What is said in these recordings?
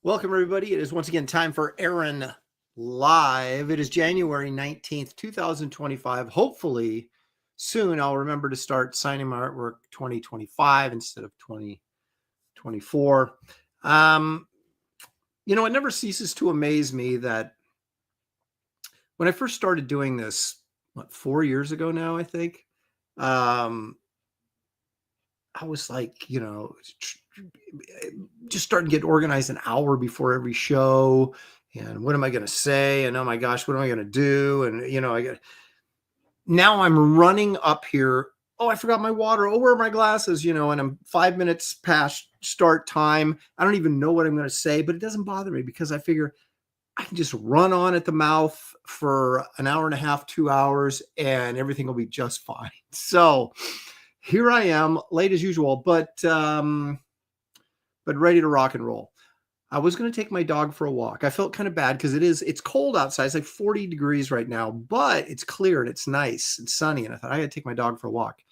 Welcome, everybody. It is once again time for Aaron Live. It is January 19th, 2025. Hopefully, soon I'll remember to start signing my artwork 2025 instead of 2024. It never ceases to amaze me that when I first started doing this, 4 years ago now, I think, I was like, just starting to get organized an hour before every show. And what am I going to say? And oh my gosh, what am I going to do? And, now I'm running up here. Oh, I forgot my water. Oh, where are my glasses? And I'm 5 minutes past start time. I don't even know what I'm going to say, but it doesn't bother me because I figure I can just run on at the mouth for an hour and a half, 2 hours, and everything will be just fine. So here I am, late as usual, but ready to rock and roll. I was going to take my dog for a walk. I felt kind of bad because it's cold outside. It's like 40 degrees right now, but it's clear and it's nice and sunny. And I thought I got to take my dog for a walk.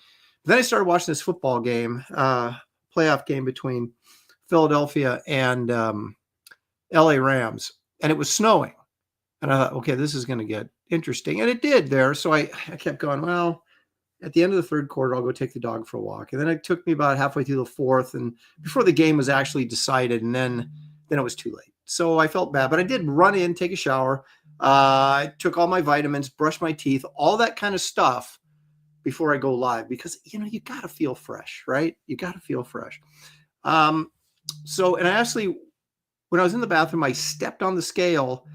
But then I started watching this football game, playoff game between Philadelphia and LA Rams. And it was snowing. And I thought, okay, this is going to get interesting. And it did there. So I kept going, well, at the end of the third quarter, I'll go take the dog for a walk. And then it took me about halfway through the fourth, and before the game was actually decided, and then it was too late. So I felt bad, but I did run in, take a shower. I took all my vitamins, brushed my teeth, all that kind of stuff before I go live, because, you got to feel fresh, right? You got to feel fresh. And I actually, when I was in the bathroom, I stepped on the scale.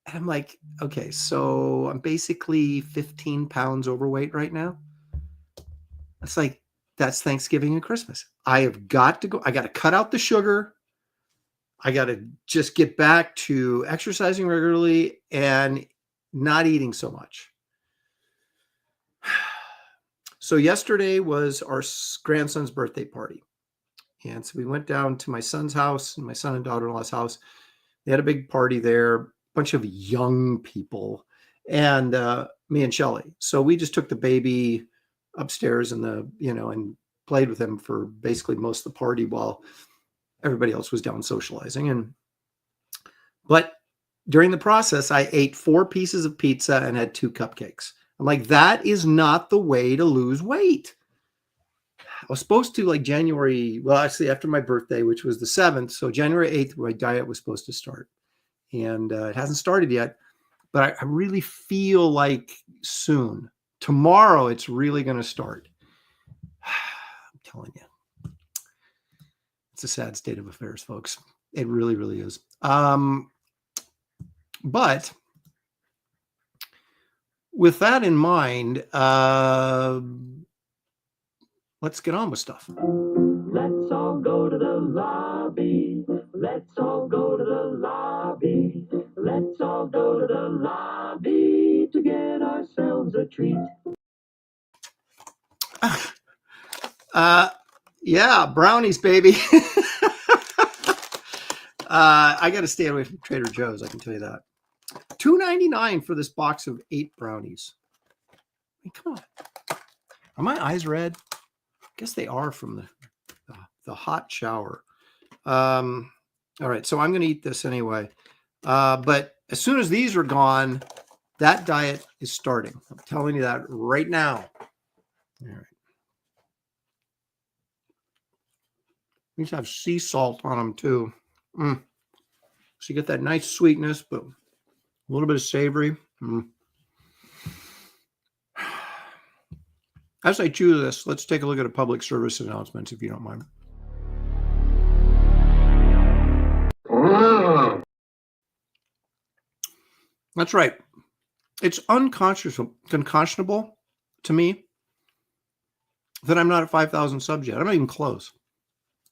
And I'm like, okay, so I'm basically 15 pounds overweight right now. It's like, that's Thanksgiving and Christmas. I have got to go. I got to cut out the sugar. I got to just get back to exercising regularly and not eating so much. So yesterday was our grandson's birthday party. And so we went down to my son's house and my son and daughter-in-law's house. They had a big party there, a bunch of young people, and me and Shelly. So we just took the baby upstairs and played with him for basically most of the party while everybody else was down socializing. But during the process, I ate 4 pieces of pizza and had 2 cupcakes. I'm like, that is not the way to lose weight. I was supposed to actually after my birthday, which was the 7th. So January 8th, my diet was supposed to start. And it hasn't started yet, but I really feel like soon. Tomorrow, it's really going to start. I'm telling you. It's a sad state of affairs, folks. It really, really is. But with that in mind, let's get on with stuff. Let's all go to the lobby. Let's all go to the lobby. Let's all go to the lobby to get ourselves a treat. Yeah, brownies, baby. I got to stay away from Trader Joe's, I can tell you that. $2.99 for this box of 8 brownies. I mean, come on. Are my eyes red? I guess they are from the hot shower. All right, so I'm going to eat this anyway. But as soon as these are gone, that diet is starting. I'm telling you that right now. All right. These have sea salt on them too. So you get that nice sweetness, but a little bit of savory. As I chew this, let's take a look at a public service announcement, if you don't mind. That's right. It's unconscionable to me that I'm not at 5,000 subs yet. I'm not even close.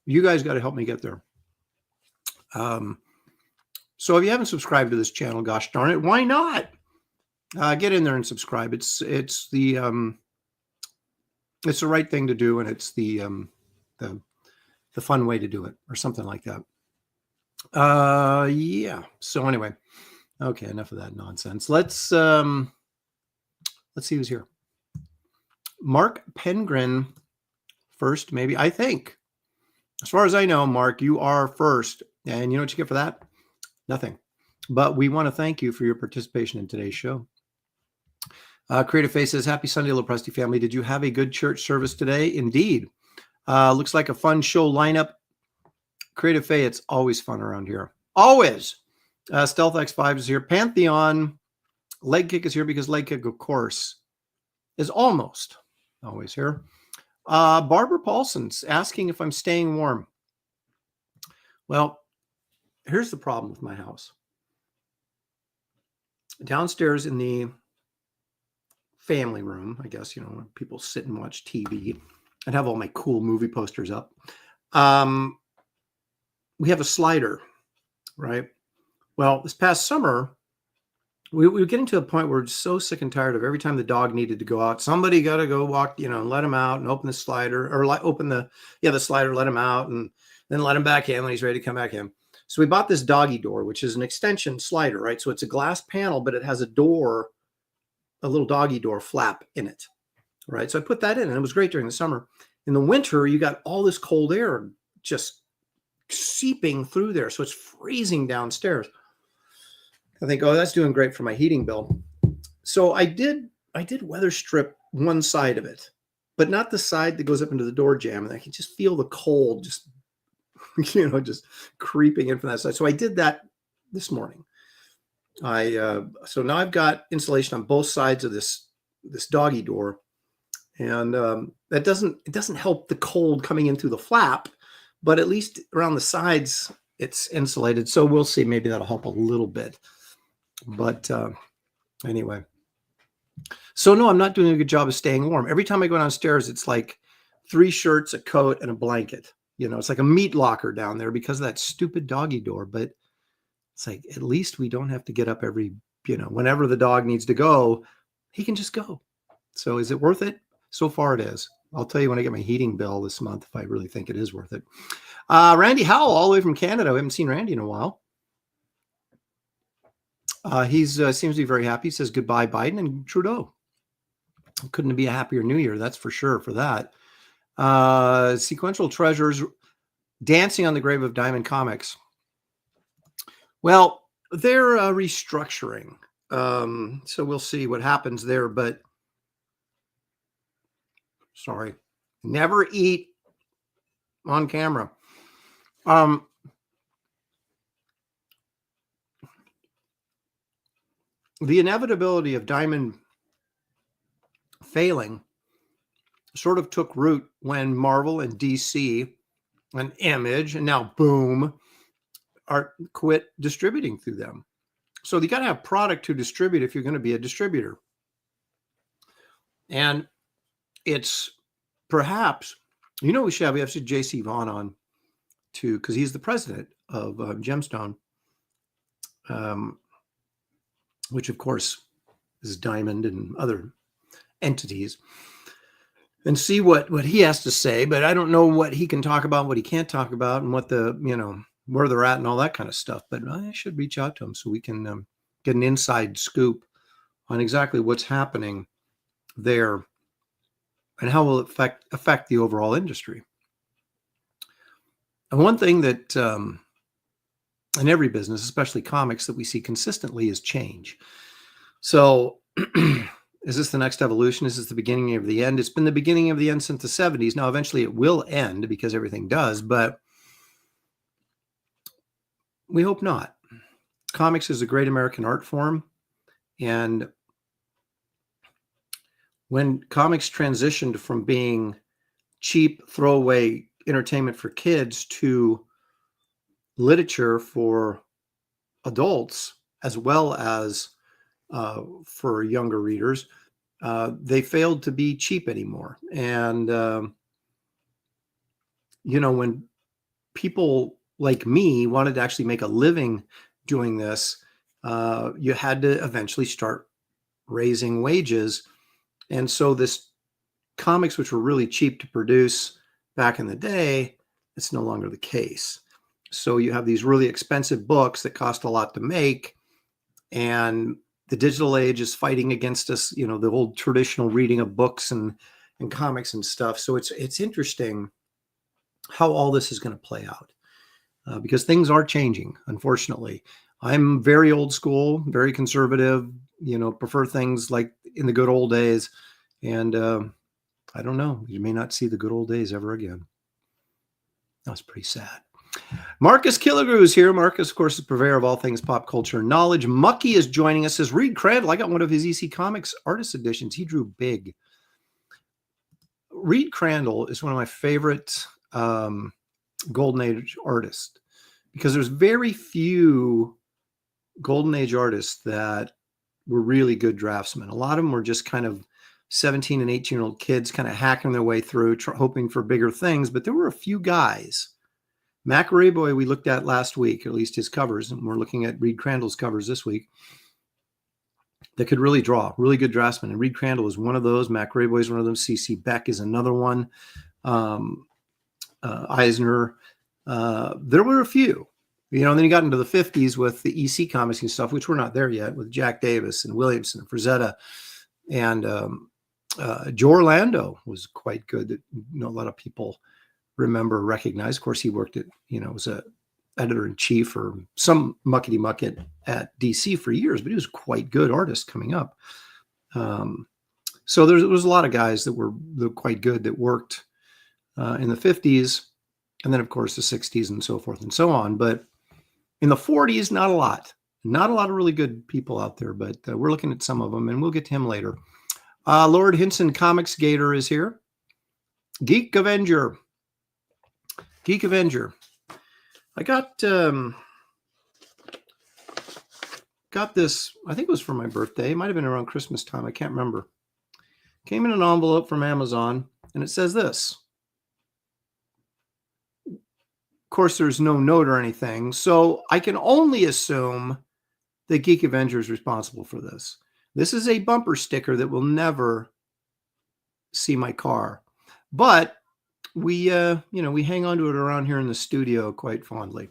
You guys got to help me get there. So if you haven't subscribed to this channel, gosh darn it, why not? Get in there and subscribe. It's the right thing to do, and it's the fun way to do it, or something like that. Yeah. So anyway, okay, enough of that nonsense. Let's see who's here. Mark Pengrin first, maybe. I think, as far as I know, Mark, you are first, and you know what you get for that? Nothing. But we want to thank you for your participation in today's show. Creative Face says, happy Sunday, Little Prusty family. Did you have a good church service today? Indeed. Looks like a fun show lineup. Creative Faye, it's always fun around here. Always. Stealth X5 is here. Pantheon. Leg Kick is here because Leg Kick, of course, is almost always here. Barbara Paulson's asking if I'm staying warm. Well, here's the problem with my house. Downstairs in the family room, I guess, when people sit and watch TV and have all my cool movie posters up. We have a slider, right? Well, this past summer, we were getting to a point where we're so sick and tired of every time the dog needed to go out, somebody got to go walk, and let him out and open the slider, or open the slider, let him out, and then let him back in when he's ready to come back in. So we bought this doggy door, which is an extension slider, right? So it's a glass panel, but it has a door, a little doggy door flap in it, right? So I put that in, and it was great during the summer. In the winter, you got all this cold air just seeping through there. So it's freezing downstairs. I think, oh, that's doing great for my heating bill. So I did weather strip one side of it, but not the side that goes up into the door jamb. And I can just feel the cold just, just creeping in from that side. So I did that this morning. So now I've got insulation on both sides of this doggy door. And it doesn't help the cold coming in through the flap, but at least around the sides, it's insulated. So we'll see. Maybe that'll help a little bit. But anyway. So no, I'm not doing a good job of staying warm. Every time I go downstairs, it's like 3 shirts, a coat, and a blanket. It's like a meat locker down there because of that stupid doggy door. But it's like, at least we don't have to get up every, whenever the dog needs to go, he can just go. So is it worth it? So far it is. I'll tell you when I get my heating bill this month if I really think it is worth it. Randy Howell, all the way from Canada. We haven't seen Randy in a while. He's seems to be very happy. He says goodbye, Biden and Trudeau. Couldn't be a happier New Year, that's for sure. For that, Sequential Treasures, dancing on the grave of Diamond Comics. Well, they're restructuring, so we'll see what happens there. But sorry, never eat on camera. The inevitability of Diamond failing sort of took root when Marvel and DC and Image and now Boom quit distributing through them. So you got to have product to distribute if you're going to be a distributor. And it's perhaps, we should have JC Vaughn on too, because he's the president of Gemstone, which of course is Diamond and other entities, and see what he has to say. But I don't know what he can talk about, what he can't talk about, and what where they're at and all that kind of stuff. But I should reach out to him so we can get an inside scoop on exactly what's happening there and how will it affect the overall industry. And one thing that in every business, especially comics, that we see consistently is change. So is this the next evolution? Is this the beginning of the end? It's been the beginning of the end since the 70s. Now, eventually it will end because everything does, but we hope not. Comics is a great American art form. And when comics transitioned from being cheap throwaway entertainment for kids to literature for adults, as well as for younger readers, they failed to be cheap anymore. And, when people like me wanted to actually make a living doing this, you had to eventually start raising wages. And so this comics, which were really cheap to produce back in the day, it's no longer the case. So you have these really expensive books that cost a lot to make, and the digital age is fighting against us, the old traditional reading of books and comics and stuff. So it's interesting how all this is going to play out, because things are changing, unfortunately. I'm very old school, very conservative, prefer things like in the good old days. And I don't know, you may not see the good old days ever again. That's pretty sad. Marcus Killigrew is here. Marcus, of course, is purveyor of all things pop culture and knowledge. Mucky is joining us. Says Reed Crandall, I got one of his EC Comics artist editions. He drew big. Reed Crandall is one of my favorite Golden Age artists, because there's very few Golden Age artists that were really good draftsmen. A lot of them were just kind of 17 and 18-year-old kids kind of hacking their way through, hoping for bigger things. But there were a few guys. Mac Rayboy we looked at last week, at least his covers, and we're looking at Reed Crandall's covers this week, that could really draw, really good draftsmen. And Reed Crandall is one of those. Mac Rayboy is one of them. C.C. Beck is another one. Eisner. There were a few. And then you got into the 50s with the EC comics and stuff, which we're not there yet, with Jack Davis and Williamson and Frazetta. And Joe Orlando was quite good. That a lot of people remember, recognize. Of course, he worked at, was a editor-in-chief or some muckety-muck at DC for years, but he was quite good artist coming up. So there was a lot of guys that were quite good that worked in the 50s, and then, of course, the 60s and so forth and so on. But in the 40s, not a lot of really good people out there, but we're looking at some of them, and we'll get to him later. Lord Hinson Comics Gator is here. Geek Avenger. I got this, I think it was for my birthday. It might have been around Christmas time. I can't remember. Came in an envelope from Amazon, and it says this. Of course, there's no note or anything, so I can only assume that Geek Avenger is responsible for this. This is a bumper sticker that will never see my car. but we we hang on to it around here in the studio quite fondly.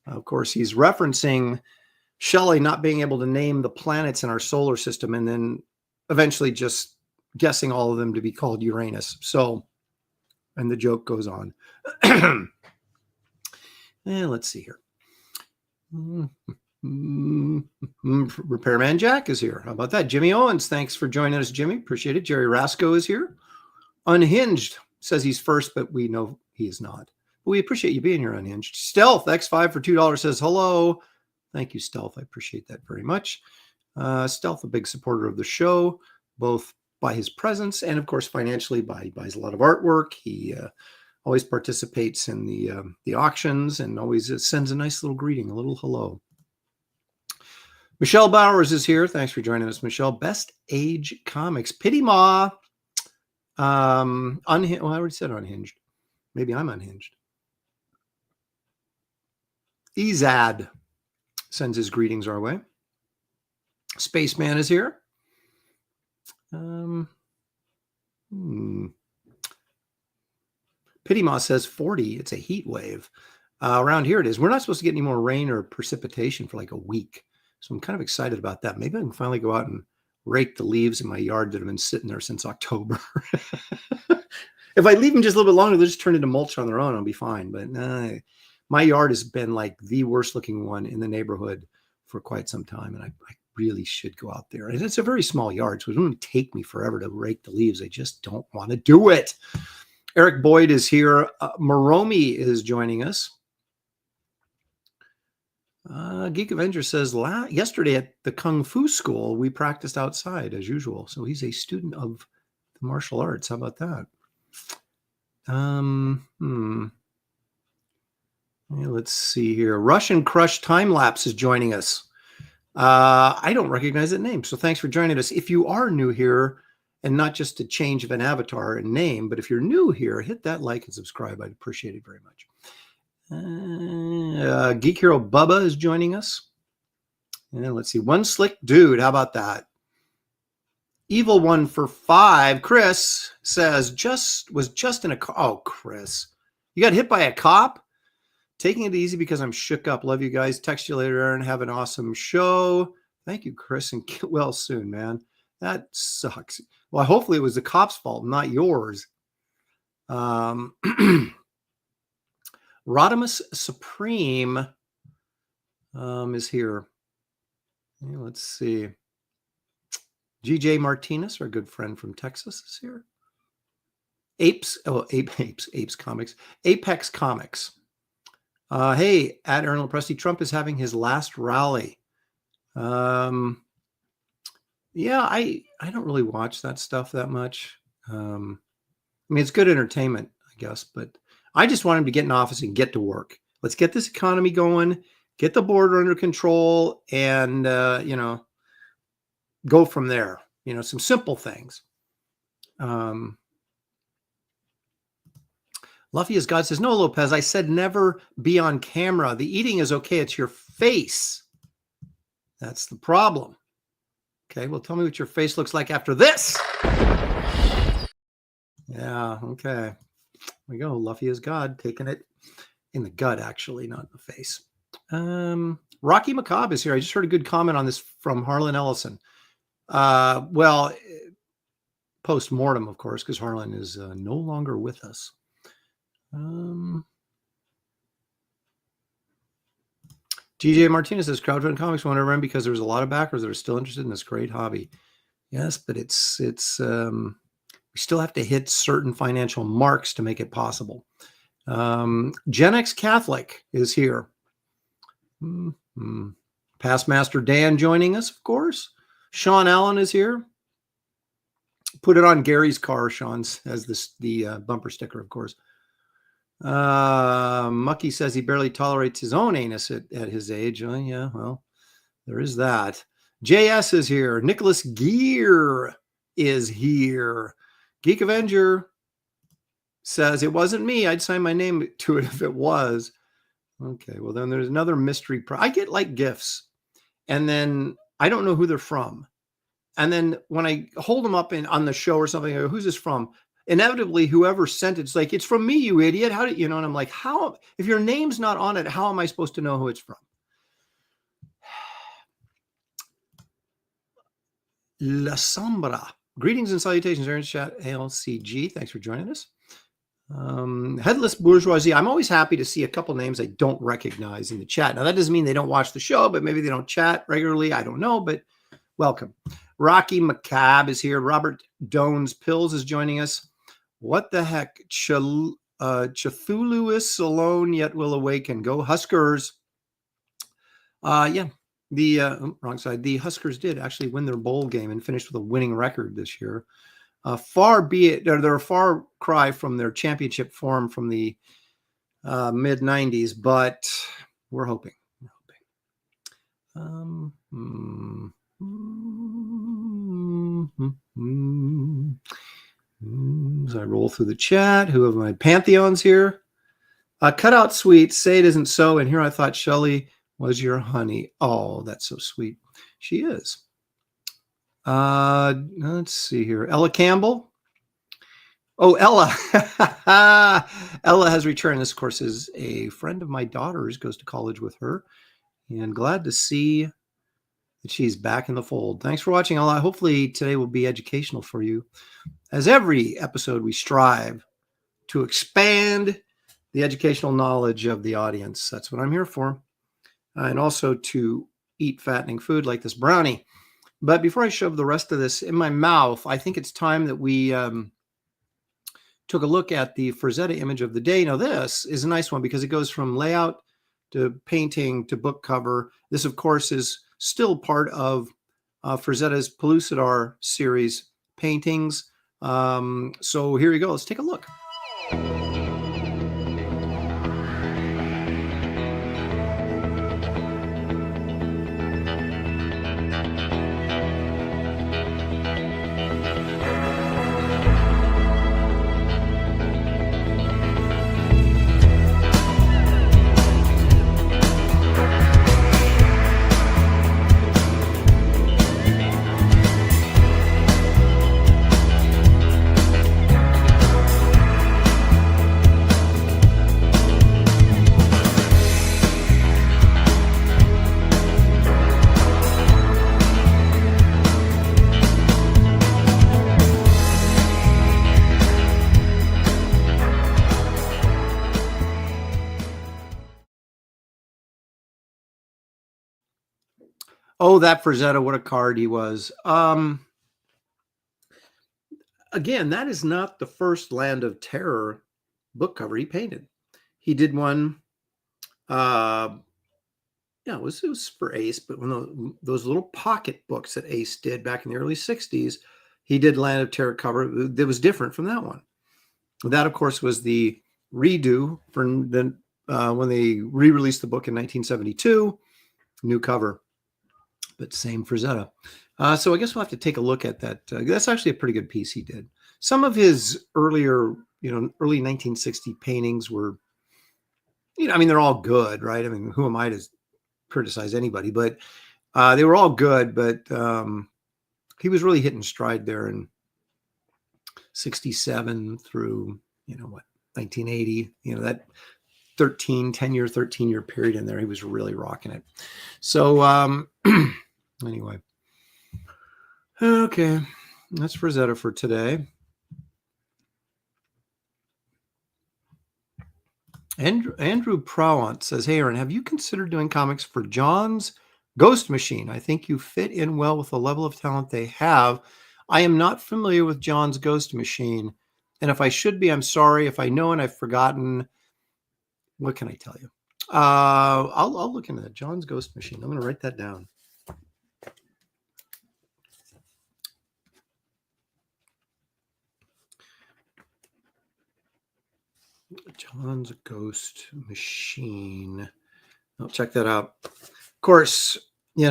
Of course, he's referencing Shelley not being able to name the planets in our solar system, and then eventually just guessing all of them to be called Uranus. So, and the joke goes on. And let's see here. Repairman Jack is here. How about that? Jimmy Owens, thanks for joining us, Jimmy. Appreciate it. Jerry Rasco is here. Unhinged says he's first, but we know he is not. But we appreciate you being here, Unhinged. Stealth X5 for $2 says hello. Thank you, Stealth. I appreciate that very much. Stealth, a big supporter of the show, both by his presence and, of course, financially. He buys a lot of artwork. He always participates in the auctions and always sends a nice little greeting, a little hello. Michelle Bowers is here. Thanks for joining us, Michelle. Best Age Comics. Pity Ma. Unhinged. Well, I already said Unhinged. Maybe I'm unhinged. Ezad sends his greetings our way. Spaceman is here. Pity Ma says 40. It's a heat wave. Around here it is. We're not supposed to get any more rain or precipitation for like a week. So I'm kind of excited about that. Maybe I can finally go out and rake the leaves in my yard that have been sitting there since October. If I leave them just a little bit longer, they'll just turn into mulch on their own. I'll be fine. But my yard has been like the worst looking one in the neighborhood for quite some time. And I really should go out there. And it's a very small yard, so it wouldn't take me forever to rake the leaves. I just don't want to do it. Eric Boyd is here. Moromi is joining us. Geek Avenger says, yesterday at the Kung Fu school, we practiced outside as usual. So he's a student of the martial arts. How about that? Yeah, let's see here. Russian Crush Time Lapse is joining us. I don't recognize that name. So thanks for joining us. If you are new here, and not just a change of an avatar and name, but if you're new here, hit that like and subscribe. I'd appreciate it very much. Geek Hero Bubba is joining us. And let's see. One Slick Dude. How about that? Evil One for 5. Chris says, was just in a car. Oh, Chris. You got hit by a cop? Taking it easy because I'm shook up. Love you guys. Text you later, Aaron. Have an awesome show. Thank you, Chris, and get well soon, man. That sucks. Well, hopefully it was the cop's fault, not yours. Rodimus Supreme is here. Yeah, let's see. GJ Martinez, our good friend from Texas, is here. Apes Comics. Apex Comics. Hey, at Aaron Lepresti, Trump is having his last rally. Yeah, I don't really watch that stuff that much. I mean, it's good entertainment, I guess, but I just want him to get in office and get to work. Let's get this economy going, get the border under control, and, go from there. Some simple things. Luffy as God says, no, Lopez, I said never be on camera. The eating is okay. It's your face. That's the problem. Okay, well, tell me what your face looks like after this. Yeah, okay. There we go. Luffy as God, taking it in the gut, actually, not in the face. Rocky Macabre is here. I just heard a good comment on this from Harlan Ellison. Well, post-mortem, of course, because Harlan is no longer with us. TJ Martinez says crowdfunding comics want to run because there's a lot of backers that are still interested in this great hobby. Yes, but it's we still have to hit certain financial marks to make it possible. Gen X Catholic is here. Past Master Dan joining us, of course. Sean Allen is here. Put it on Gary's car, Sean, as the bumper sticker, of course. Mucky says he barely tolerates his own anus at his age. Oh, yeah, well, there is that. JS is here. Nicholas Gear is here. Geek Avenger says it wasn't me. I'd sign my name to it if it was. Okay, well, then there's another mystery. I get like gifts, and then I don't know who they're from. And then when I hold them up on the show or something, I go, who's this from? inevitably whoever sent it's like, it's from me, you idiot. How did you know? And I'm like, how, if your name's not on it, how am I supposed to know who it's from? La Sombra. Greetings and salutations, Aaron Chat ALCG. Thanks for joining us. Headless Bourgeoisie. I'm always happy to see a couple names I don't recognize in the chat. Now, that doesn't mean they don't watch the show, but maybe they don't chat regularly. I don't know, but welcome. Rocky McCabe is here. Robert Dones Pills is joining us. What the heck? Cthulhu is alone yet will awaken. Go Huskers. Yeah. The wrong side. The Huskers did actually win their bowl game and finished with a winning record this year. Far be it, they're a far cry from their championship form from the mid 90s, but we're hoping. As I roll through the chat, who have my pantheons here? Cut out sweet. Say it isn't so. And here I thought Shelley was your honey. Oh, that's so sweet. She is. Let's see here. Ella Campbell. Oh, Ella. Ella has returned. This, of course, is a friend of my daughter's, goes to college with her. And glad to see that she's back in the fold. Thanks for watching, Ella. Hopefully today will be educational for you. As every episode, we strive to expand the educational knowledge of the audience. That's what I'm here for. And also to eat fattening food like this brownie. But before I shove the rest of this in my mouth, I think it's time that we took a look at the Frazetta image of the day. Now, this is a nice one because it goes from layout to painting to book cover. This, of course, is still part of Frazetta's Pellucidar series paintings. So here we go. Let's take a look. Oh, that Frazetta, what a card he was. Again, that is not the first Land of Terror book cover he painted. He did one, yeah, it was for Ace, but when those little pocket books that Ace did back in the early 60s, he did Land of Terror cover that was different from that one. That, of course, was the redo for the, when they re-released the book in 1972, new cover. But same Frazetta. So I guess we'll have to take a look at that. That's actually a pretty good piece he did. Some of his earlier, early 1960 paintings were, I mean, they're all good, right? I mean, who am I to criticize anybody? But they were all good, but he was really hitting stride there in 67 through, 1980, that 13 year period in there. He was really rocking it. So, anyway, okay, that's Frazetta for today. Andrew Prowant says, hey, Aaron, have you considered doing comics for John's Ghost Machine? I think you fit in well with the level of talent they have. I am not familiar with John's Ghost Machine. And if I should be, I'm sorry. If I know and I've forgotten, what can I tell you? I'll look into that. John's Ghost Machine. I'm going to write that down. John's Ghost Machine. I'll check that out. Of course, you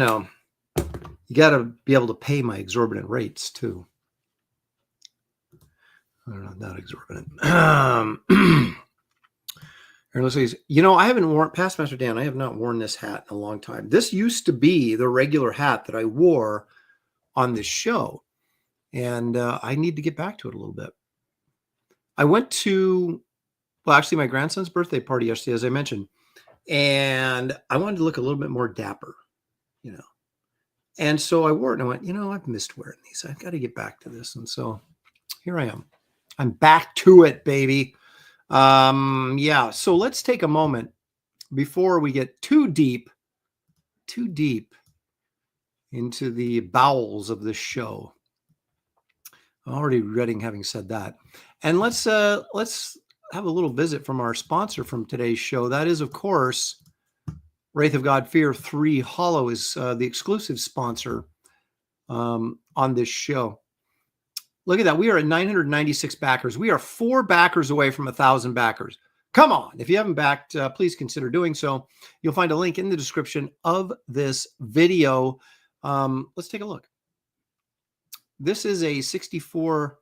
got to be able to pay my exorbitant rates too. I don't know, not exorbitant. I haven't worn, Past Master Dan, I have not worn this hat in a long time. This used to be the regular hat that I wore on this show. And I need to get back to it a little bit. I went to, well, actually my grandson's birthday party yesterday, as I mentioned, and I wanted to look a little bit more dapper, you know. And so I wore it and I went, I've missed wearing these. I've got to get back to this. And so here I am. I'm back to it, baby. Yeah. So let's take a moment before we get too deep into the bowels of this show. I'm already regretting having said that. And let's have a little visit from our sponsor from today's show. That is, of course, Wraith of God Fear 3 Hollow is the exclusive sponsor on this show. Look at that. We are at 996 backers. We are 4 backers away from 1,000 backers. Come on. If you haven't backed, please consider doing so. You'll find a link in the description of this video. Let's take a look. This is a 64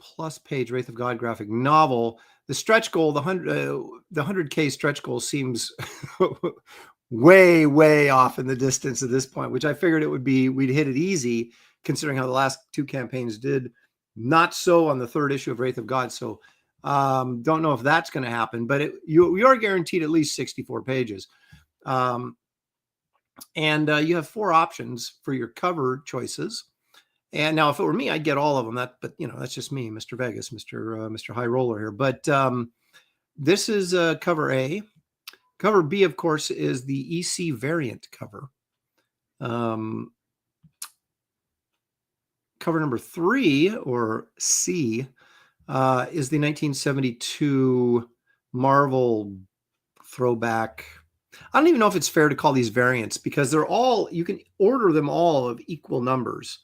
plus page Wraith of God graphic novel. The stretch goal, the 100K stretch goal seems way, way off in the distance at this point, which I figured it would be, we'd hit it easy considering how the last 2 campaigns did. Not so on the 3rd issue of Wraith of God. So don't know if that's going to happen, but you are guaranteed at least 64 pages. And you have 4 options for your cover choices. And now, if it were me, I'd get all of them. But that's just me, Mr. Vegas, Mr. High Roller here. But this is cover A. Cover B, of course, is the EC variant cover. Cover number 3, or C, is the 1972 Marvel throwback. I don't even know if it's fair to call these variants because they're all, you can order them all of equal numbers.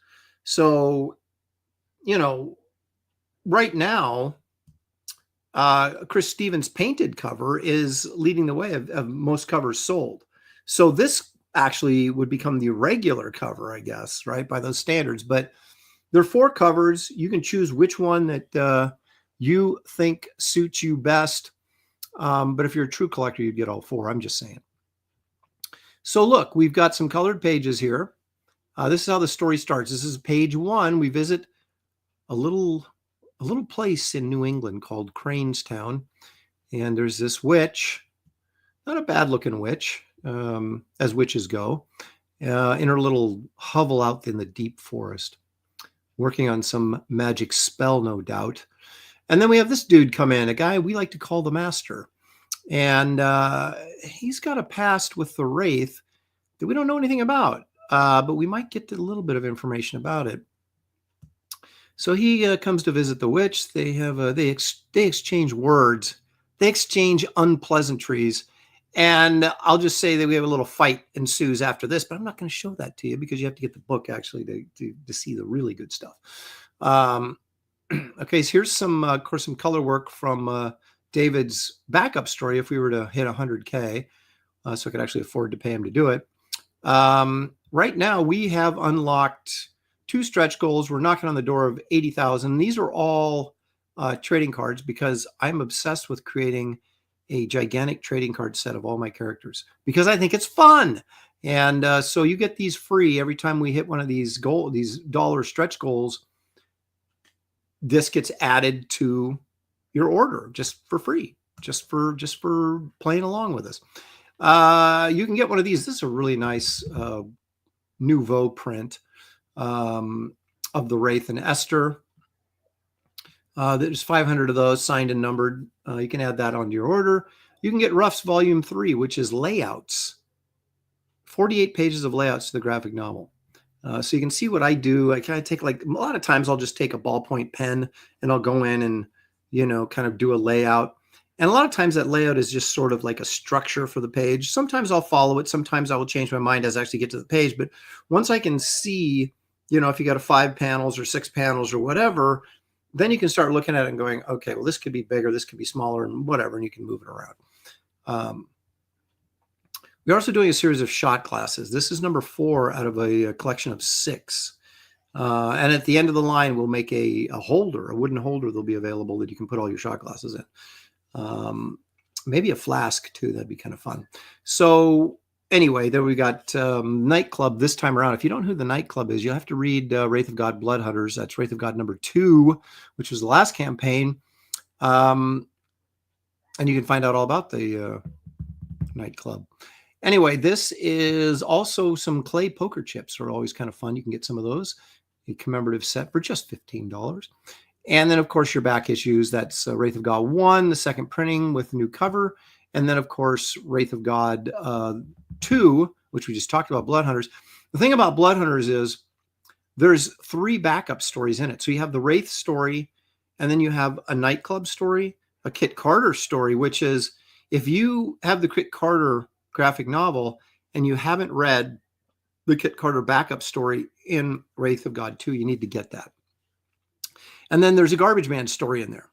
So, right now, Chris Stevens' painted cover is leading the way of most covers sold. So this actually would become the regular cover, I guess, right, by those standards. But there are 4 covers. You can choose which one that you think suits you best. But if you're a true collector, you'd get all 4. I'm just saying. So look, we've got some colored pages here. This is how the story starts. This is page 1. We visit a little place in New England called Cranestown. And there's this witch, not a bad looking witch, as witches go, in her little hovel out in the deep forest, working on some magic spell, no doubt. And then we have this dude come in, a guy we like to call the Master. And he's got a past with the Wraith that we don't know anything about. But we might get a little bit of information about it. So he comes to visit the witch. They have they exchange words. They exchange unpleasantries. And I'll just say that we have a little fight ensues after this, but I'm not going to show that to you because you have to get the book actually to see the really good stuff. Okay, so here's some, of course, some color work from David's backup story if we were to hit 100K, so I could actually afford to pay him to do it. Right now, we have unlocked 2 stretch goals. We're knocking on the door of 80,000. These are all trading cards because I'm obsessed with creating a gigantic trading card set of all my characters because I think it's fun. And so you get these free every time we hit one of these dollar stretch goals. This gets added to your order just for free, just for playing along with us. You can get one of these. This is a really nice nouveau print of the Wraith and Esther. There's 500 of those signed and numbered. You can add that onto your order. You can get Ruff's Volume 3, which is layouts. 48 pages of layouts to the graphic novel. So you can see what I do. I kind of take, like, a lot of times I'll just take a ballpoint pen and I'll go in and, kind of do a layout. And a lot of times that layout is just sort of like a structure for the page. Sometimes I'll follow it. Sometimes I will change my mind as I actually get to the page. But once I can see, if you got a 5 panels or 6 panels or whatever, then you can start looking at it and going, okay, well, this could be bigger, this could be smaller, and whatever, and you can move it around. We're also doing a series of shot glasses. This is number 4 out of a collection of 6. And at the end of the line, we'll make a holder, a wooden holder that'll be available that you can put all your shot glasses in. Maybe a flask, too. That'd be kind of fun. So anyway, there we got Nightclub this time around. If you don't know who the Nightclub is, you'll have to read Wraith of God Blood Hunters. That's Wraith of God number 2, which was the last campaign. And you can find out all about the nightclub. Anyway, this is also some clay poker chips are always kind of fun. You can get some of those. A commemorative set for just $15. And then, of course, your back issues. That's Wraith of God 1, the second printing with new cover. And then, of course, Wraith of God 2, which we just talked about, Blood Hunters. The thing about Blood Hunters is there's 3 backup stories in it. So you have the Wraith story, and then you have a nightclub story, a Kit Carter story, which is if you have the Kit Carter graphic novel and you haven't read the Kit Carter backup story in Wraith of God 2, you need to get that. And then there's a Garbage Man story in there,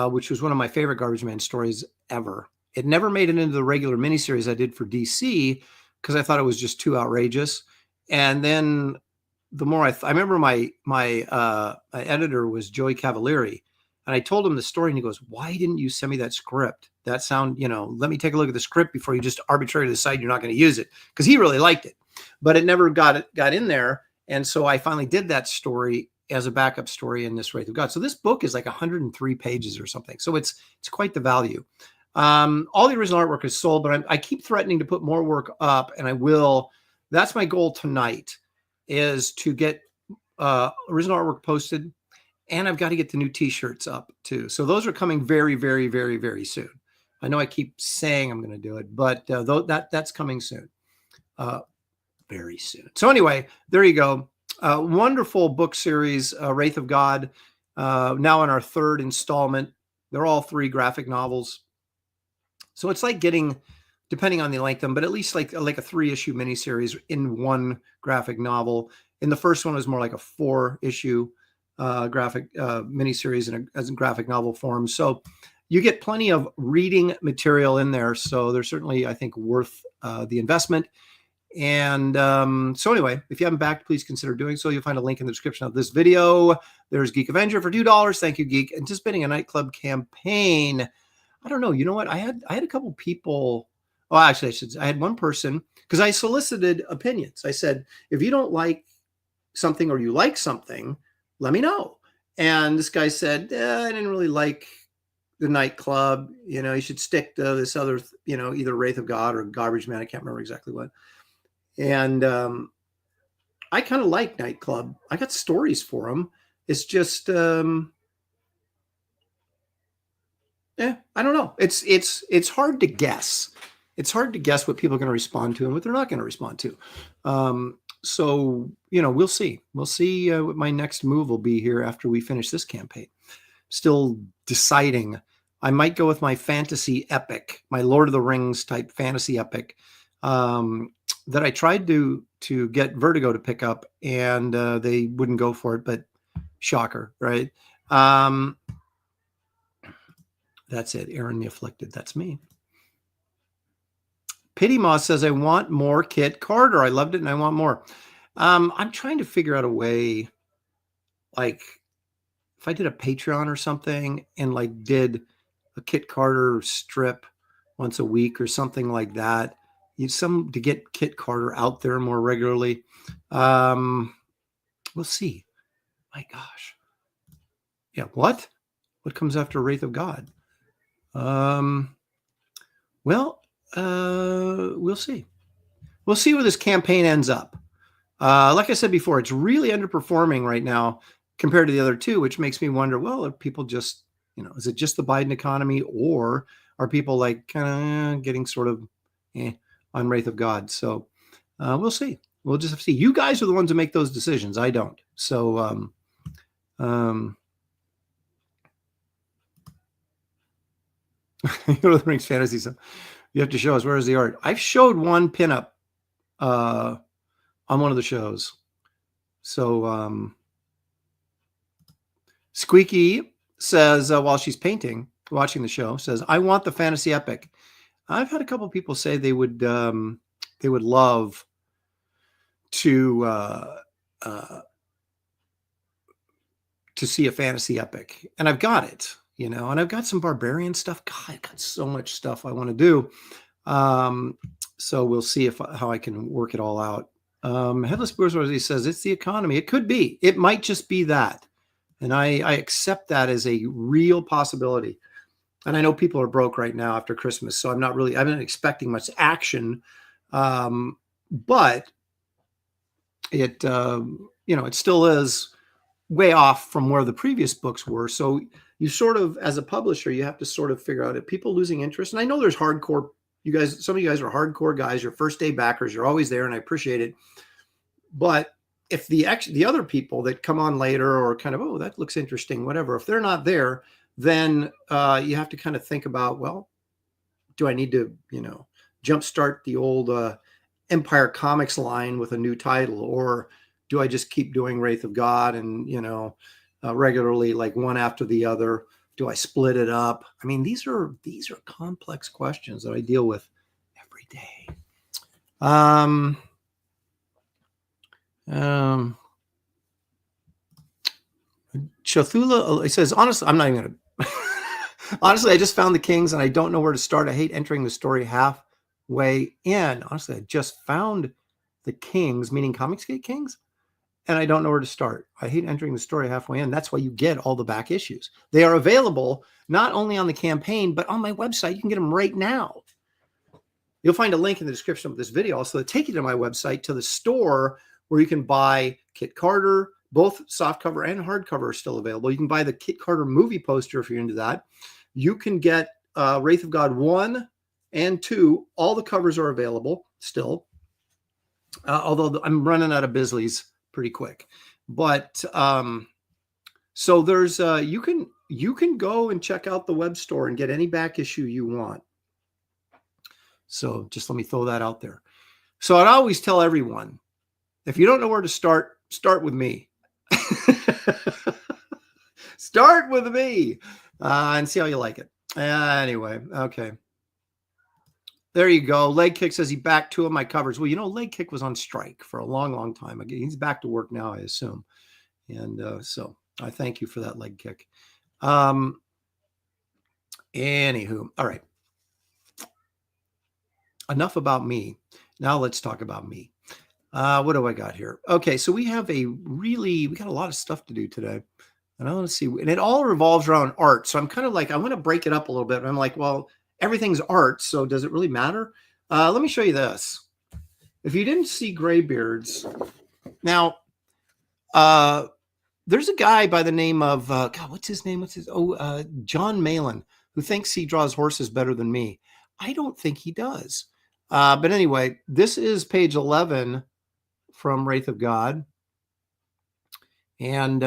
which was one of my favorite Garbage Man stories ever. It never made it into the regular miniseries I did for DC because I thought it was just too outrageous. And then the more I remember my editor was Joey Cavalieri, and I told him the story, and he goes, "Why didn't you send me that script? That sound, let me take a look at the script before you just arbitrarily decide you're not going to use it," because he really liked it, but it never got in there. And so I finally did that story as a backup story in this Wraith of God. So this book is like 103 pages or something. So it's quite the value. All the original artwork is sold, but I keep threatening to put more work up, and I will. That's my goal tonight, is to get original artwork posted, and I've got to get the new t-shirts up too. So those are coming very, very, very, very soon. I know I keep saying I'm going to do it, but that's coming soon, very soon. So anyway, there you go. Wonderful book series, Wraith of God, now in our 3rd installment. They're all 3 graphic novels. So it's like getting, depending on the length of them, but at least like a 3-issue miniseries in one graphic novel. In the first one, it was more like a 4-issue graphic miniseries as a graphic novel form. So you get plenty of reading material in there. So they're certainly, I think, worth the investment. And so anyway, if you haven't backed, please consider doing so. You'll find a link in the description of this video. There's Geek Avenger for $2. Thank you, Geek. Anticipating a nightclub campaign. I don't know. You know what? I had a couple people. Oh, actually, I had one person, because I solicited opinions. I said, if you don't like something or you like something, let me know. And this guy said, I didn't really like the nightclub. You should stick to this other, either Wraith of God or Garbage Man. I can't remember exactly what. And I kind of like nightclub. I got stories for him. It's just, I don't know. It's hard to guess. It's hard to guess what people are going to respond to and what they're not going to respond to. So, we'll see. We'll see what my next move will be here after we finish this campaign. Still deciding. I might go with my fantasy epic, my Lord of the Rings type fantasy epic that I tried to get Vertigo to pick up, and they wouldn't go for it, but shocker, right? That's it. Aaron the Afflicted. That's me. Pity Moss says, I want more Kit Carter. I loved it and I want more. I'm trying to figure out a way, like if I did a Patreon or something and like did a Kit Carter strip once a week or something like that, to get Kit Carter out there more regularly. We'll see. My gosh. Yeah. What comes after Wraith of God? We'll see. We'll see where this campaign ends up. Like I said before, it's really underperforming right now compared to the other 2, which makes me wonder, well, are people just, is it just the Biden economy, or are people like kind of getting sort of on Wraith of God? So we'll see. We'll just have to see. You guys are the ones who make those decisions. I don't. So Lord of the Rings fantasy. So you have to show us, where is the art? I've showed one pinup on one of the shows. So Squeaky says, while she's watching the show, says, I want the fantasy epic. I've had a couple of people say they would love to see a fantasy epic, and I've got it, and I've got some barbarian stuff. God, I've got so much stuff I want to do. So we'll see how I can work it all out. Headless Bourgeoisie says it's the economy. It could be. It might just be that. And I accept that as a real possibility. And I know people are broke right now after Christmas, so I'm not expecting much action. But it, it still is way off from where the previous books were. So you sort of, as a publisher, you have to sort of figure out if people losing interest. And I know there's hardcore, some of you guys are hardcore guys, you're first day backers, you're always there, and I appreciate it. But if the other people that come on later or kind of, oh, that looks interesting, whatever, if they're not there, then you have to kind of think about, well, do I need to, jumpstart the old Empire Comics line with a new title, or do I just keep doing Wraith of God and, regularly, like one after the other? Do I split it up? I mean, these are complex questions that I deal with every day. Chathula, it says, honestly, I'm not even going to. Honestly, I just found the Kings and I don't know where to start. I hate entering the story halfway in. Honestly, I just found the Kings, meaning Comicsgate Kings, and I don't know where to start. I hate entering the story halfway in. That's why you get all the back issues. They are available not only on the campaign, but on my website. You can get them right now. You'll find a link in the description of this video also to take you to my website, to the store where you can buy Kit Carter. Both softcover and hardcover are still available. You can buy the Kit Carter movie poster if you're into that. You can get Wraith of God 1 and 2. All the covers are available still, although I'm running out of Bisley's pretty quick. But so there's you can go and check out the web store and get any back issue you want. So just let me throw that out there. So I'd always tell everyone, if you don't know where to start with me. Start with me and see how you like it. Anyway, okay. There you go. Leg Kick says he backed 2 of my covers. Well, Leg Kick was on strike for a long, long time. He's back to work now, I assume. And so I thank you for that, Leg Kick. Anywho, all right. Enough about me. Now let's talk about me. What do I got here? Okay, so we got a lot of stuff to do today. And I want to see, and it all revolves around art. So I'm kind of like, I want to break it up a little bit. And I'm like, well, everything's art, so does it really matter? Let me show you this. If you didn't see Graybeards, now, there's a guy by the name of, God, what's his name? John Malin, who thinks he draws horses better than me. I don't think he does. But anyway, this is page 11 from Wraith of God. And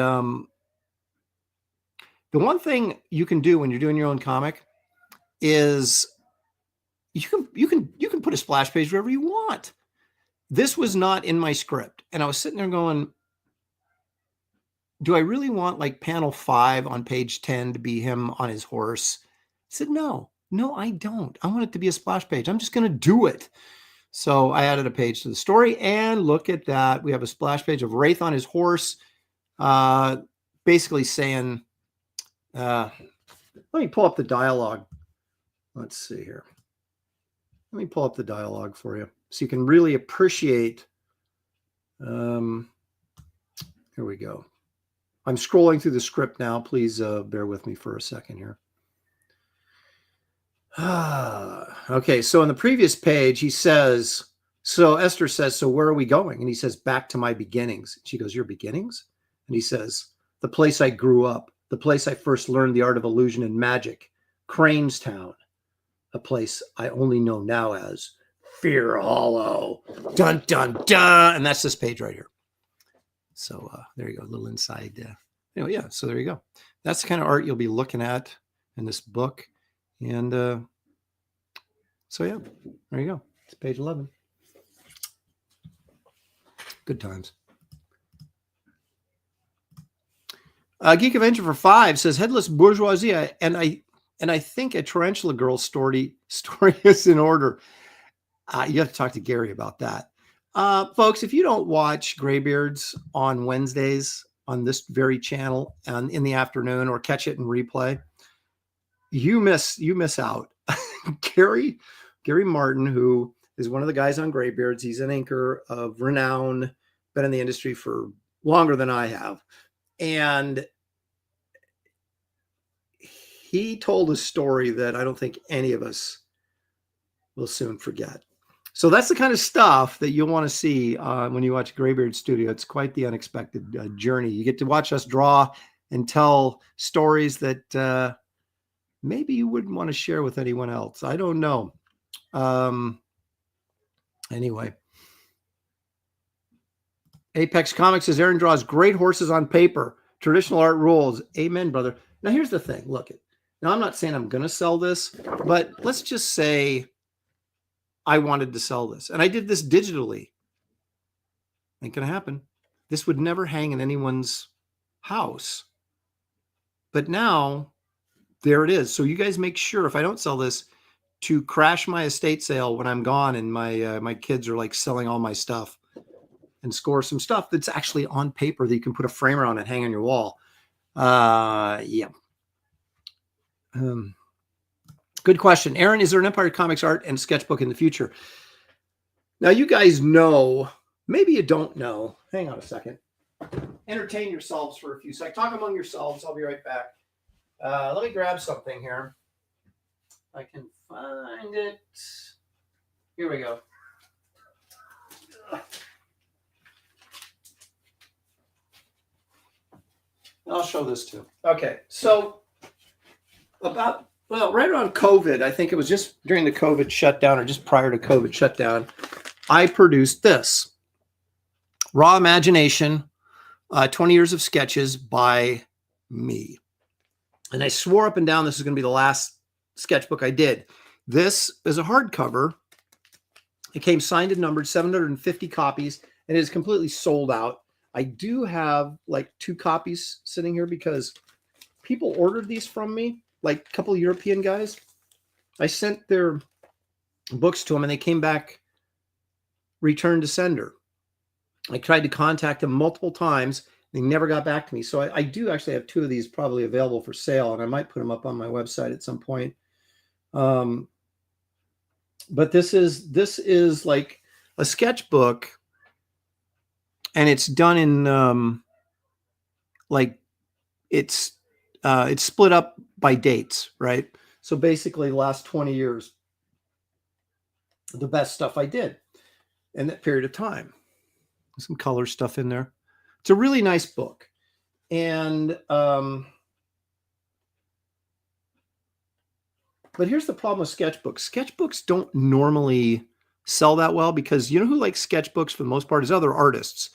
the one thing you can do when you're doing your own comic is you can put a splash page wherever you want. This was not in my script. And I was sitting there going, do I really want like panel 5 on page 10 to be him on his horse? I said, no, I don't. I want it to be a splash page. I'm just going to do it. So I added a page to the story, and look at that. We have a splash page of Wraith on his horse, basically saying, let me pull up the dialogue. Let's see here. Let me pull up the dialogue for you so you can really appreciate. Here we go. I'm scrolling through the script now. Please bear with me for a second here. Okay, so on the previous page, he says, so Esther says, so where are we going? And he says, back to my beginnings. She goes, your beginnings? And he says, the place I grew up, the place I first learned the art of illusion and magic, Cranestown, a place I only know now as Fear Hollow. Dun, dun, dun. And that's this page right here. So there you go, a little inside. Anyway, yeah, so there you go. That's the kind of art you'll be looking at in this book. And so, yeah, there you go. It's page 11. Good times. Geek Avenger for 5 says, Headless Bourgeoisie, and I think a Tarantula Girl story is in order. You have to talk to Gary about that. Folks, if you don't watch Graybeards on Wednesdays on this very channel and in the afternoon, or catch it in replay, you miss out. Gary Martin, who is one of the guys on Graybeards, he's an inker of renown, been in the industry for longer than I have. And he told a story that I don't think any of us will soon forget. So that's the kind of stuff that you'll want to see when you watch Graybeard Studio. It's quite the unexpected journey. You get to watch us draw and tell stories that maybe you wouldn't want to share with anyone else. I don't know. Anyway. Apex Comics says Aaron draws great horses on paper. Traditional art rules. Amen, brother. Now, here's the thing. Look, now I'm not saying I'm going to sell this, but let's just say I wanted to sell this. And I did this digitally. Ain't going to happen. This would never hang in anyone's house. But now, there it is. So you guys make sure, if I don't sell this, to crash my estate sale when I'm gone and my kids are like selling all my stuff, and score some stuff that's actually on paper that you can put a frame around and hang on your wall. Yeah. Good question. Aaron, is there an Empire Comics art and sketchbook in the future? Now, you guys know, maybe you don't know. Hang on a second. Entertain yourselves for a few seconds. Talk among yourselves. I'll be right back. Let me grab something here. I can find it. Here we go. I'll show this too. Okay, so right around COVID, I think it was just during the COVID shutdown or just prior to COVID shutdown, I produced this. Raw Imagination, 20 years of sketches by me. And I swore up and down this is going to be the last sketchbook I did. This is a hardcover. It came signed and numbered, 750 copies, and it is completely sold out. I do have like 2 copies sitting here because people ordered these from me, like a couple of European guys. I sent their books to them and they came back return to sender. I tried to contact them multiple times. They never got back to me. So I do actually have 2 of these probably available for sale, and I might put them up on my website at some point. But this is like a sketchbook. And it's done in like it's split up by dates, right? So basically, the last 20 years, the best stuff I did in that period of time. Some color stuff in there. It's a really nice book, and but here's the problem with sketchbooks. Sketchbooks don't normally sell that well because you know who likes sketchbooks for the most part is other artists.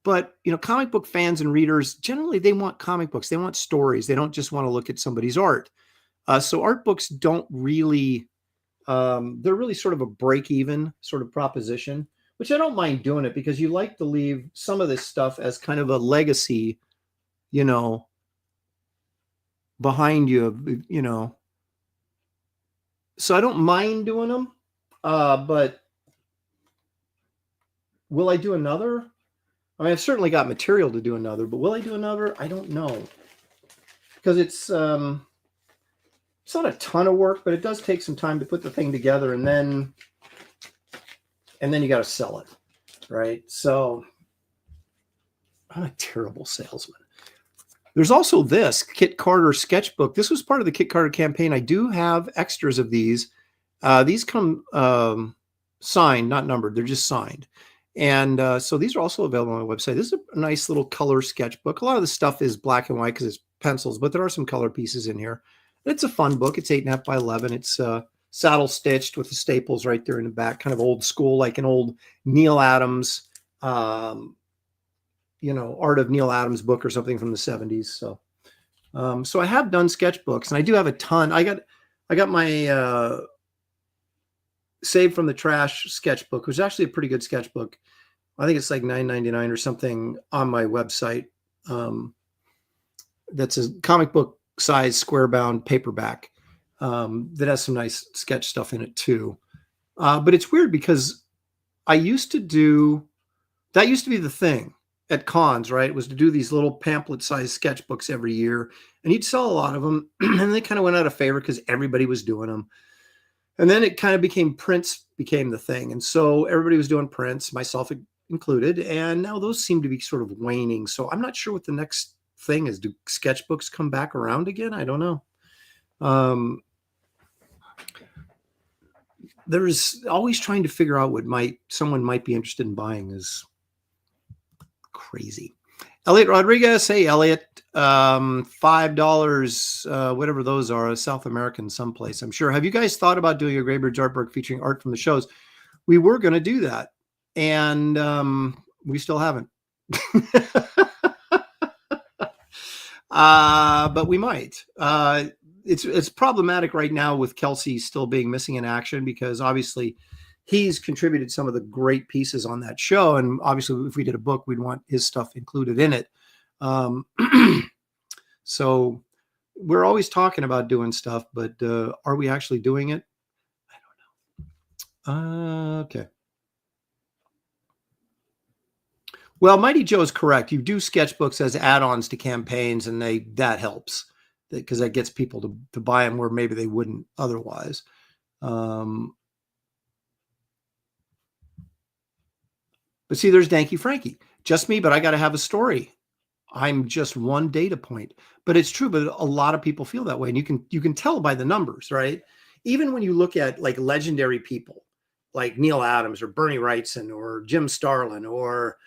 But, you know, comic book fans and readers, generally, they want comic books. They want stories. They don't just want to look at somebody's art. So art books don't really, they're really sort of a break-even sort of proposition, which I don't mind doing it because you like to leave some of this stuff as kind of a legacy, you know, behind you, you know. So I don't mind doing them, but will I do another? I mean, I've certainly got material to do another, but will I do another? I don't know. Because it's not a ton of work, but it does take some time to put the thing together, and then you got to sell it, right? So I'm a terrible salesman. There's also this Kit Carter sketchbook. This was part of the Kit Carter campaign. I do have extras of these. These come signed, not numbered. They're just signed. And so these are also available on my website. This is a nice little color sketchbook. A lot of the stuff is black and white because it's pencils, but there are some color pieces in here. It's a fun book. It's 8.5 by 11. It's saddle stitched with the staples right there in the back, kind of old school, like an old Neil Adams, you know, Art of Neil Adams book or something from the 70s. So, so I have done sketchbooks, and I do have a ton. I got my Saved from the Trash sketchbook, which is actually a pretty good sketchbook. I think it's like $9.99 or something on my website. That's a comic book size square bound paperback that has some nice sketch stuff in it too. But it's weird because that used to be the thing at cons, right? It was to do these little pamphlet sized sketchbooks every year, and you'd sell a lot of them, and they kind of went out of favor because everybody was doing them. And then it kind of prints became the thing. And so everybody was doing prints, myself included. And now those seem to be sort of waning. So I'm not sure what the next thing is. Do sketchbooks come back around again? I don't know. There's always trying to figure out what someone might be interested in buying is crazy. Elliot Rodriguez, hey Elliot, $5, whatever those are, South American someplace, I'm sure. Have you guys thought about doing a Graybeard's artwork featuring art from the shows? We were going to do that, and we still haven't. But we might. It's problematic right now with Kelsey still being missing in action, because obviously he's contributed some of the great pieces on that show. And obviously if we did a book, we'd want his stuff included in it. So we're always talking about doing stuff, but are we actually doing it? I don't know. Okay. Well, Mighty Joe is correct. You do sketchbooks as add-ons to campaigns, and that helps, because that gets people to buy them where maybe they wouldn't otherwise. But see, there's Danky Frankie. Just me, but I got to have a story. I'm just one data point. But it's true, but a lot of people feel that way. And you can tell by the numbers, right? Even when you look at like legendary people like Neil Adams or Bernie Wrightson or Jim Starlin or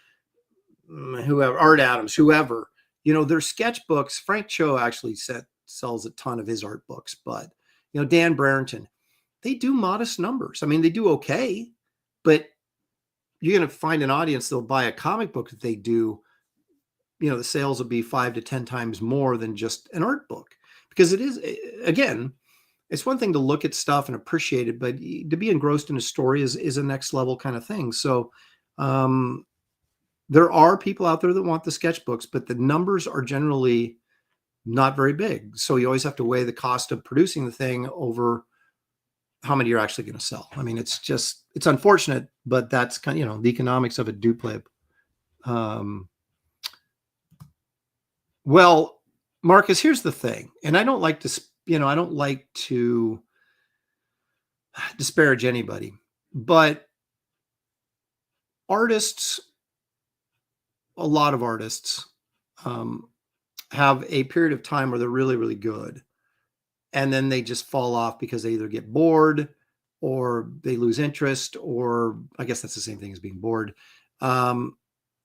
whoever, Art Adams, whoever, their sketchbooks. Frank Cho actually sells a ton of his art books, but Dan Brereton, they do modest numbers. I mean, they do okay, but you're going to find an audience that'll buy a comic book that they do. The sales will be 5 to 10 times more than just an art book, because it is, again, it's one thing to look at stuff and appreciate it, but to be engrossed in a story is a next level kind of thing. So, there are people out there that want the sketchbooks, but the numbers are generally not very big. So you always have to weigh the cost of producing the thing over how many you're actually going to sell. I mean, it's unfortunate, but that's kind of, the economics of it do play. Well, Marcus, here's the thing. And I don't like to disparage anybody, but artists, a lot of artists have a period of time where they're really, really good. And then they just fall off because they either get bored or they lose interest, or I guess that's the same thing as being bored. Or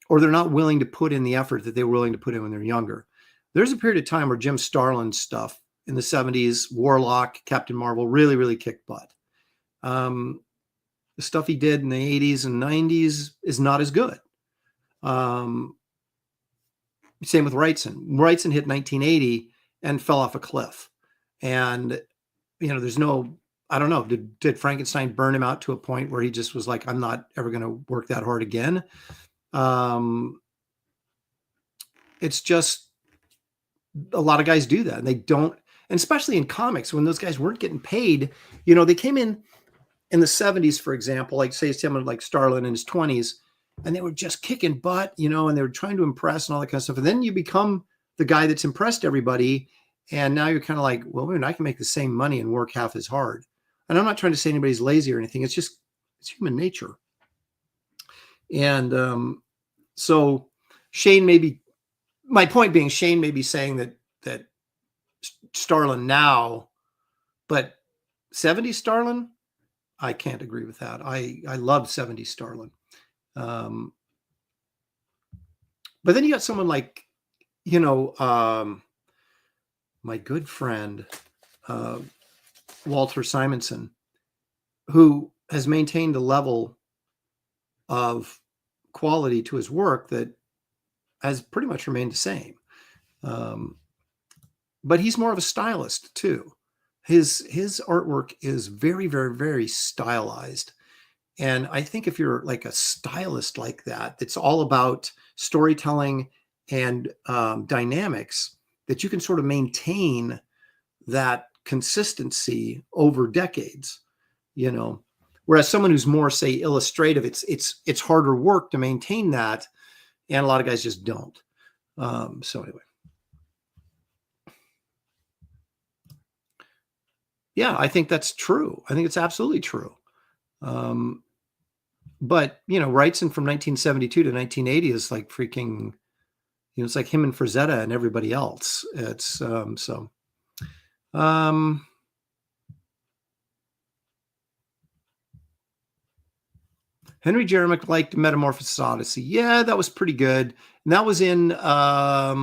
they're not willing to put in the effort that they were willing to put in when they're younger. There's a period of time where Jim Starlin's stuff in the 70s, Warlock, Captain Marvel, really, really kicked butt. The stuff he did in the 80s and 90s is not as good. Same with Wrightson. Wrightson hit 1980 and fell off a cliff. And, there's no, I don't know, did Frankenstein burn him out to a point where he just was like, I'm not ever going to work that hard again? It's just, a lot of guys do that, and they don't, and especially in comics, when those guys weren't getting paid, they came in the 70s, for example, like say someone like Starlin in his 20s, and they were just kicking butt, and they were trying to impress and all that kind of stuff. And then you become the guy that's impressed everybody. And now you're kind of like, well, I can make the same money and work half as hard. And I'm not trying to say anybody's lazy or anything. It's just, it's human nature. And so Shane my point being, Shane may be saying that Starlin now, but 70s Starlin, I can't agree with that. I love 70s Starlin. But then you got someone like, my good friend, Walter Simonson, who has maintained a level of quality to his work that has pretty much remained the same. But he's more of a stylist too. His artwork is very, very, very stylized. And I think if you're like a stylist like that, it's all about storytelling and dynamics, that you can sort of maintain that consistency over decades, whereas someone who's more, say, illustrative, it's harder work to maintain that. And a lot of guys just don't. So anyway. Yeah, I think that's true. I think it's absolutely true. But, Wrightson from 1972 to 1980 is like freaking, it's like him and Frazetta and everybody else. It's so Henry Jeremic liked Metamorphosis Odyssey. Yeah, that was pretty good. And that was in that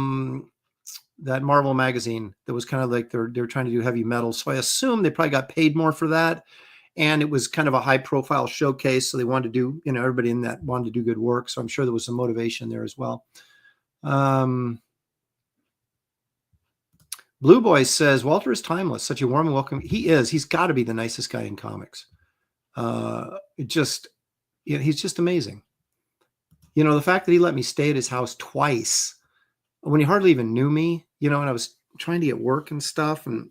Marvel magazine that was kind of like they're trying to do heavy metal. So I assume they probably got paid more for that. And it was kind of a high profile showcase. So they wanted to do, everybody in that wanted to do good work. So I'm sure there was some motivation there as well. Blue Boy says, Walter is timeless, such a warm and welcome. He is. He's got to be the nicest guy in comics. He's just amazing. The fact that he let me stay at his house twice when he hardly even knew me, and I was trying to get work and stuff. And,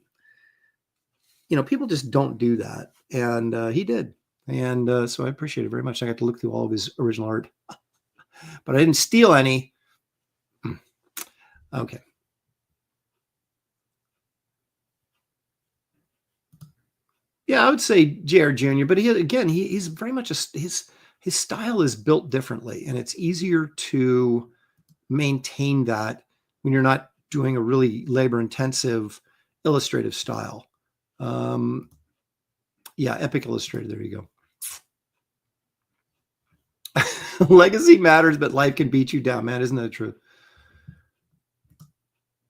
people just don't do that. And he did. And so I appreciate it very much. I got to look through all of his original art, but I didn't steal any. Okay. Yeah, I would say JR Jr., but he's very much his style is built differently, and it's easier to maintain that when you're not doing a really labor-intensive illustrative style. Yeah, Epic Illustrator. There you go. Legacy matters, but life can beat you down, man. Isn't that true?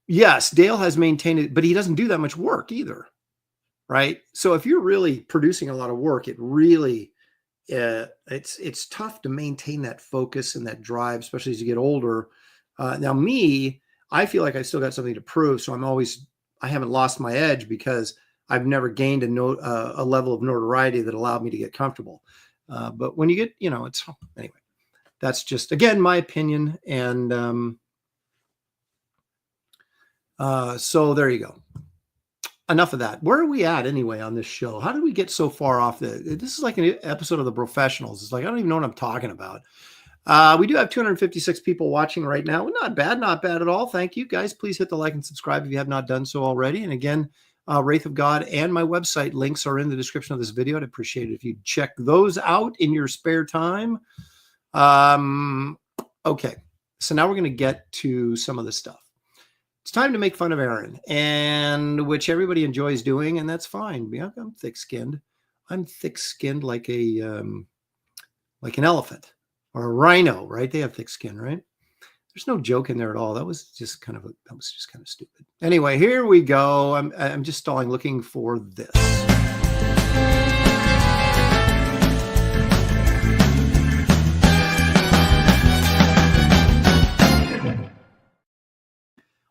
Yes, Dale has maintained it, but he doesn't do that much work either. Right. So if you're really producing a lot of work, it really, it's tough to maintain that focus and that drive, especially as you get older. Now I feel like I still got something to prove. So I haven't lost my edge because I've never gained a level of notoriety that allowed me to get comfortable. But when you get, anyway, that's just, again, my opinion. And so there you go. Enough of that. Where are we at anyway on this show? How did we get so far off? This is like an episode of The Professionals. It's like, I don't even know what I'm talking about. We do have 256 people watching right now. Well, not bad at all. Thank you, guys. Please hit the like and subscribe if you have not done so already. And again, Wraith of God and my website links are in the description of this video. I'd appreciate it if you check those out in your spare time. Okay, so now we're going to get to some of the stuff. It's time to make fun of Aaron, and which everybody enjoys doing, and that's fine. Yeah, I'm thick-skinned. I'm thick-skinned like an elephant or a rhino, right? They have thick skin, right? There's no joke in there at all. That was just kind of stupid. Anyway, here we go. I'm just stalling, looking for this.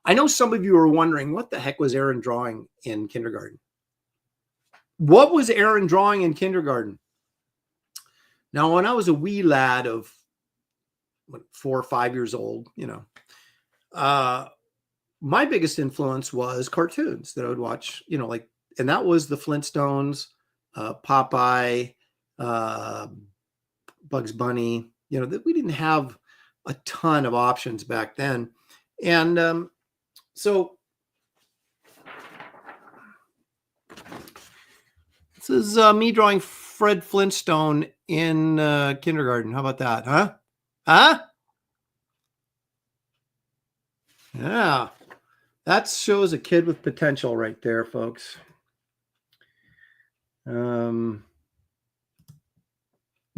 I know some of you are wondering, what the heck was Aaron drawing in kindergarten? What was Aaron drawing in kindergarten? Now, when I was a wee lad of 4 or 5 years old, my biggest influence was cartoons that I would watch, and that was the Flintstones, Popeye, Bugs Bunny, that we didn't have a ton of options back then. And, so this is me drawing Fred Flintstone in kindergarten. How about that? Huh? Yeah, that shows a kid with potential right there, folks.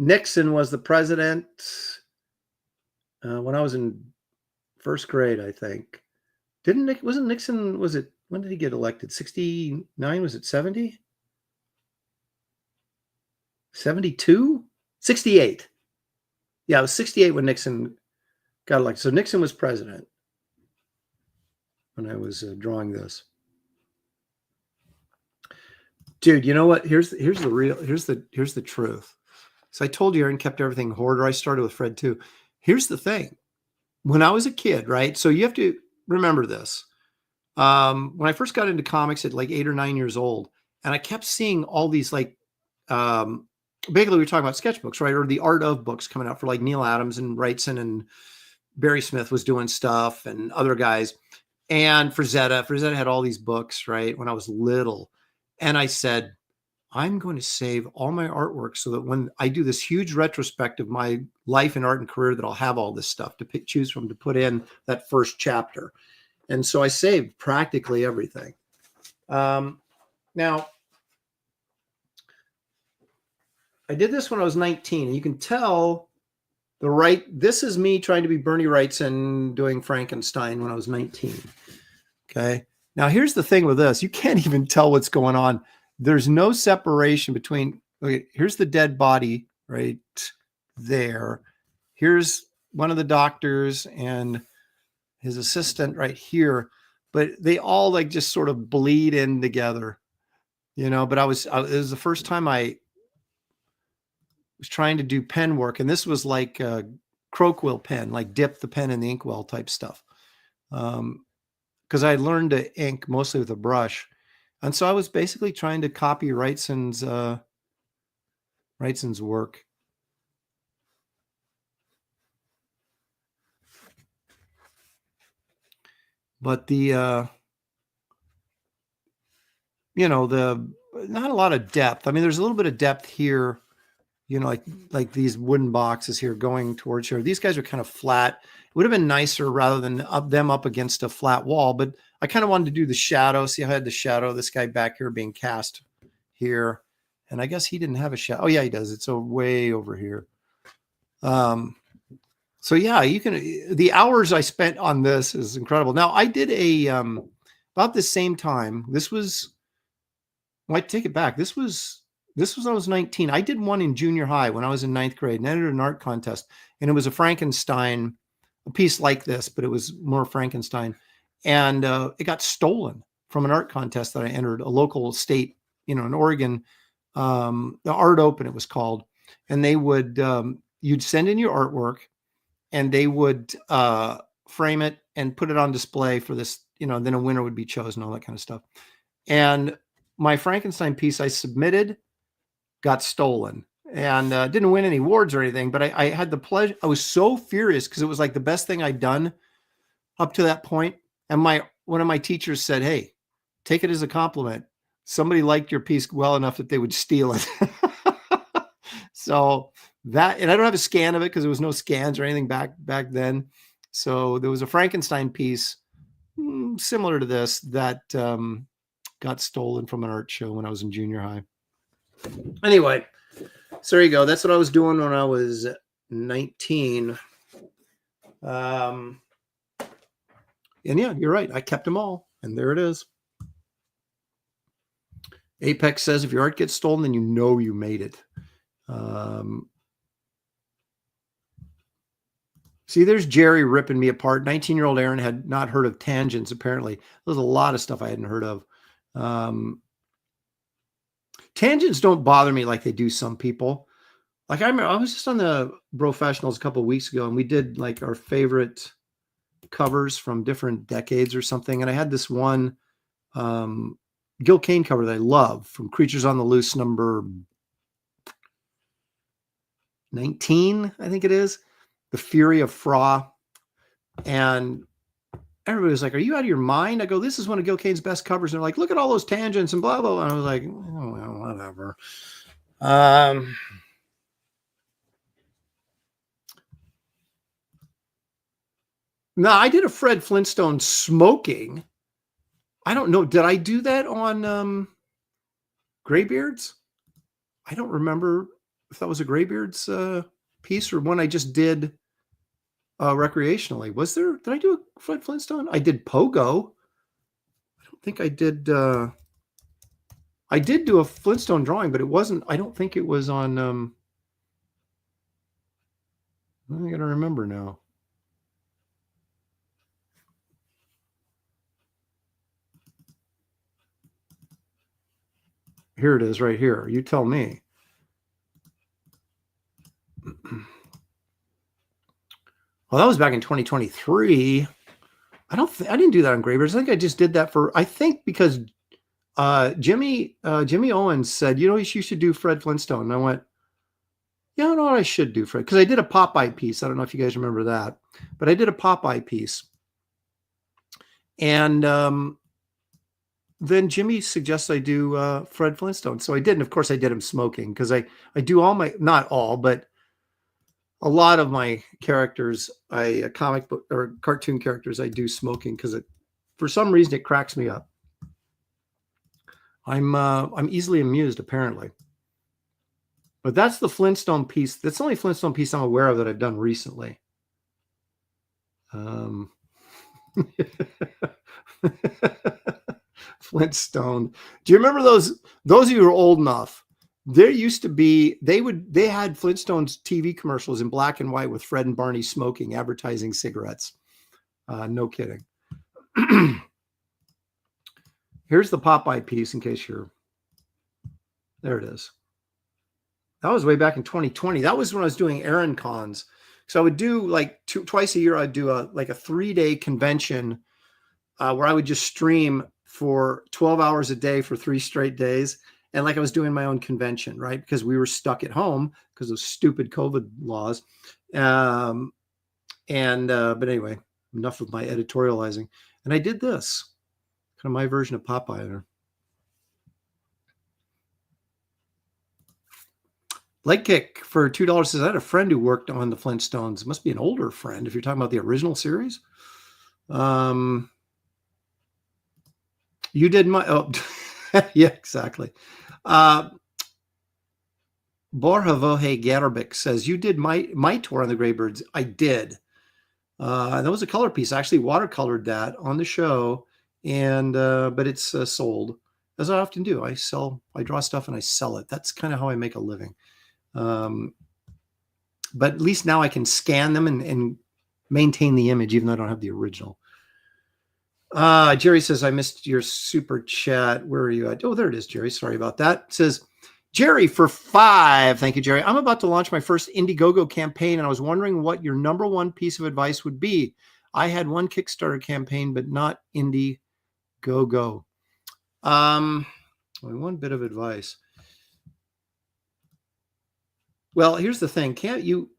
Nixon was the president when I was in first grade, I think. When did he get elected? 69? Was it 70? 72? 68. Yeah, it was 68 when Nixon got elected. So Nixon was president when I was drawing this. Dude, you know what? Here's the truth. So I told you Aaron kept everything hoarder. I started with Fred too. Here's the thing. When I was a kid, right? So you have to remember this. When I first got into comics at like 8 or 9 years old, and I kept seeing all these basically we were talking about sketchbooks, right? Or the art of books coming out for like Neil Adams and Wrightson, and Barry Smith was doing stuff, and other guys, and Frazetta had all these books, right? When I was little, and I said, I'm going to save all my artwork so that when I do this huge retrospect of my life and art and career, that I'll have all this stuff to choose from to put in that first chapter. And so I saved practically everything. Now, I did this when I was 19. You can tell this is me trying to be Bernie Wrightson doing Frankenstein when I was 19. Okay. Now, here's the thing with this. You can't even tell what's going on. There's no separation between, okay, here's the dead body right there. Here's one of the doctors and his assistant right here, but they all like just sort of bleed in together, but it was the first time I was trying to do pen work. And this was like a croak quill pen, like dip the pen in the inkwell type stuff. Because I learned to ink mostly with a brush. And so I was basically trying to copy Wrightson's work. But the not a lot of depth. I mean, there's a little bit of depth here, like these wooden boxes here going towards here. These guys are kind of flat. It would have been nicer rather than them up against a flat wall, but I kind of wanted to do the shadow. See, I had the shadow of this guy back here being cast here. And I guess he didn't have a shadow. Oh yeah, he does. It's way over here. So yeah, the hours I spent on this is incredible. Now I did about the same time. I take it back. This was when I was 19. I did one in junior high when I was in 9th grade and entered an art contest. And it was a Frankenstein, a piece like this, but it was more Frankenstein. And it got stolen from an art contest that I entered, a local state, in Oregon, the Art Open it was called. And they would, you'd send in your artwork and they would frame it and put it on display for this, then a winner would be chosen, all that kind of stuff. And my Frankenstein piece I submitted got stolen and didn't win any awards or anything, but I had the pleasure. I was so furious because it was like the best thing I'd done up to that point. And one of my teachers said, "Hey, take it as a compliment. Somebody liked your piece well enough that they would steal it." So that, and I don't have a scan of it because there was no scans or anything back then. So there was a Frankenstein piece similar to this that got stolen from an art show when I was in junior high. Anyway, so there you go. That's what I was doing when I was 19. And yeah, you're right. I kept them all. And there it is. Apex says if your art gets stolen, then you made it. See, there's Jerry ripping me apart. 19-year-old Aaron had not heard of tangents, apparently. There's a lot of stuff I hadn't heard of. Tangents don't bother me like they do some people. Like I remember I was just on the Professionals a couple of weeks ago, and we did like our favorite covers from different decades or something. And I had this one Gil Kane cover that I love from Creatures on the Loose number 19, I think it is. The Fury of Fra. And everybody was like, "Are you out of your mind?" I go, "This is one of Gil Kane's best covers." And they're like, "Look at all those tangents and blah, blah, blah." And I was like, "Oh, well, whatever." No, I did a Fred Flintstone smoking. I don't know. Did I do that on Graybeards? I don't remember if that was a Graybeards piece or one I just did recreationally. Did I do a Fred Flintstone? I did Pogo. I don't think I did. I did do a Flintstone drawing, but it wasn't, I don't think it was on, I gotta remember now. Here it is right here. You tell me. Well, that was back in 2023. I didn't do that on Graybeards. I think I just did that because Jimmy Owens said, you should do Fred Flintstone. And I went, yeah, I know what I should do, Fred. Because I did a Popeye piece. I don't know if you guys remember that. But I did a Popeye piece. And then Jimmy suggests I do Fred Flintstone. So I did. And of course, I did him smoking because I do all my, not all, but a lot of my characters, comic book or cartoon characters, I do smoking because for some reason it cracks me up. I'm easily amused, apparently. But that's the Flintstone piece. That's the only Flintstone piece I'm aware of that I've done recently. Flintstone. Do you remember those? Those of you who are old enough, there used to be, they had Flintstones TV commercials in black and white with Fred and Barney smoking, advertising cigarettes. No kidding. Here's the Popeye piece in case you're, there it is. That was way back in 2020. That was when I was doing Aaron cons. So I would do like twice a year, I'd do a 3-day convention where I would just stream for 12 hours a day for 3 straight days. And like I was doing my own convention, right? Because we were stuck at home because of stupid COVID laws. But anyway, enough of my editorializing. And I did this, kind of my version of Popeye there. Leg Kick for $2 says, I had a friend who worked on the Flintstones. It must be an older friend if you're talking about the original series. You did my, oh, yeah, exactly. Borjavoje Garabik says, you did my tour on the Greybirds. I did. That was a color piece. I actually watercolored that on the show, and but it's sold, as I often do. I draw stuff and I sell it. That's kind of how I make a living. But at least now I can scan them and maintain the image, even though I don't have the original. Jerry says, I missed your super chat. Where are you at? Oh, there it is, Jerry. Sorry about that. It says, Jerry for 5. Thank you, Jerry. I'm about to launch my first Indiegogo campaign, and I was wondering what your number one piece of advice would be. I had one Kickstarter campaign, but not Indiegogo. One bit of advice. Well, here's the thing. Can't you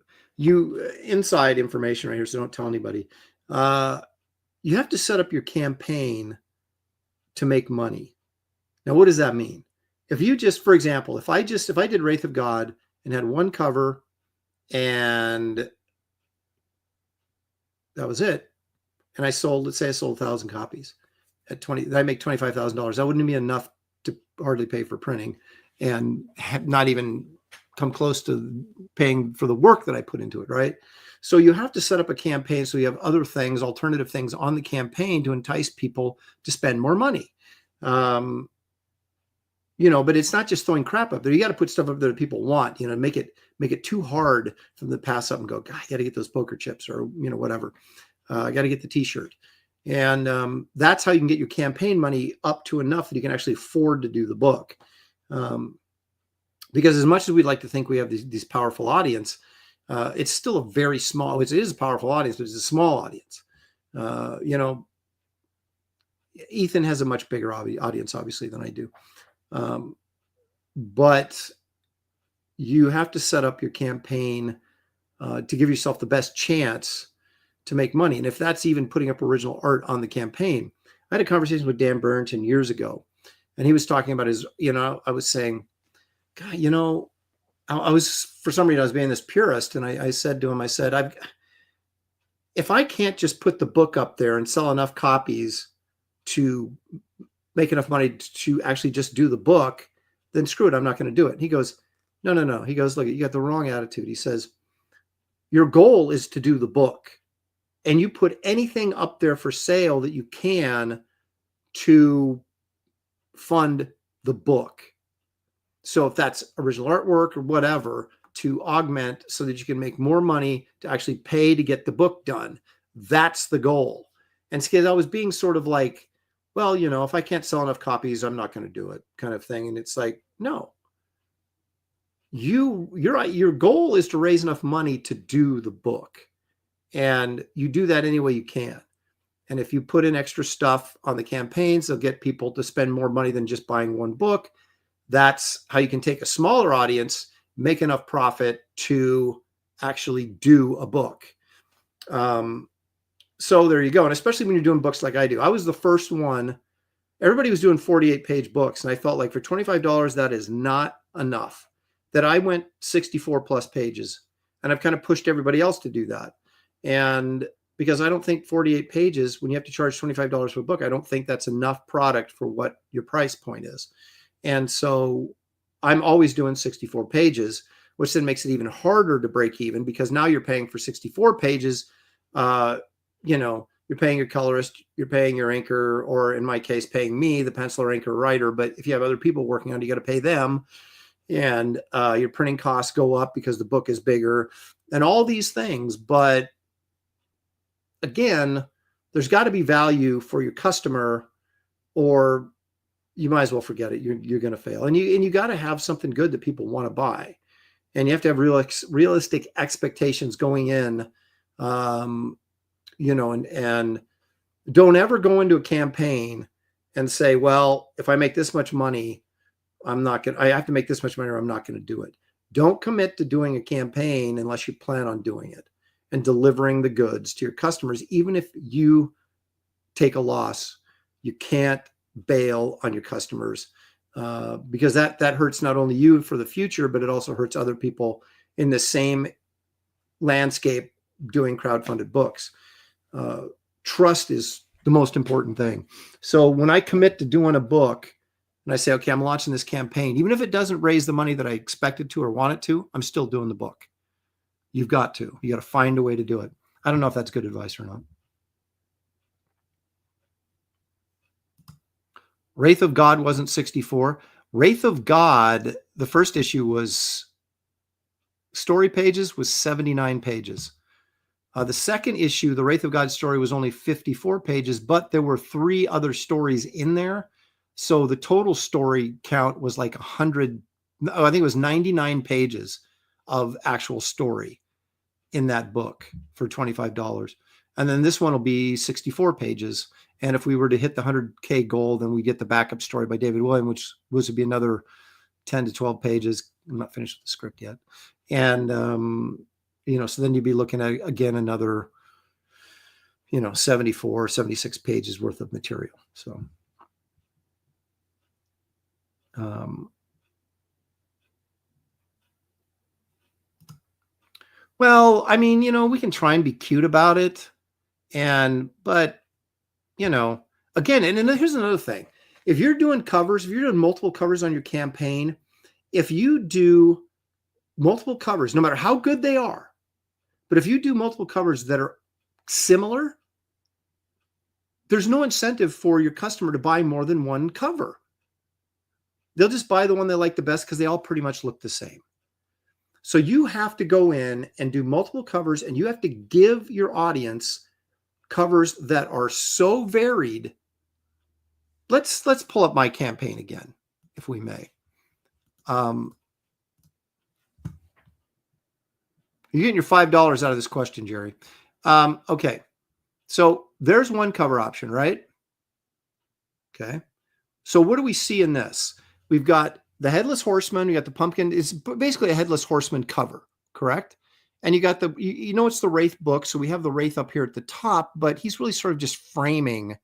inside information right here, so don't tell anybody. You have to set up your campaign to make money. Now, what does that mean? If you just, for example, if I did Wraith of God and had one cover and that was it, and I sold, let's say I sold 1,000 copies at 20, I make $25,000. That wouldn't be enough to hardly pay for printing and not even come close to paying for the work that I put into it, right? So you have to set up a campaign so you have other things, alternative things on the campaign to entice people to spend more money. But it's not just throwing crap up there. You got to put stuff up there that people want, make it too hard for them to pass up and go, God, I got to get those poker chips or, whatever. I got to get the t-shirt. And that's how you can get your campaign money up to enough that you can actually afford to do the book. Because as much as we'd like to think we have these powerful audience, it's still a very small, it is a powerful audience, but it's a small audience. Ethan has a much bigger audience, obviously, than I do. But you have to set up your campaign to give yourself the best chance to make money. And if that's even putting up original art on the campaign, I had a conversation with Dan Burrington years ago, and he was talking about his, I was saying, God, I was, for some reason, I was being this purist. And I said to him, if I can't just put the book up there and sell enough copies to make enough money to actually just do the book, then screw it. I'm not going to do it. And he goes, no. He goes, look, you got the wrong attitude. He says, your goal is to do the book, and you put anything up there for sale that you can to fund the book. So if that's original artwork or whatever, to augment so that you can make more money to actually pay to get the book done. That's the goal. And I was being sort of like, well, if I can't sell enough copies, I'm not going to do it, kind of thing. And it's like, no, your goal is to raise enough money to do the book. And you do that any way you can. And if you put in extra stuff on the campaigns, they'll get people to spend more money than just buying one book. That's how you can take a smaller audience, make enough profit to actually do a book. So there you go. And especially when you're doing books like I do. I was the first one. Everybody was doing 48-page books. And I felt like for $25, that is not enough. That I went 64 plus pages. And I've kind of pushed everybody else to do that. And because I don't think 48 pages, when you have to charge $25 for a book, I don't think that's enough product for what your price point is. And so I'm always doing 64 pages, which then makes it even harder to break even because now you're paying for 64 pages. You're paying your colorist, you're paying your inker, or in my case, paying me, the penciler, inker, writer. But if you have other people working on it, you got to pay them. And your printing costs go up because the book is bigger and all these things. But again, there's got to be value for your customer, or you might as well forget it. You're going to fail. And you got to have something good that people want to buy. And you have to have realistic expectations going in, and don't ever go into a campaign and say, well, if I make this much money, I have to make this much money or I'm not going to do it. Don't commit to doing a campaign unless you plan on doing it and delivering the goods to your customers. Even if you take a loss, you can't bail on your customers. Because that hurts not only you for the future, but it also hurts other people in the same landscape doing crowdfunded books. Trust is the most important thing. So when I commit to doing a book and I say, okay, I'm launching this campaign, even if it doesn't raise the money that I expected to or want it to, I'm still doing the book. You got to find a way to do it. I don't know if that's good advice or not. Wraith of God wasn't 64. Wraith of God, the first issue was story pages, was 79 pages. The second issue, the Wraith of God story, was only 54 pages, but there were 3 other stories in there. So the total story count was like 100. I think it was 99 pages of actual story in that book for $25. And then this one will be 64 pages. And if we were to hit the 100K goal, then we get the backup story by David William, which would be another 10 to 12 pages. I'm not finished with the script yet. And, so then you'd be looking at, again, another, 74, 76 pages worth of material. So, well, I mean, we can try and be cute about it. But again, and here's another thing. If you're doing covers, if you're doing multiple covers on your campaign, if you do multiple covers, no matter how good they are, but if you do multiple covers that are similar, there's no incentive for your customer to buy more than one cover. They'll just buy the one they like the best because they all pretty much look the same. So you have to go in and do multiple covers, and you have to give your audience covers that are so varied. Let's pull up my campaign again, if we may. You're getting your $5 out of this question, Jerry. Okay. So there's one cover option, right? Okay. So what do we see in this? We've got the Headless Horseman. We got the pumpkin. It's basically a Headless Horseman cover, correct? And you got it's the Wraith book. So we have the Wraith up here at the top, but he's really sort of just framing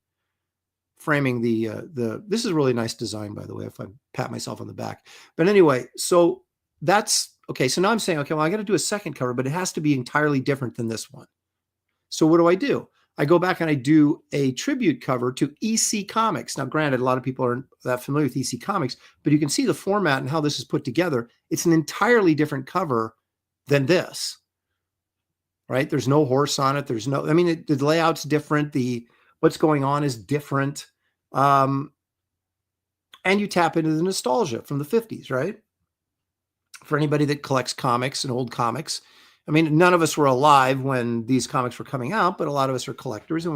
this is a really nice design, by the way, if I pat myself on the back. But anyway, so that's okay. So now I'm saying, okay, well, I got to do a second cover, but it has to be entirely different than this one. So what do? I go back and I do a tribute cover to EC Comics. Now, granted, a lot of people aren't that familiar with EC Comics, but you can see the format and how this is put together. It's an entirely different cover than this, right? There's no horse on it. The layout's different. What's going on is different. And you tap into the nostalgia from the 50s, right? For anybody that collects comics and old comics. I mean, none of us were alive when these comics were coming out, but a lot of us are collectors, and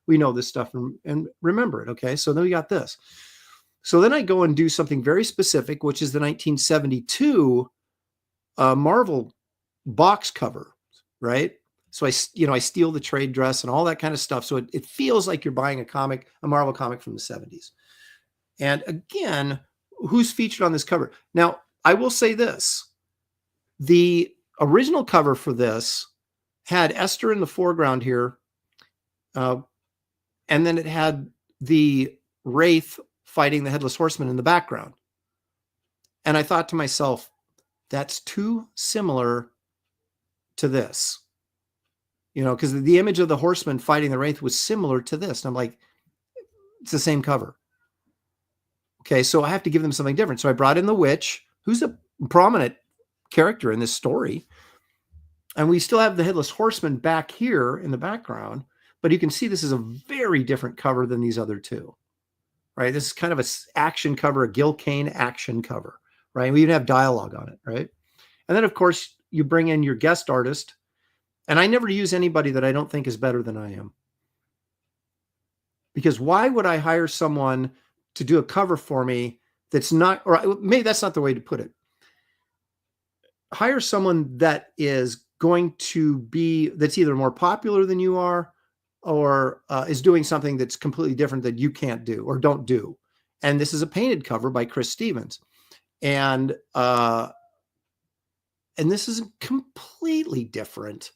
we know this stuff and remember it. Okay. So then we got this. So then I go and do something very specific, which is the 1972 Marvel box cover, right? So I steal the trade dress and all that kind of stuff. So it feels like you're buying a Marvel comic from the 70s. And again, who's featured on this cover? Now, I will say this. The original cover for this had Esther in the foreground here. And then it had the Wraith fighting the Headless Horseman in the background. And I thought to myself, that's too similar to this. Because the image of the horseman fighting the Wraith was similar to this. And I'm like, it's the same cover. Okay, so I have to give them something different. So I brought in the witch, who's a prominent character in this story. And we still have the Headless Horseman back here in the background, but you can see this is a very different cover than these other two, right? This is kind of an action cover, a Gil Kane action cover, right? We even have dialogue on it, right? And then, of course, you bring in your guest artist, and I never use anybody that I don't think is better than I am. Because why would I hire someone to do a cover for me that's not, or maybe that's not the way to put it. Hire someone that is going to be, that's either more popular than you are, or is doing something that's completely different that you can't do or don't do. And this is a painted cover by Chris Stevens. And this is completely different.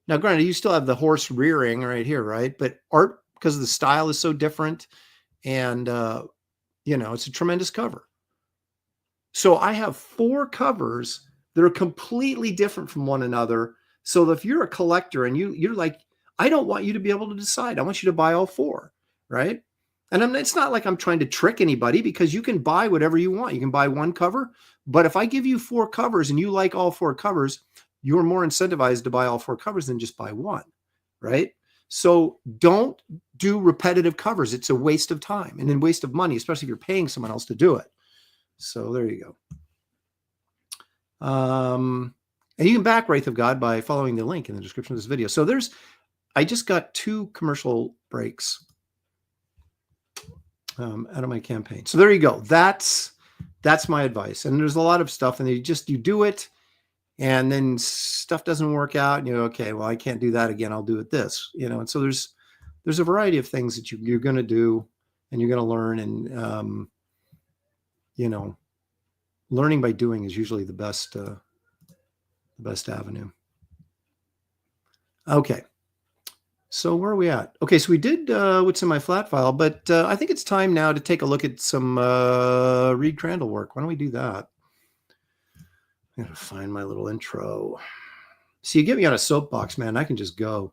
Now, granted, you still have the horse rearing right here, right? But art, because the style is so different, and it's a tremendous cover. So I have 4 covers that are completely different from one another. So if you're a collector and you're like, I don't want you to be able to decide. I want you to buy all 4, right? And it's not like I'm trying to trick anybody, because you can buy whatever you want. You can buy 1 cover, but if I give you 4 covers and you like all 4 covers, you're more incentivized to buy all 4 covers than just buy 1, right? So don't do repetitive covers. It's a waste of time and then waste of money, especially if you're paying someone else to do it. So there you go. And you can back Wraith of God by following the link in the description of this video. So I just got 2 commercial breaks out of my campaign. So there you go. That's my advice. And there's a lot of stuff, and you do it, and then stuff doesn't work out, and okay, well, I can't do that again. I'll do it this, and so there's a variety of things that you're going to do, and you're going to learn, and learning by doing is usually the best avenue. Okay. So where are we at? Okay, so we did what's in my flat file, but I think it's time now to take a look at some Reed Crandall work. Why don't we do that? I'm going to find my little intro. See, you get me on a soapbox, man. I can just go.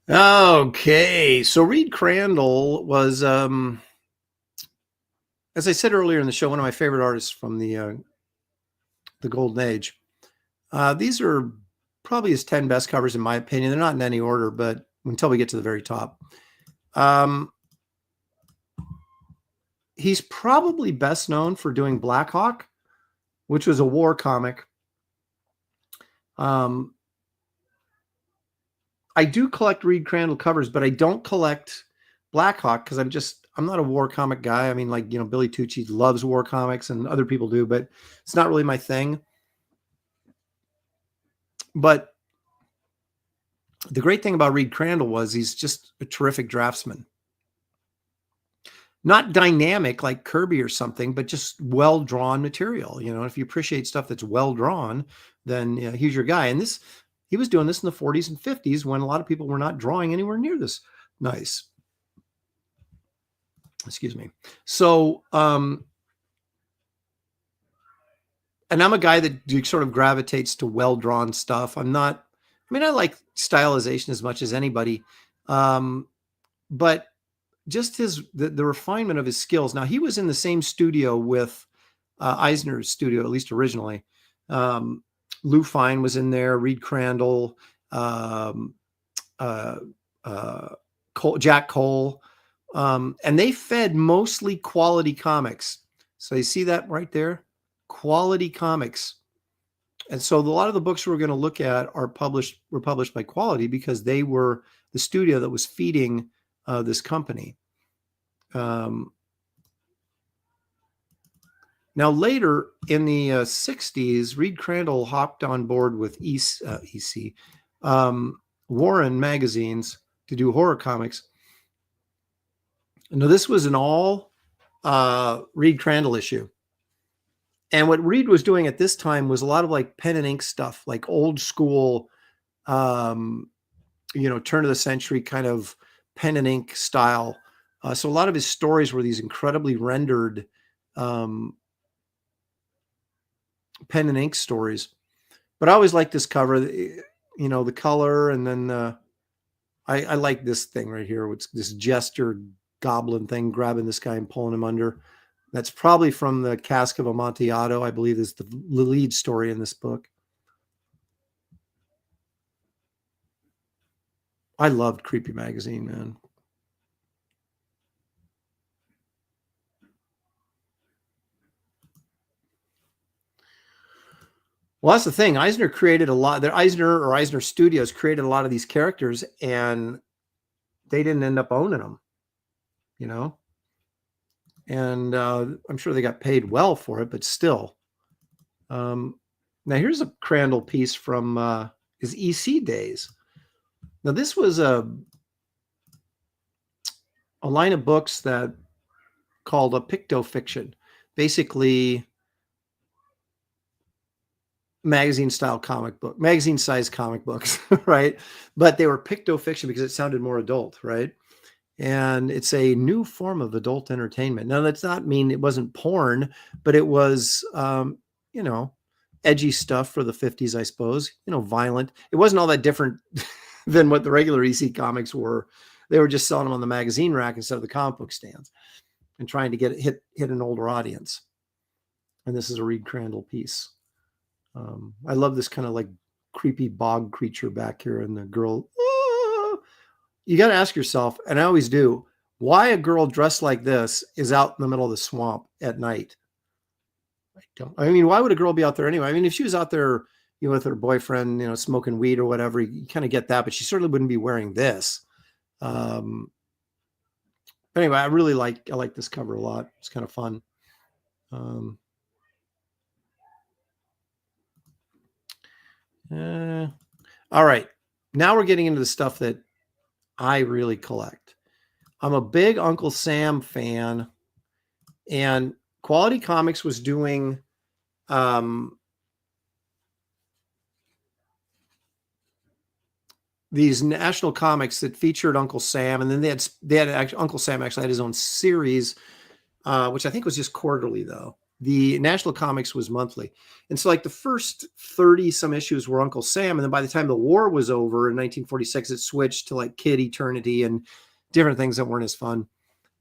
Okay, so Reed Crandall was, as I said earlier in the show, one of my favorite artists from the Golden Age. These are probably his 10 best covers, in my opinion. They're not in any order, but until we get to the very top. He's probably best known for doing Black Hawk, which was a war comic. I do collect Reed Crandall covers, but I don't collect Black Hawk because I'm not a war comic guy. I mean, like, Billy Tucci loves war comics and other people do, but it's not really my thing. But the great thing about Reed Crandall was he's just a terrific draftsman. Not dynamic like Kirby or something, but just well-drawn material. If you appreciate stuff that's well-drawn, then he's your guy. And he was doing this in the 40s and 50s when a lot of people were not drawing anywhere near this nice. Excuse me. So, and I'm a guy that sort of gravitates to well-drawn stuff. I like stylization as much as anybody. But just the refinement of his skills. Now, he was in the same studio with Eisner's studio, at least originally. Lou Fine was in there, Reed Crandall, Jack Cole, and they fed mostly quality comics. So you see that right there? Quality comics. And so a lot of the books we're going to look at were published by Quality because they were the studio that was feeding this company. Now, later in the 60s, Reed Crandall hopped on board with Warren magazines to do horror comics. Now, this was an all Reed Crandall issue. And what Reed was doing at this time was a lot of like pen and ink stuff, like old school, turn of the century kind of pen and ink style. So a lot of his stories were these incredibly rendered pen and ink stories. But I always like this cover, the color, and then I like this thing right here. It's this jester goblin thing grabbing this guy and pulling him under. That's probably from the Cask of Amontillado, I believe, is the lead story in this book. I loved Creepy Magazine, man. Well, that's the thing. Eisner created a lot. Eisner Studios created a lot of these characters, and they didn't end up owning them, And I'm sure they got paid well for it, but still. Now here's a Crandall piece from his EC days. Now this was a line of books that called a pictofiction, basically magazine-sized comic books, right? But they were pictofiction because it sounded more adult, right? And it's a new form of adult entertainment. Now, that's not mean it wasn't porn, but it was, edgy stuff for the 50s, I suppose, violent. It wasn't all that different than what the regular EC comics were. They were just selling them on the magazine rack instead of the comic book stands and trying to hit an older audience. And this is a Reed Crandall piece. I love this kind of like creepy bog creature back here, and the girl. You got to ask yourself, and I always do, why a girl dressed like this is out in the middle of the swamp at night. I mean, why would a girl be out there anyway? I mean, if she was out there, with her boyfriend, smoking weed or whatever, you kind of get that, but she certainly wouldn't be wearing this. Anyway, I like this cover a lot. It's kind of fun. All right. Now we're getting into the stuff that I really collect. I'm a big Uncle Sam fan, and Quality Comics was doing these national comics that featured Uncle Sam, and then Uncle Sam actually had his own series, which I think was just quarterly though. The national comics was monthly. And so like the first 30 some issues were Uncle Sam. And then by the time the war was over in 1946, it switched to like Kid Eternity and different things that weren't as fun.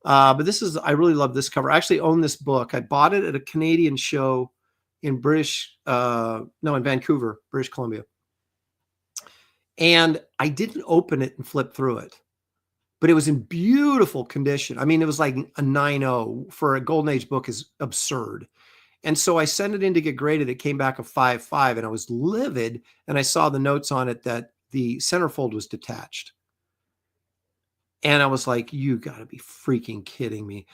But I really love this cover. I actually own this book. I bought it at a Canadian show in Vancouver, British Columbia. And I didn't open it and flip through it, but it was in beautiful condition. I mean, it was like a 9.0 for a Golden Age book is absurd. And so I sent it in to get graded. It came back a 5.5, and I was livid. And I saw the notes on it that the centerfold was detached. And I was like, you got to be freaking kidding me.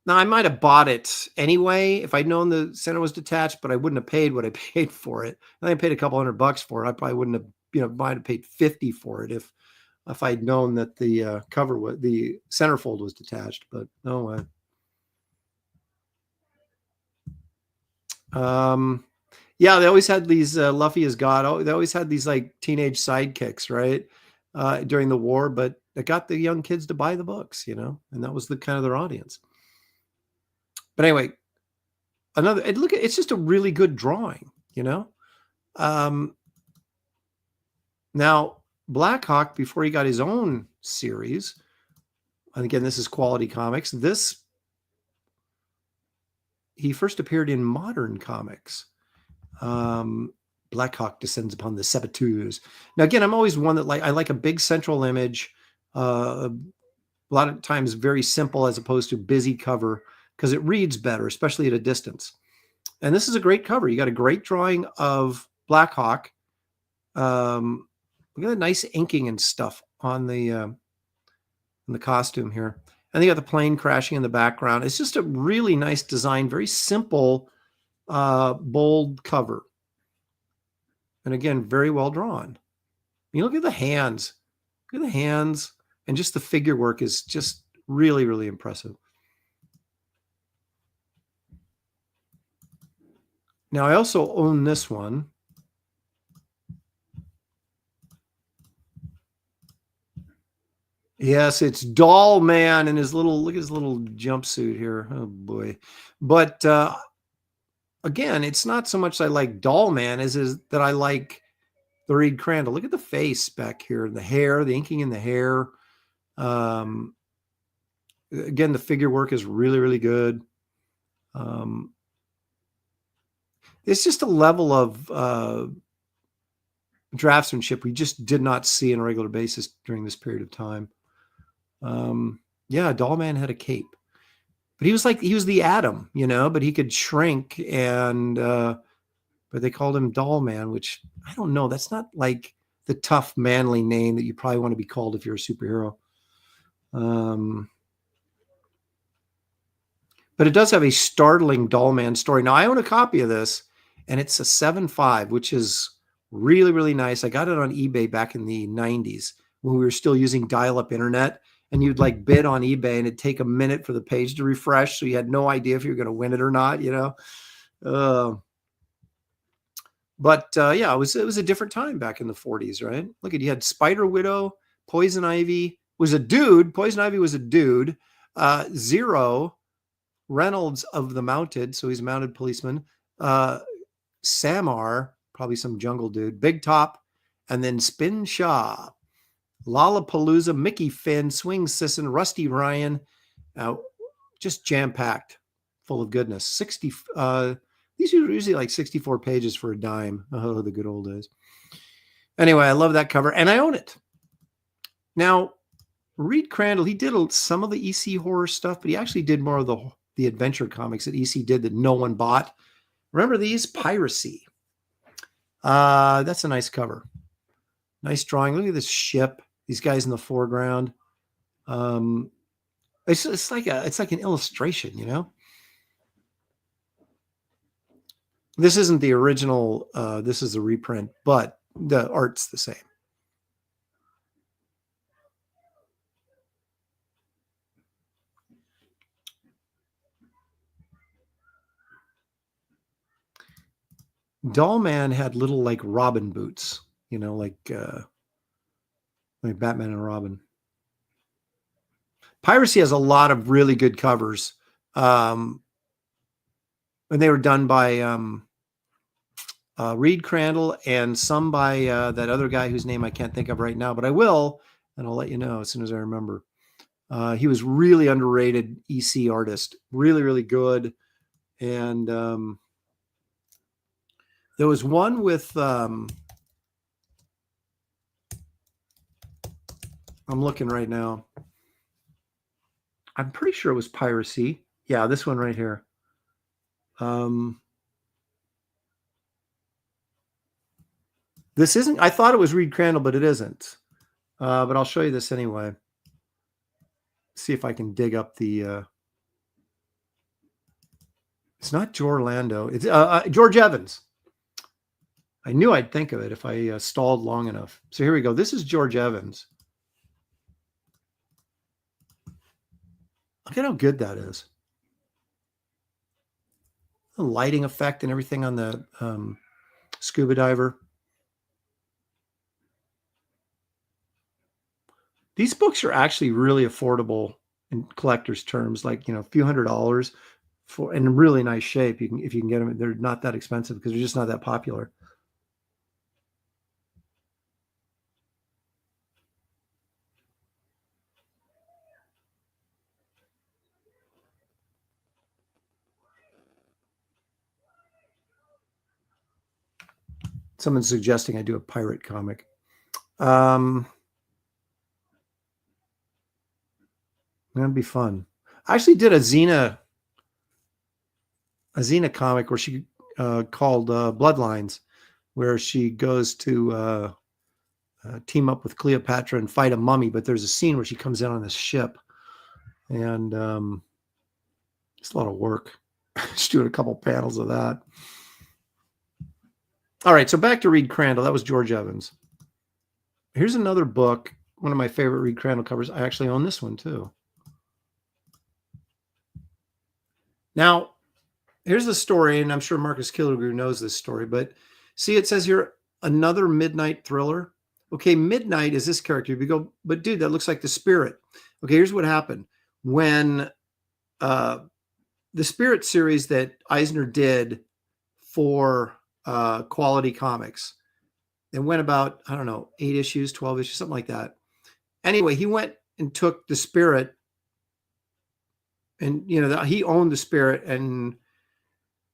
Now, I might have bought it anyway if I'd known the center was detached, but I wouldn't have paid what I paid for it. I paid a couple $100 for it. I probably wouldn't have, might have paid 50 for it if I'd known that the the centerfold was detached, but no way. Yeah, they always had these Luffy is God. They always had these like teenage sidekicks, right? During the war, but it got the young kids to buy the books, and that was the kind of their audience. But anyway, it's just a really good drawing, Now, Blackhawk, before he got his own series, and again, this is Quality Comics, he first appeared in Modern Comics. Blackhawk descends upon the saboteurs. Now, again, I'm always one that I like a big central image, a lot of times very simple as opposed to busy cover, because it reads better, especially at a distance. And this is a great cover. You got a great drawing of Blackhawk. Look at the nice inking and stuff on the costume here. And you got the plane crashing in the background. It's just a really nice design, very simple, bold cover. And again, very well drawn. Look at the hands. Look at the hands. And just the figure work is just really, really impressive. Now, I also own this one. Yes, it's Doll Man and look at his little jumpsuit here. Oh boy. But again, it's not so much I like Doll Man as is that I like the Reed Crandall. Look at the face back here, the hair, the inking in the hair. Again, the figure work is really, really good. It's just a level of draftsmanship we just did not see on a regular basis during this period of time. Yeah, Doll Man had a cape, but he was the Atom, but he could shrink, and but they called him Doll Man, which I don't know. That's not like the tough, manly name that you probably want to be called if you're a superhero. But it does have a startling Doll Man story. Now, I own a copy of this, and it's a 7.5, which is really, really nice. I got it on eBay back in the 90s when we were still using dial-up internet, and you'd like bid on eBay, and it'd take a minute for the page to refresh, so you had no idea if you were going to win it or not, But yeah, it was a different time back in the 40s, right? Look at, you had Spider Widow, Poison Ivy was a dude. Poison Ivy was a dude. Zero, Reynolds of the Mounted, so he's a mounted policeman. Samar, probably some jungle dude. Big Top, and then Spin Shaw, Lollapalooza, Mickey Finn, Swing Sisson, Rusty Ryan, just jam-packed, full of goodness. 60. These are usually like 64 pages for a dime. Oh, the good old days. Anyway, I love that cover, and I own it. Now, Reed Crandall, he did some of the EC horror stuff, but he actually did more of the adventure comics that EC did that no one bought. Remember these? Piracy. That's a nice cover. Nice drawing. Look at this ship. These guys in the foreground. It's like an illustration, This isn't the original. This is a reprint, but the art's the same. Doll Man had little like Robin boots, like Batman and Robin. Piracy has a lot of really good covers. And they were done by Reed Crandall and some by that other guy whose name I can't think of right now, but I will, and I'll let you know as soon as I remember. He was really underrated EC artist, really, really good. And there was one with, I'm looking right now. I'm pretty sure it was Piracy. Yeah, this one right here. This isn't, I thought it was Reed Crandall, but it isn't. But I'll show you this anyway. See if I can dig up the, it's not George Orlando. It's George Evans. I knew I'd think of it if I stalled long enough. So here we go. This is George Evans. Look at how good that is. The lighting effect and everything on the scuba diver. These books are actually really affordable in collector's terms, like, a few $100s for, in really nice shape. If you can get them, they're not that expensive because they're just not that popular. Someone's suggesting I do a pirate comic. That'd be fun. I actually did a Xena comic where she called Bloodlines, where she goes to team up with Cleopatra and fight a mummy. But there's a scene where she comes in on this ship, and it's a lot of work. Just doing a couple panels of that. All right, so back to Reed Crandall. That was George Evans. Here's another book, one of my favorite Reed Crandall covers. I actually own this one too. Now, here's the story, and I'm sure Marcus Killigrew knows this story, but see, it says here, another midnight thriller. Okay, Midnight is this character. We go, but dude, that looks like the Spirit. Okay, here's what happened. When the Spirit series that Eisner did for quality comics. It went about, I don't know, 8 issues, 12 issues, something like that. Anyway, he went and took the Spirit, and he owned the Spirit, and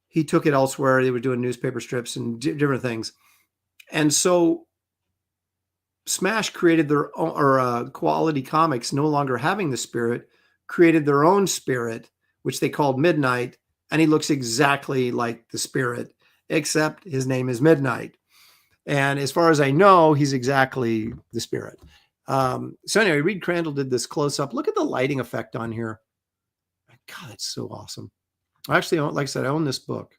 he took it elsewhere. They were doing newspaper strips and different things. And so Smash created their own, or Quality Comics, no longer having the Spirit, created their own Spirit, which they called Midnight. And he looks exactly like the Spirit, except his name is Midnight. And as far as I know, he's exactly the Spirit. So anyway, Reed Crandall did this close up. Look at the lighting effect on here. God, it's so awesome. I actually own, like I said, I own this book.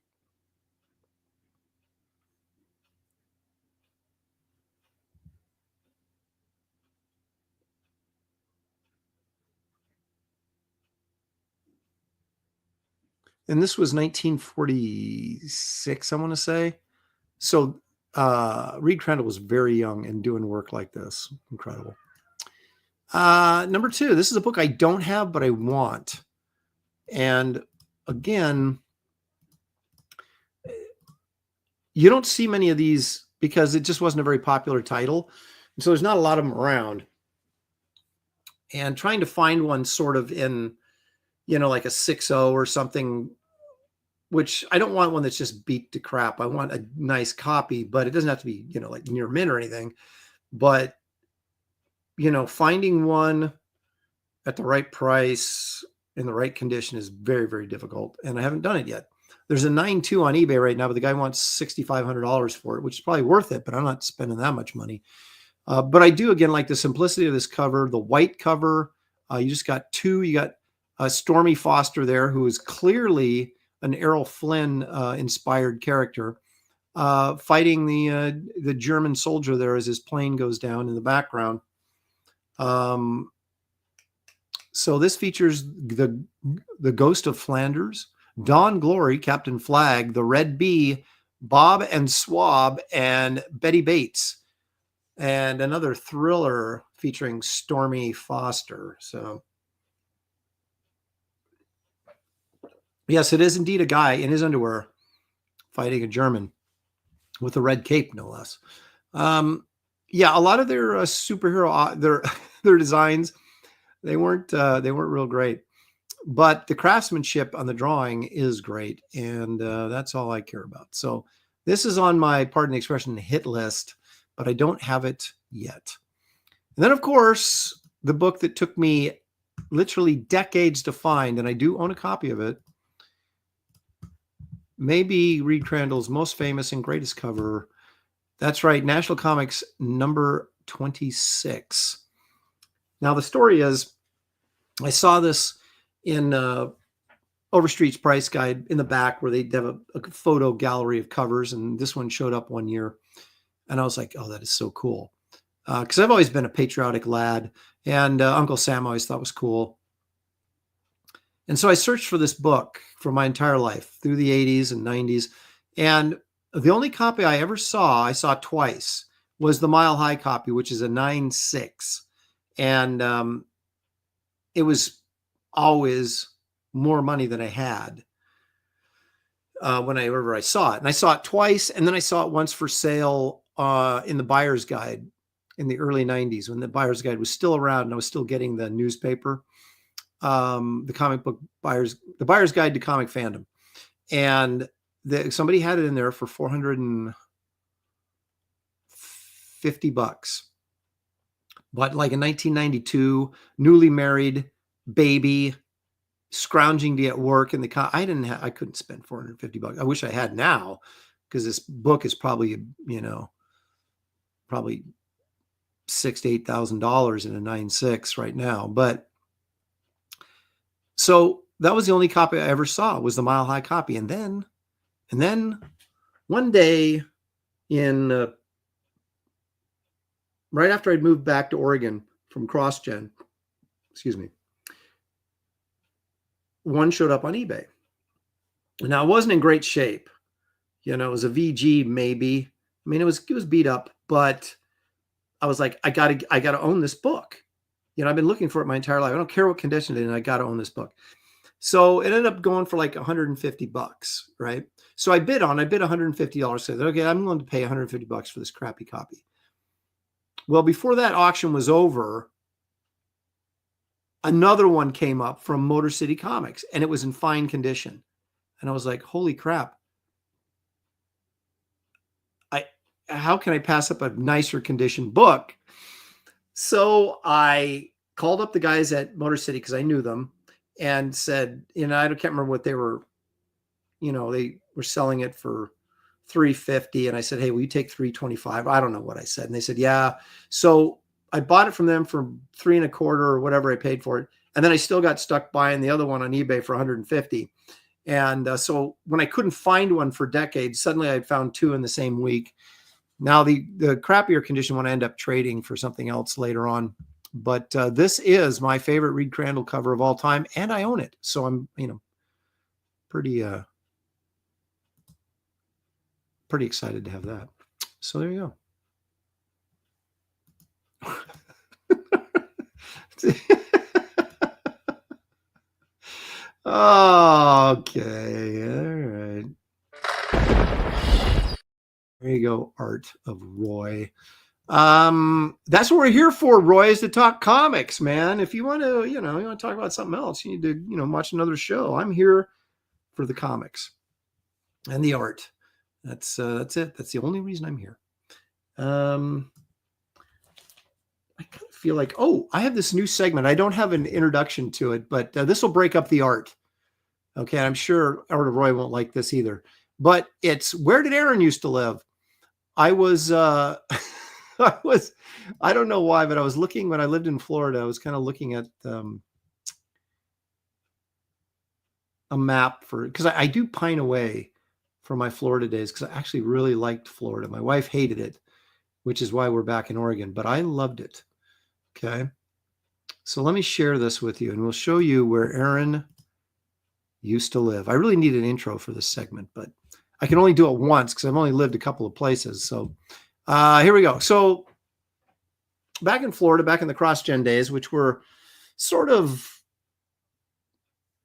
And this was 1946, I want to say. So Reed Crandall was very young and doing work like this. Incredible. Number 2, this is a book I don't have, but I want. And again, you don't see many of these because it just wasn't a very popular title. And so there's not a lot of them around. And trying to find one sort of in, like a 6.0 or something, which I don't want one that's just beat to crap. I want a nice copy, but it doesn't have to be, like near mint or anything. But, finding one at the right price in the right condition is very, very difficult. And I haven't done it yet. There's a 9.2 on eBay right now, but the guy wants $6,500 for it, which is probably worth it, but I'm not spending that much money. But I do, again, like the simplicity of this cover, the white cover. You just got 2. You got Stormy Foster there, who is clearly an Errol Flynn inspired character, fighting the German soldier there as his plane goes down in the background. So this features the Ghost of Flanders, Don Glory, Captain Flag, the Red Bee, Bob and Swab, and Betty Bates, and another thriller featuring Stormy Foster. So yes, it is indeed a guy in his underwear fighting a German with a red cape, no less. Yeah, a lot of their superhero, their designs, they weren't real great, but the craftsmanship on the drawing is great, and that's all I care about. So this is on my, pardon the expression, hit list, but I don't have it yet. And then, of course, the book that took me literally decades to find, and I do own a copy of it, maybe Reed Crandall's most famous and greatest cover. That's right, National Comics number 26. Now, the story is, I saw this in Overstreet's price guide in the back where they have a photo gallery of covers, and this one showed up one year. And I was like, oh, that is so cool. Because I've always been a patriotic lad, and Uncle Sam I always thought was cool. And so I searched for this book for my entire life through the 80s and 90s. And the only copy I ever saw, I saw twice, was the Mile High copy, which is a 9.6. And it was always more money than I had whenever I saw it. And I saw it twice, and then I saw it once for sale in the Buyer's Guide in the early 90s, when the Buyer's Guide was still around and I was still getting the newspaper, the comic book the Buyer's Guide to Comic Fandom. And somebody had it in there for $450. But like in 1992, newly married, baby, scrounging to get work in the I couldn't spend $450. I wish I had now, because this book is probably, probably $6,000 to $8,000 in a 9.6 right now. But so that was the only copy I ever saw, was the Mile High copy. And then one day in right after I'd moved back to Oregon from CrossGen, one showed up on eBay. Now, it wasn't in great shape. It was a VG maybe. I mean, it was beat up, but I was like, I gotta own this book. I've been looking for it my entire life. I don't care what condition it is, and I gotta own this book. So it ended up going for like $150, right? So I bid $150. Said, okay, I'm going to pay $150 for this crappy copy. Well, before that auction was over, another one came up from Motor City Comics, and it was in fine condition. And I was like, holy crap. How can I pass up a nicer condition book? So I called up the guys at Motor City because I knew them and said, I can't remember what they were, they were selling it for $350. And I said, hey, will you take $325? I don't know what I said. And they said, yeah. So I bought it from them for $325 or whatever I paid for it. And then I still got stuck buying the other one on eBay for $150. And so when I couldn't find one for decades, suddenly I found two in the same week. Now the crappier condition one I end up trading for something else later on. But this is my favorite Reed Crandall cover of all time, and I own it. So I'm, pretty excited to have that. So there you go. Okay, all right. There you go, Art of Roy. That's what we're here for, Roy, is to talk comics, man. If you want to, you want to talk about something else, you need to, watch another show. I'm here for the comics and the art. That's it. That's the only reason I'm here. I kind of feel like, I have this new segment. I don't have an introduction to it, but this will break up the art. Okay, I'm sure Art of Roy won't like this either. But it's Where Did Aaron Used to Live? I was, I don't know why, but I was looking when I lived in Florida. I was kind of looking at a map because I do pine away from my Florida days because I actually really liked Florida. My wife hated it, which is why we're back in Oregon, but I loved it. Okay. So let me share this with you and we'll show you where Aaron used to live. I really need an intro for this segment, but I can only do it once because I've only lived a couple of places. So here we go. So back in Florida, back in the CrossGen days, which were sort of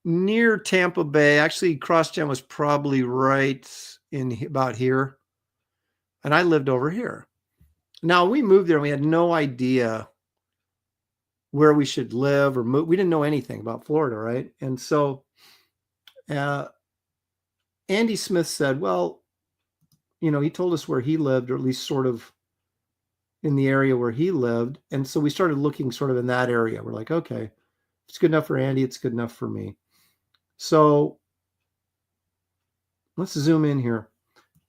near Tampa Bay. Actually, CrossGen was probably right in about here. And I lived over here. Now, we moved there and we had no idea where we should live or move. We didn't know anything about Florida, right? And so Andy Smith said, well, he told us where he lived, or at least sort of in the area where he lived. And so we started looking sort of in that area. We're like, okay, it's good enough for Andy. It's good enough for me. So let's zoom in here.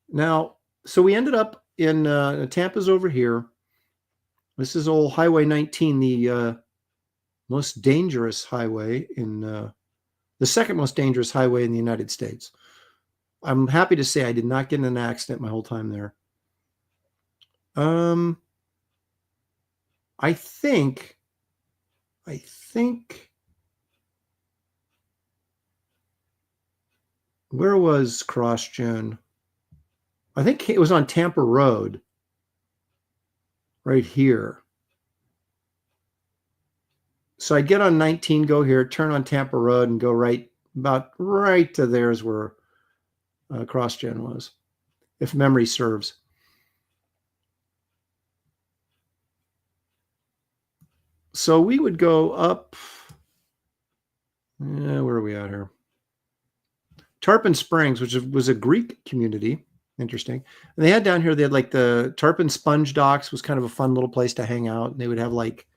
Now, so we ended up in Tampa's over here. This is old Highway 19, the most dangerous highway in the second most dangerous highway in the United States. I'm happy to say I did not get in an accident my whole time there. I think where was CrossGen? I think it was on Tampa Road, right here. So I'd get on 19, go here, turn on Tampa Road, and go right to there's where CrossGen was, if memory serves. So we would go up. Where are we at here? Tarpon Springs, which was a Greek community. Interesting. And they had down here, they had like the Tarpon Sponge Docks was kind of a fun little place to hang out. And they would have like,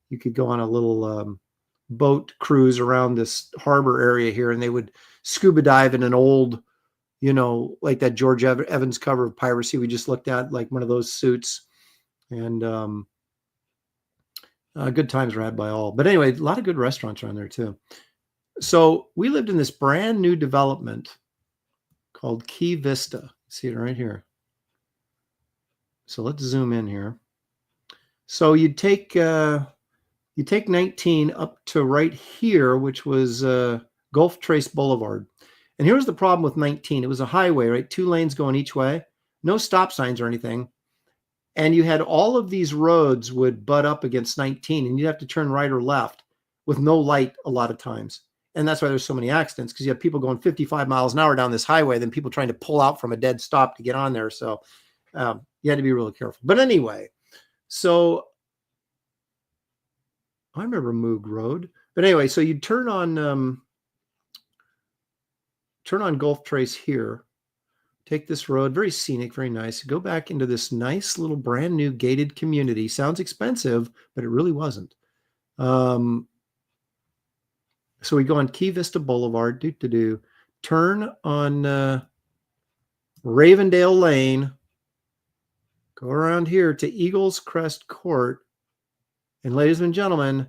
you could go on a little boat cruise around this harbor area here, and they would scuba dive in an old, like that George Evans cover of Piracy we just looked at, like one of those suits. And good times were had by all. But anyway, a lot of good restaurants around there too. So we lived in this brand new development called Key Vista. See it right here. So let's zoom in here. So you'd take 19 up to right here, which was Gulf Trace Boulevard. And here's the problem with 19. It was a highway, right? 2 lanes going each way, no stop signs or anything. And you had all of these roads would butt up against 19, and you'd have to turn right or left with no light a lot of times. And that's why there's so many accidents, because you have people going 55 miles an hour down this highway, then people trying to pull out from a dead stop to get on there. So you had to be really careful. But anyway, so I remember Moog Road. But anyway, so you turn on Gulf Trace here, take this road, very scenic, very nice. Go back into this nice little brand new gated community. Sounds expensive, but it really wasn't. So we go on Key Vista Boulevard, turn on Ravendale Lane, go around here to Eagles Crest Court, and ladies and gentlemen,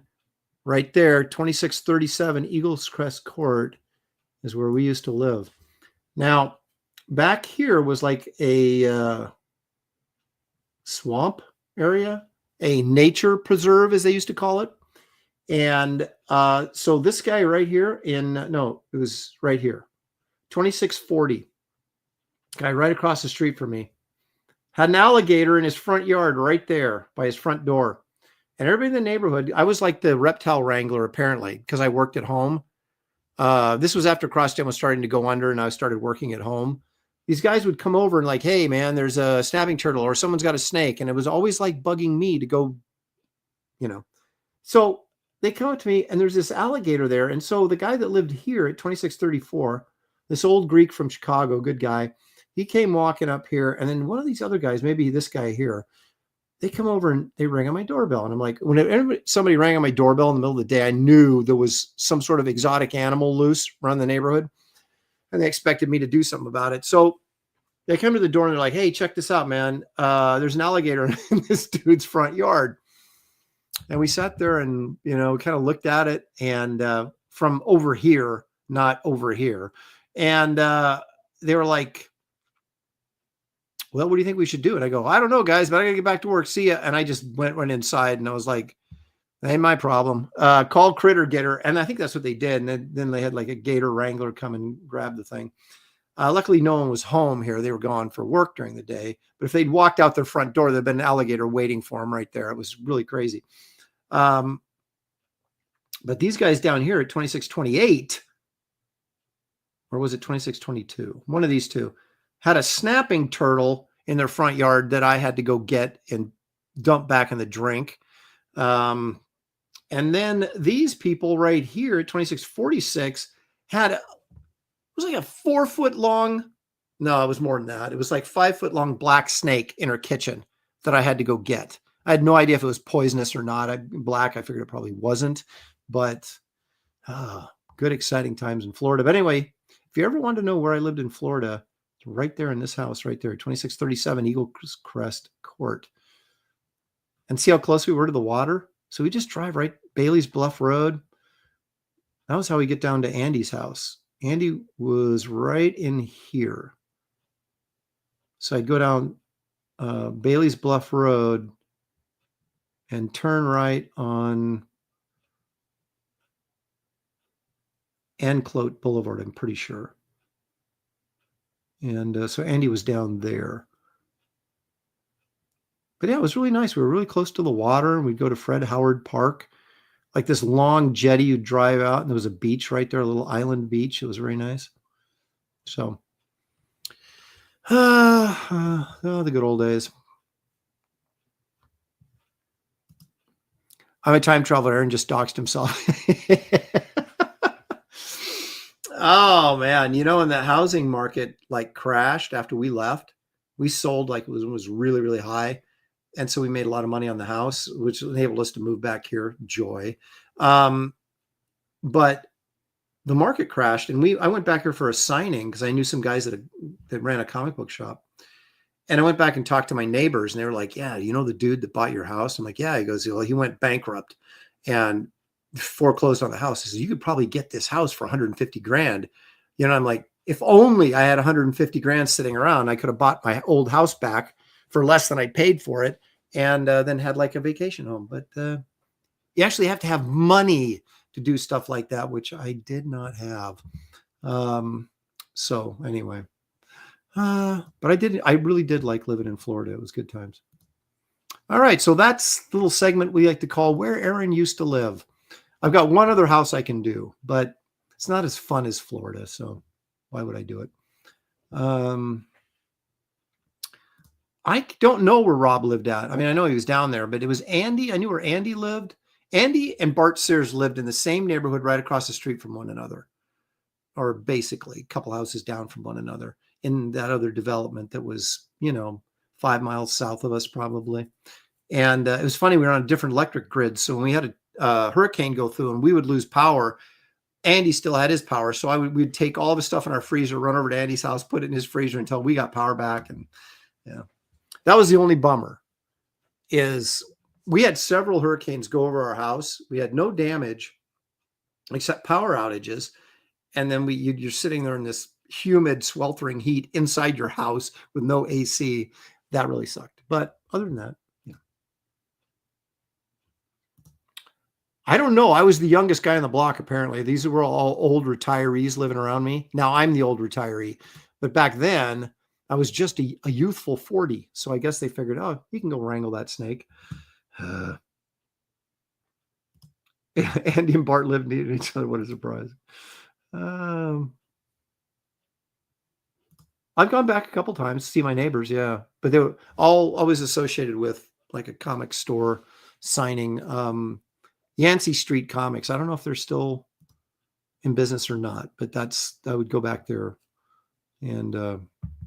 right there, 2637 Eagles Crest Court is where we used to live. Now, back here was like a swamp area, a nature preserve, as they used to call it. And so this guy right here it was right here, 2640, guy right across the street from me, had an alligator in his front yard right there by his front door. And everybody in the neighborhood, I was like the reptile wrangler, apparently, because I worked at home. This was after CrossDem was starting to go under and I started working at home. These guys would come over and like, hey, man, there's a snapping turtle or someone's got a snake. And it was always like bugging me to go, So they come up to me and there's this alligator there. And so the guy that lived here at 2634, this old Greek from Chicago, good guy, he came walking up here. And then one of these other guys, maybe this guy here, they come over and they ring on my doorbell. And I'm like, when somebody rang on my doorbell in the middle of the day, I knew there was some sort of exotic animal loose around the neighborhood. And they expected me to do something about it. So they come to the door and they're like, hey, check this out, man. There's an alligator in this dude's front yard. And we sat there and, kind of looked at it and from over here, not over here. And they were like, well, what do you think we should do? And I go, I don't know, guys, but I gotta get back to work. See ya. And I just went inside and I was like, that ain't my problem. Called Critter Getter. And I think that's what they did. And then they had like a gator wrangler come and grab the thing. Luckily, no one was home here. They were gone for work during the day. But if they'd walked out their front door, there'd been an alligator waiting for them right there. It was really crazy. But these guys down here at 2628, or was it 2622? One of these two had a snapping turtle in their front yard that I had to go get and dump back in the drink. And then these people right here at 2646 had, it was like a 4 foot long, no, it was more than that. It was like 5 foot long black snake in her kitchen that I had to go get. I had no idea if it was poisonous or not. Black, I figured it probably wasn't, but good, exciting times in Florida. But anyway, if you ever wanted to know where I lived in Florida, it's right there in this house right there, 2637 Eagle Crest Court. And see how close we were to the water? So we just drive right Bailey's Bluff Road. That was how we get down to Andy's house. Andy was right in here. So I'd go down Bailey's Bluff Road and turn right on Anclote Boulevard, I'm pretty sure. And so Andy was down there. But yeah, it was really nice. We were really close to the water, and we'd go to Fred Howard Park, like this long jetty you'd drive out, and there was a beach right there, a little island beach. It was very nice. So, the good old days. I'm a time traveler. Aaron just doxed himself. Oh man, when the housing market like crashed after we left, we sold like it was really, really high. And so we made a lot of money on the house, which enabled us to move back here. Joy. But the market crashed and I went back here for a signing because I knew some guys that ran a comic book shop. And I went back and talked to my neighbors and they were like, yeah, the dude that bought your house? I'm like, yeah. He goes, well, he went bankrupt and foreclosed on the house. He says, you could probably get this house for 150 grand. I'm like, if only I had 150 grand sitting around, I could have bought my old house back for less than I paid for it and then had like a vacation home. But you actually have to have money to do stuff like that, which I did not have. So anyway, but I really did like living in Florida. It was good times. All right. So that's the little segment we like to call Where Aaron Used to Live. I've got one other house I can do, but It's not as fun as Florida, so why would I do it? I don't know where Rob lived at. I mean, I know he was down there, but it was Andy. I knew where Andy lived. Andy and Bart Sears lived in the same neighborhood right across the street from one another, or basically a couple houses down from one another in that other development that was, 5 miles south of us probably. And it was funny, we were on a different electric grid. So when we had a hurricane go through and we would lose power, Andy still had his power. So we'd take all of his stuff in our freezer, run over to Andy's house, put it in his freezer until we got power back. And yeah, that was the only bummer is we had several hurricanes go over our house. We had no damage except power outages. And then you're sitting there in this humid, sweltering heat inside your house with no AC. That really sucked. But other than that, yeah. I don't know. I was the youngest guy on the block, apparently. These were all old retirees living around me. Now I'm the old retiree. But back then, I was just a youthful 40. So I guess they figured, oh, you can go wrangle that snake. Andy and Bart lived near each other. What a surprise. I've gone back a couple times to see my neighbors, yeah, but they were all always associated with like a comic store signing. Yancey Street Comics. I don't know if they're still in business or not, but I would go back there. And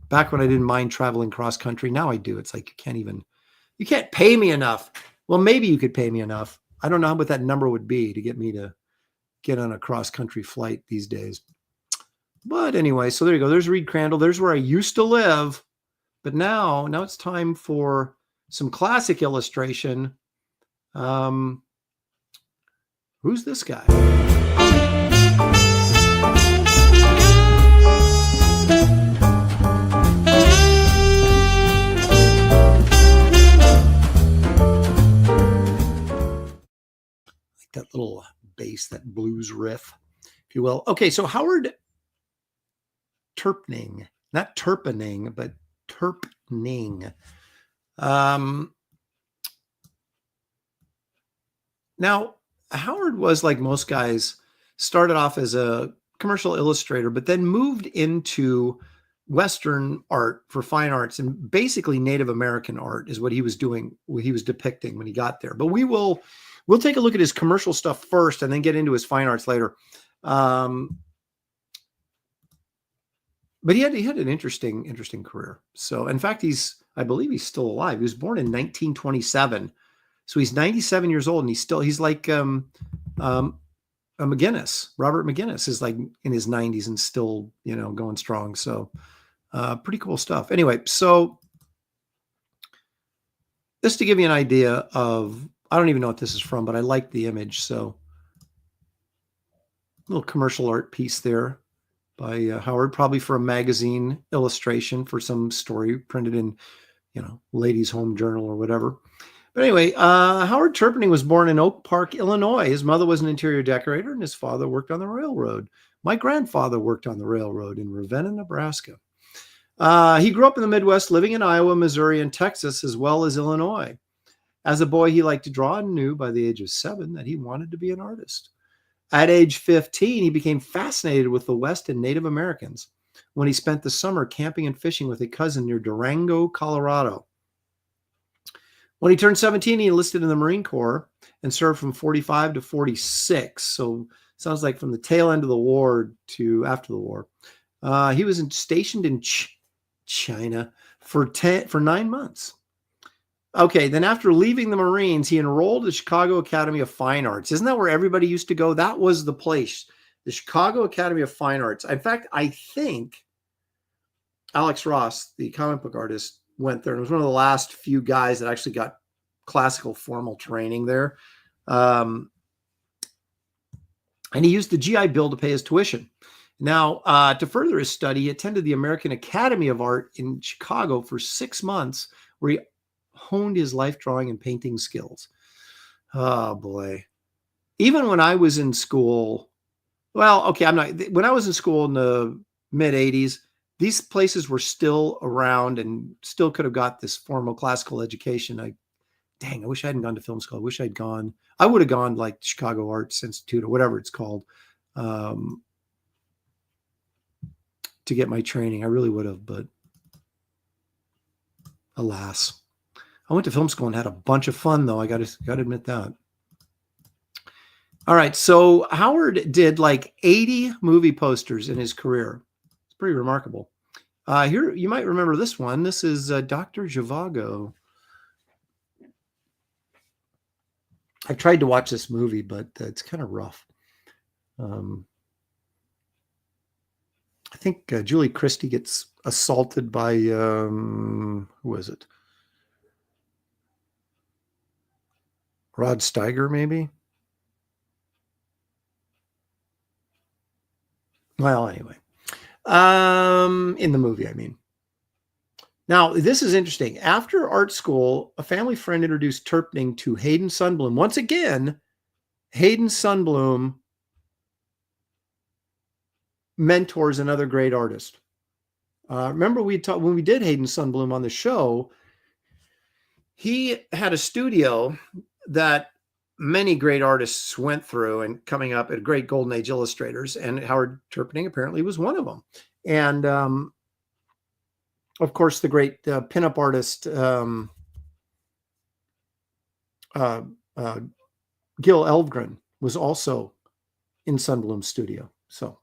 back when I didn't mind traveling cross country, now I do. It's like you can't pay me enough. Well, maybe you could pay me enough. I don't know what that number would be to get me to get on a cross country flight these days. But anyway, so there you go. There's Reed Crandall. There's where I used to live. But now it's time for some classic illustration. Who's this guy? Like that little bass, that blues riff, if you will. Okay, so Howard Terpning, not Terpening, but Terpning. Now, Howard was like most guys, started off as a commercial illustrator, but then moved into Western art for fine arts, and basically Native American art is what he was doing, what he was depicting when he got there. But we'll take a look at his commercial stuff first and then get into his fine arts later. But he had an interesting career. So in fact, I believe he's still alive. He was born in 1927. So he's 97 years old, and he's like a McGinnis. Robert McGinnis is like in his 90s and still, going strong. So pretty cool stuff. Anyway, so just to give you an idea of, I don't even know what this is from, but I like the image. So a little commercial art piece there by Howard, probably for a magazine illustration for some story printed in, Ladies' Home Journal or whatever. But anyway, Howard Terpning was born in Oak Park, Illinois. His mother was an interior decorator, and his father worked on the railroad. My grandfather worked on the railroad in Ravenna, Nebraska. He grew up in the Midwest, living in Iowa, Missouri, and Texas, as well as Illinois. As a boy, he liked to draw and knew by the age of 7 that he wanted to be an artist. At age 15, he became fascinated with the West and Native Americans when he spent the summer camping and fishing with a cousin near Durango, Colorado. When he turned 17, he enlisted in the Marine Corps and served from 45 to 46. So sounds like from the tail end of the war to after the war. He was stationed in China for 9 months. Okay, then after leaving the Marines, he enrolled at the Chicago Academy of Fine Arts. Isn't that where everybody used to go? That was the place, the Chicago Academy of Fine Arts. In fact, I think Alex Ross, the comic book artist, went there and was one of the last few guys that actually got classical formal training there. And he used the GI Bill to pay his tuition. Now, to further his study, he attended the American Academy of Art in Chicago for 6 months, where he honed his life drawing and painting skills. Oh boy. Even when I was in school, when I was in school in the mid 80s, these places were still around and still could have got this formal classical education. I wish I hadn't gone to film school. I would have gone like Chicago Arts Institute or whatever it's called. to get my training. I really would have, but alas. I went to film school and had a bunch of fun, though. I got to admit that. All right, so Howard did like 80 movie posters in his career. It's pretty remarkable. Here, you might remember this one. This is Dr. Zhivago. I tried to watch this movie, but it's kind of rough. I think Julie Christie gets assaulted by, who was it? Rod Steiger, maybe? Well, anyway, in the movie, I mean. Now, this is interesting. After art school, a family friend introduced Terpning to Hayden Sundblom. Once again, Hayden Sundblom mentors another great artist. Remember when we did Hayden Sundblom on the show, he had a studio that many great artists went through and coming up at great golden age illustrators, and Howard Terpning apparently was one of them. And of course, the great pinup artist Gil Elvgren was also in Sundblom's studio. So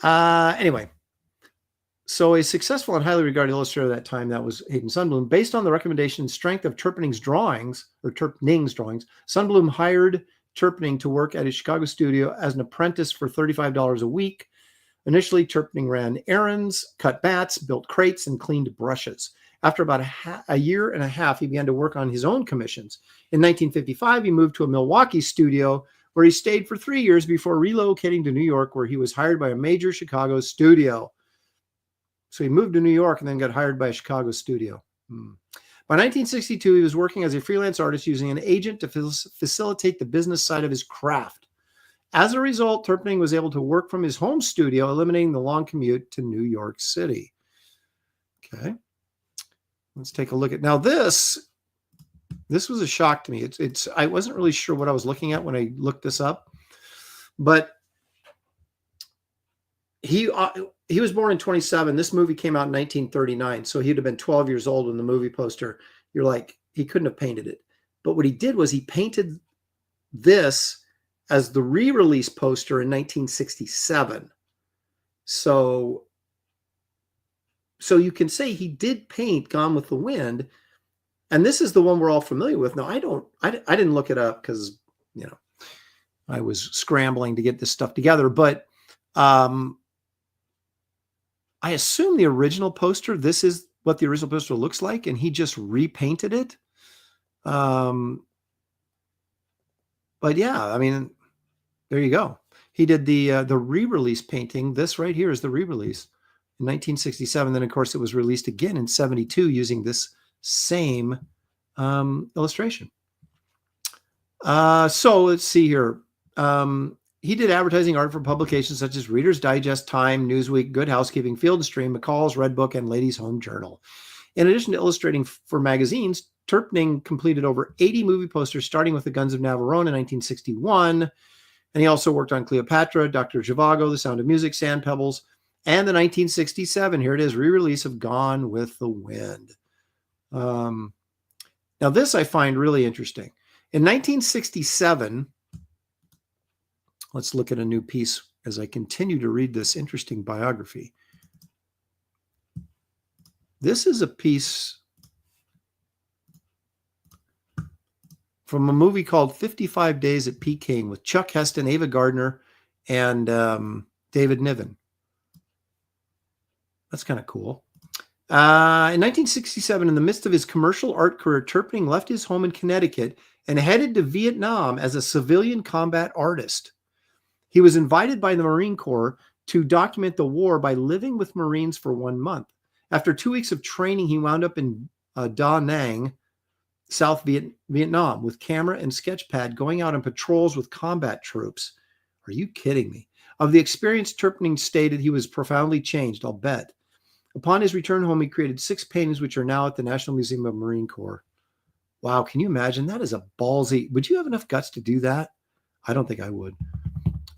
anyway, so a successful and highly regarded illustrator at that time, that was Hayden Sundblom. Based on the recommendation and strength of Terpning's drawings, Sundblom hired Terpning to work at his Chicago studio as an apprentice for $35 a week. Initially, Terpning ran errands, cut bats, built crates, and cleaned brushes. After about a year and a half, he began to work on his own commissions. In 1955, he moved to a Milwaukee studio where he stayed for 3 years before relocating to New York, where he was hired by a major Chicago studio. So he moved to New York and then got hired by a Chicago studio. By 1962, he was working as a freelance artist using an agent to facilitate the business side of his craft. As a result, Terpning was able to work from his home studio, eliminating the long commute to New York City. Okay. Let's take a look at, now this was a shock to me. I wasn't really sure what I was looking at when I looked this up, but he was born in 27. This movie came out in 1939. So he'd have been 12 years old when the movie poster, you're like, he couldn't have painted it. But what he did was he painted this as the re-release poster in 1967. So you can say he did paint Gone with the Wind, and this is the one we're all familiar with. Now, I didn't look it up because, I was scrambling to get this stuff together, but I assume the original poster, this is what the original poster looks like, and he just repainted it. But yeah, I mean, there you go. He did the re-release painting. This right here is the re-release in 1967. Then, of course, it was released again in 72 using this same illustration. So let's see here. He did advertising art for publications such as Reader's Digest, Time, Newsweek, Good Housekeeping, Field and Stream, McCall's, Redbook, and Ladies' Home Journal. In addition to illustrating for magazines, Terpning completed over 80 movie posters, starting with The Guns of Navarone in 1961. And he also worked on Cleopatra, Dr. Zhivago, The Sound of Music, Sand Pebbles, and the 1967, here it is, re-release of Gone with the Wind. Now, this I find really interesting. In 1967, let's look at a new piece as I continue to read this interesting biography. This is a piece from a movie called 55 Days at Peking with Chuck Heston, Ava Gardner, and David Niven. That's kind of cool. In 1967, in the midst of his commercial art career, Terpning left his home in Connecticut and headed to Vietnam as a civilian combat artist. He was invited by the Marine Corps to document the war by living with Marines for 1 month. After 2 weeks of training, he wound up in Da Nang, South Vietnam, with camera and sketch pad, going out on patrols with combat troops. Are you kidding me? Of the experience, Terpning stated he was profoundly changed, I'll bet. Upon his return home, he created 6 paintings, which are now at the National Museum of Marine Corps. Wow, can you imagine? That is a ballsy. Would you have enough guts to do that? I don't think I would.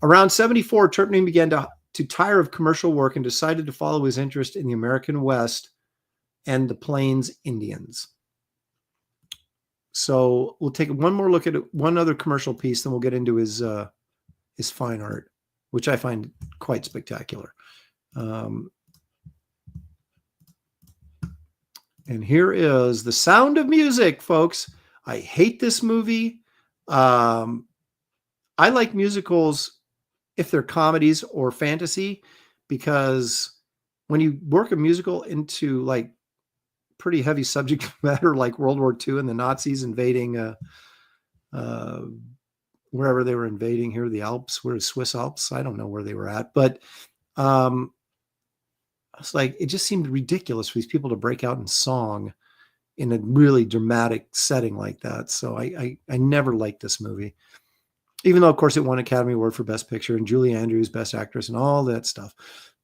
Around 74, Terpning began to to tire of commercial work and decided to follow his interest in the American West and the Plains Indians. So we'll take one more look at one other commercial piece, then we'll get into his fine art, which I find quite spectacular. And here is The Sound of Music, folks. I hate this movie. I like musicals if they're comedies or fantasy, because when you work a musical into like pretty heavy subject matter, like World War II and the Nazis invading wherever they were invading here, the Alps, where the Swiss Alps, I don't know where they were at, but it's like, it just seemed ridiculous for these people to break out in song in a really dramatic setting like that. So I never liked this movie, even though of course it won Academy Award for Best Picture and Julie Andrews Best Actress and all that stuff.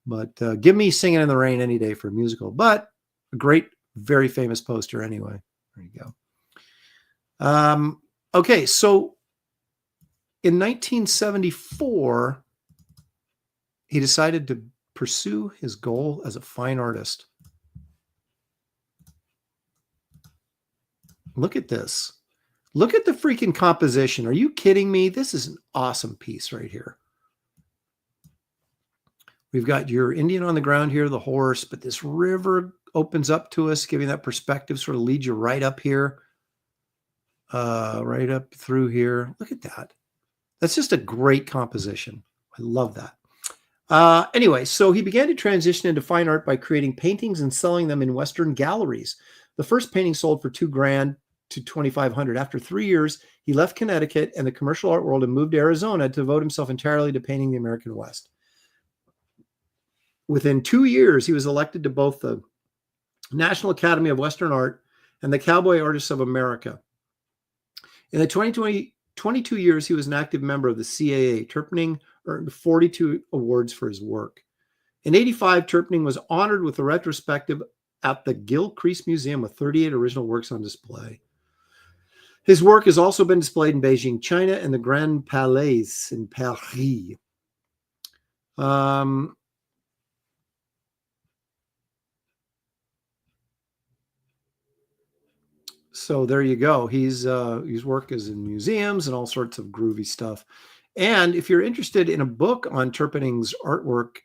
But give me Singing in the Rain any day for a musical, but a great, very famous poster anyway. There you go. Okay, so in 1974, he decided to pursue his goal as a fine artist. Look at this. Look at the freaking composition. Are you kidding me? This is an awesome piece right here. We've got your Indian on the ground here, the horse, but this river opens up to us, giving that perspective, sort of leads you right up here, right up through here. Look at that. That's just a great composition. I love that. Anyway, so he began to transition into fine art by creating paintings and selling them in Western galleries. The first painting sold for $2,000 to $2,500. After 3 years, he left Connecticut and the commercial art world and moved to Arizona to devote himself entirely to painting the American West. Within 2 years, he was elected to both the National Academy of Western Art and the Cowboy Artists of America. In the 22 years, he was an active member of the CAA. Terpning earned 42 awards for his work. In 1985, Terpning was honored with a retrospective at the Gilcrease Museum with 38 original works on display. His work has also been displayed in Beijing, China, and the Grand Palais in Paris. So there you go. His work is in museums and all sorts of groovy stuff. And if you're interested in a book on Terpning's artwork,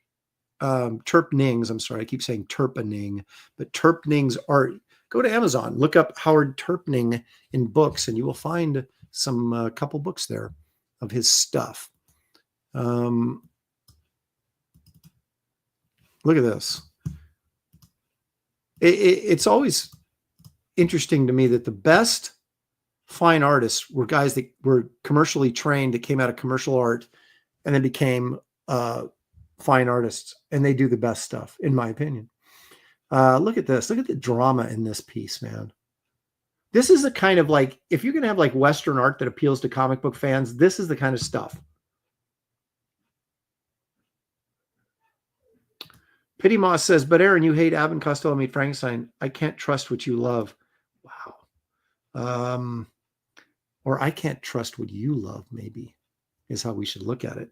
Terpning's, I'm sorry, I keep saying Terpning, but Terpning's art, go to Amazon, look up Howard Terpning in books, and you will find some couple books there of his stuff. Look at this. It's always interesting to me that the best fine artists were guys that were commercially trained, that came out of commercial art and then became fine artists, and they do the best stuff, in my opinion. Look at this. Look at the drama in this piece, man. This is the kind of, like, if you're going to have like Western art that appeals to comic book fans, this is the kind of stuff. Pity Moss says, but Aaron, you hate Abbott and Costello meet Frankenstein. I can't trust what you love. Wow. Or I can't trust what you love, maybe, is how we should look at it.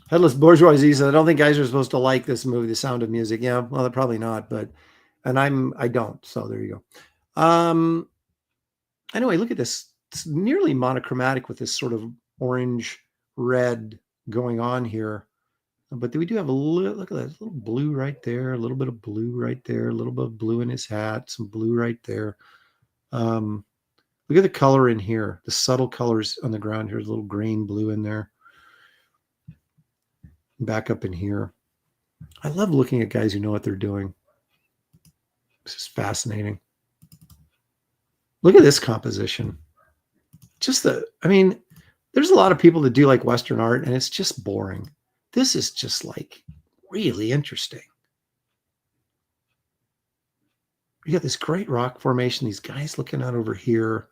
Headless Bourgeoisie says, I don't think guys are supposed to like this movie, The Sound of Music. Yeah, well, probably not, but, and I don't, so there you go. Anyway, look at this. It's nearly monochromatic with this sort of orange red going on here. But we do have a little, look at that, a little blue right there, a little bit of blue right there, a little bit of blue in his hat, some blue right there. Look at the color in here, the subtle colors on the ground here, a little green, blue in there. Back up in here. I love looking at guys who know what they're doing. This is fascinating. Look at this composition. I mean, there's a lot of people that do like Western art, and it's just boring. This is just like really interesting. You got this great rock formation, these guys looking out over here.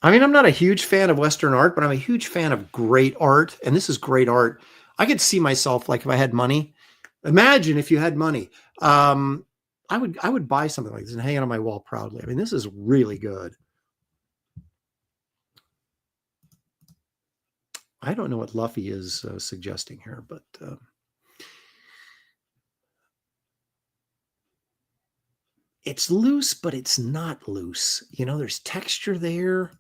I mean, I'm not a huge fan of Western art, but I'm a huge fan of great art. And this is great art. I could see myself, like, if I had money, imagine if you had money, I would buy something like this and hang it on my wall proudly. I mean, this is really good. I don't know what Luffy is suggesting here, but it's loose, but it's not loose. You know, there's texture there.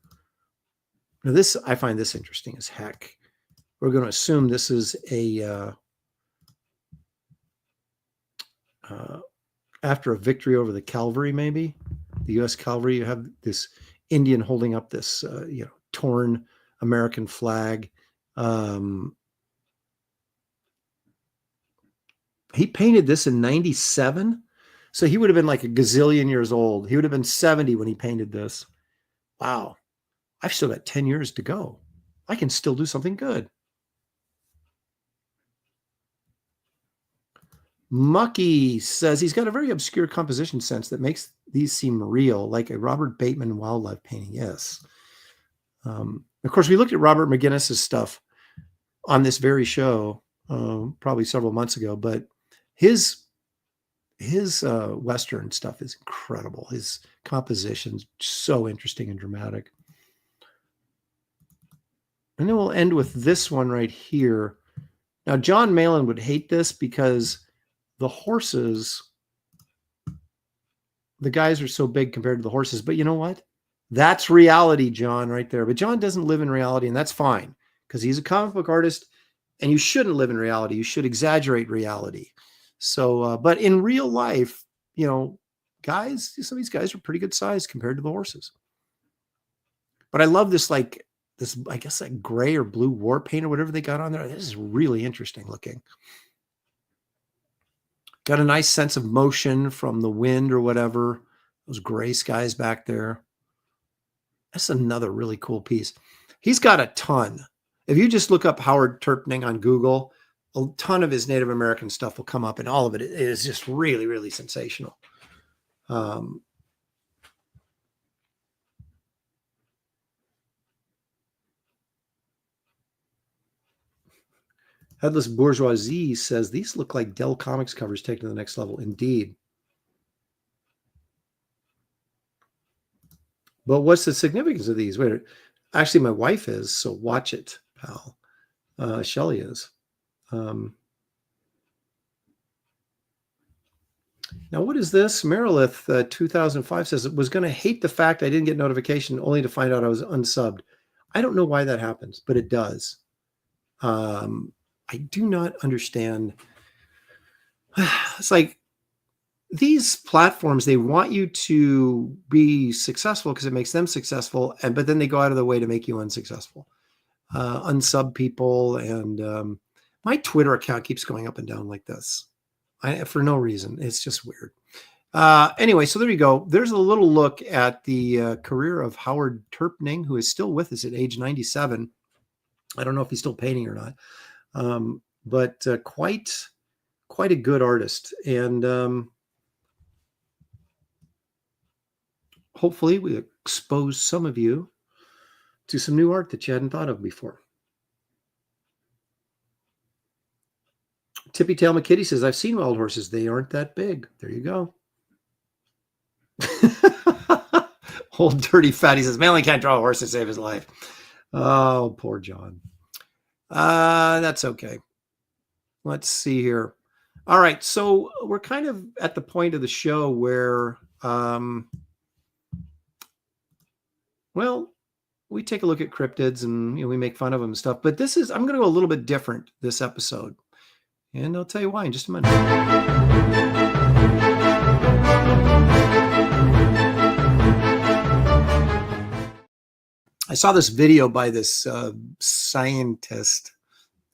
Now this, I find this interesting as heck. We're going to assume this is a after a victory over the cavalry, maybe the U.S. cavalry. You have this Indian holding up this torn American flag. He painted this in 97, so he would have been like a gazillion years old. He would have been 70 when he painted this. Wow, I've still got 10 years to go. I can still do something good. Mucky says he's got a very obscure composition sense that makes these seem real, like a Robert Bateman wildlife painting. Yes. Of course, we looked at Robert McGinnis's stuff on this very show probably several months ago, but his Western stuff is incredible. His composition's so interesting and dramatic. And then we'll end with this one right here. Now, John Malin would hate this because the horses, the guys are so big compared to the horses. But you know what? That's reality, John, right there. But John doesn't live in reality, and that's fine because he's a comic book artist, and you shouldn't live in reality. You should exaggerate reality. So, but in real life, you know, guys, some of these guys are pretty good size compared to the horses. But I love this, like this, I guess, like gray or blue war paint or whatever they got on there. This is really interesting looking. Got a nice sense of motion from the wind or whatever. Those gray skies back there. That's another really cool piece. He's got a ton. If you just look up Howard Terpning on Google, a ton of his Native American stuff will come up, and all of it is just really, really sensational. Headless Bourgeoisie says, these look like Dell Comics covers taken to the next level. Indeed. But what's the significance of these? Wait, actually, my wife is, so watch it, pal. Shelley is. Now, what is this? Merilith 2005 says, it was going to hate the fact I didn't get notification only to find out I was unsubbed. I don't know why that happens, but it does. I do not understand. It's like these platforms, they want you to be successful because it makes them successful, but then they go out of their way to make you unsuccessful. Unsub people, and my Twitter account keeps going up and down like this for no reason. It's just weird. Anyway, so there you go. There's a little look at the career of Howard Terpning, who is still with us at age 97. I don't know if he's still painting or not. But quite a good artist, and hopefully we expose some of you to some new art that you hadn't thought of before. Tippy Tail McKitty says, I've seen wild horses. They aren't that big. There you go. Old dirty fatty says, Manly can't draw a horse to save his life. Oh, poor John. That's okay. Let's see here. All right. So we're kind of at the point of the show where, well, we take a look at cryptids and we make fun of them and stuff. But this is, I'm going to go a little bit different this episode. And I'll tell you why in just a minute. I saw this video by this scientist.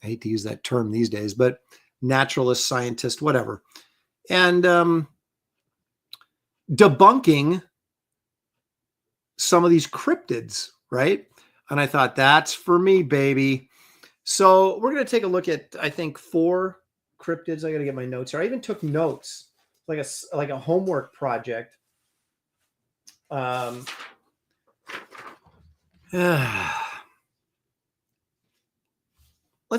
I hate to use that term these days, but naturalist, scientist, whatever. And debunking some of these cryptids, right? And I thought, that's for me, baby. So we're going to take a look at, I think, 4 cryptids. I got to get my notes here. I even took notes, like a homework project. Let's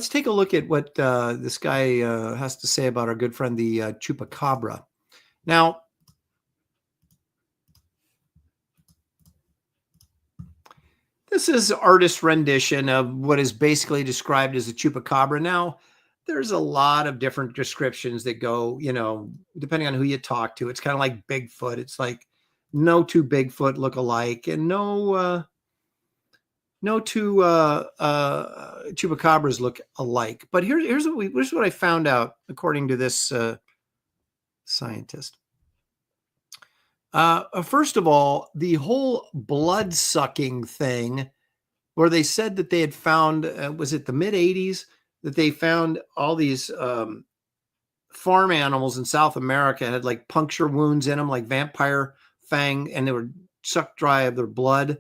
take a look at what this guy has to say about our good friend, the chupacabra. Now, This is artist rendition of what is basically described as a chupacabra. Now, there's a lot of different descriptions that go, depending on who you talk to. It's kind of like Bigfoot. It's like no two Bigfoot look alike, and no two chupacabras look alike. But here's what I found out according to this scientist. First of all, the whole blood sucking thing, where they said that they had found, was it the mid 80s, that they found all these farm animals in South America had like puncture wounds in them, like vampire fang, and they were sucked dry of their blood.